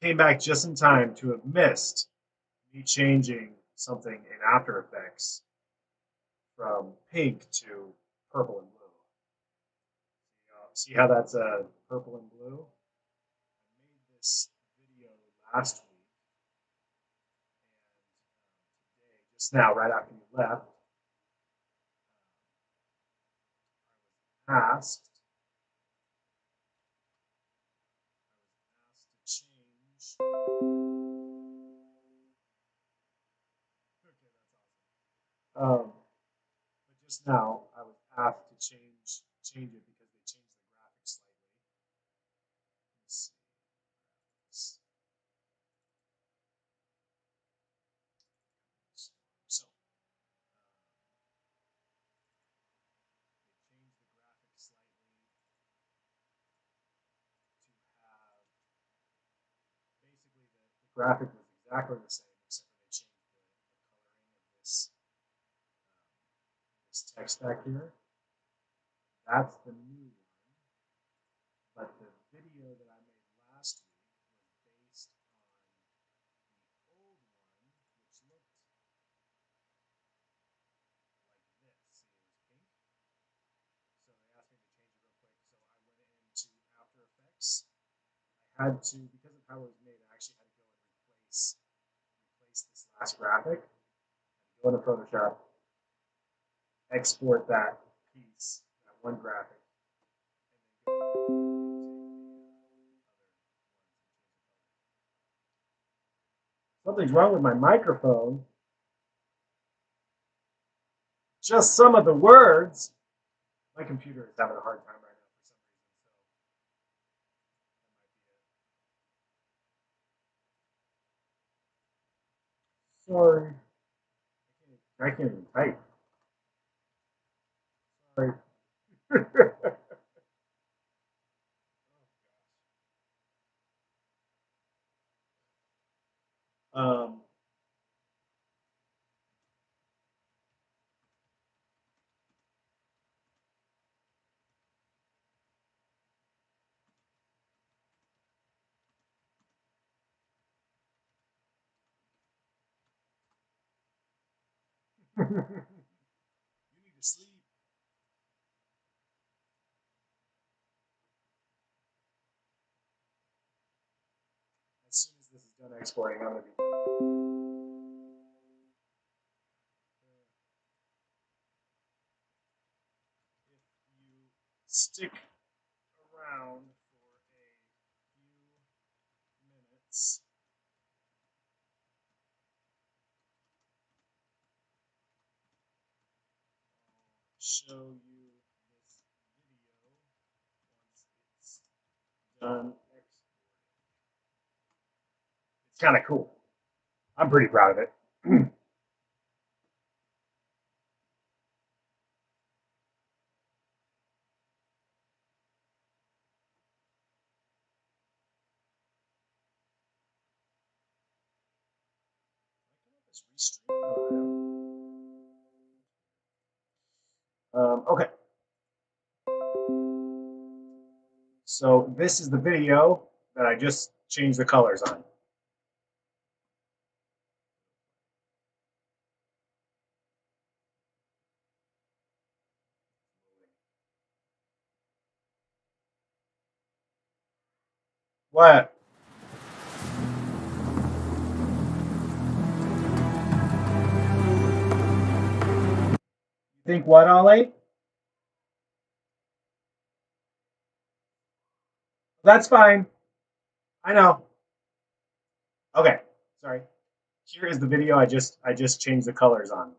Came back just in time to have missed me changing something in After Effects from pink to purple and blue. See how that's purple and blue? I made this video last week, and today, just now, right after you left, I was asked But just now, I was asked to change it because they changed the graphics slightly. Let's see. Graphics. So, they changed the graphics slightly to have basically the graphic was exactly the same, except for they changed the coloring of this text back here. That's the new one. But the video that I made last week was based on the old one, which looked like this. See, it was pink. So they asked me to change it real quick. So I went into After Effects. I had to, because of how it was made, I actually had to go and replace this last graphic. Go into Photoshop, export that piece, that one graphic, and then go and something's wrong with my microphone. Just some of the words. My computer is having a hard time right now for some reason. So sorry. I can't even type. Sorry. um, you need to sleep. As soon as this is done exporting, I'm gonna be. If you stick around for a few minutes, I'll show you this video once it's done exporting. It's kind of cool. I'm pretty proud of it. Okay. So this is the video that I just changed the colors on. What? You think what, Ollie? That's fine. I know. Okay. Sorry. Here is the video I just changed the colors on.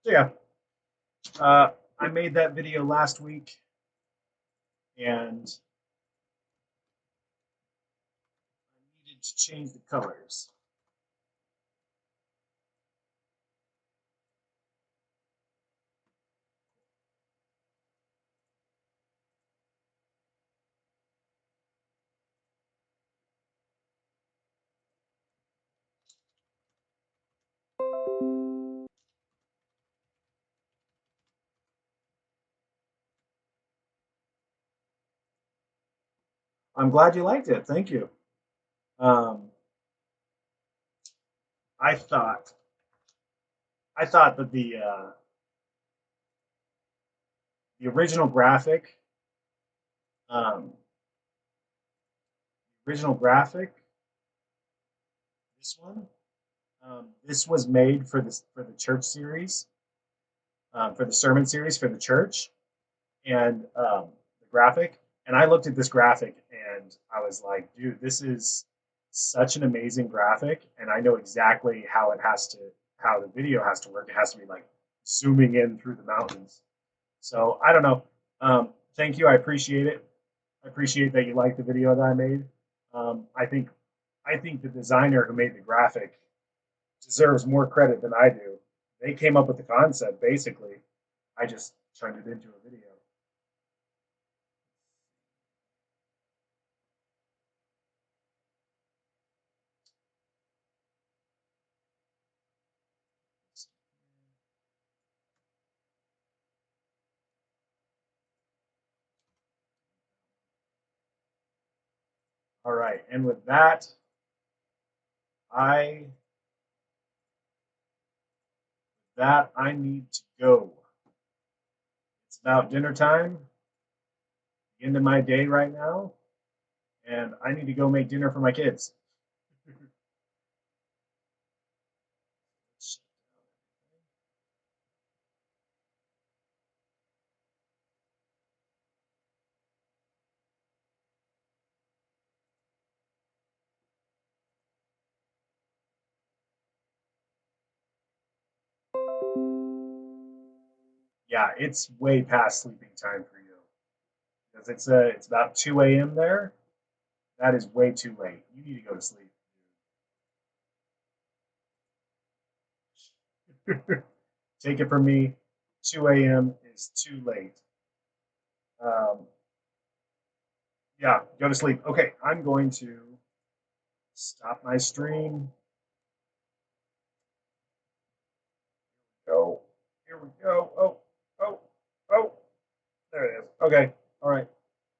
So yeah, I made that video last week, and I needed to change the colors. I'm glad you liked it. Thank you. Um, I thought that the original graphic, um, this one, this was made for the church series, for the sermon series for the church, and the graphic. And I looked at this graphic and I was like, dude, this is such an amazing graphic, and I know exactly how the video has to work. It has to be like zooming in through the mountains. So I don't know. Thank you. I appreciate it. I appreciate that you like the video that I made. I think the designer who made the graphic deserves more credit than I do. They came up with the concept basically. I just turned it into a video. All right, and with that, I I need to go. It's about dinner time, the end of my day right now, and I need to go make dinner for my kids. Yeah, it's way past sleeping time for you because it's about 2 a.m. there. That is way too late. You need to go to sleep. Take it from me, 2 a.m. is too late. Um, yeah, go to sleep. Okay, I'm going to stop my stream. Go. Here we go. Oh, oh, oh. There it is. Okay. All right.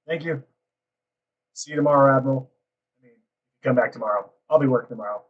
Thank you. See you tomorrow, Admiral. I mean, come back tomorrow. I'll be working tomorrow.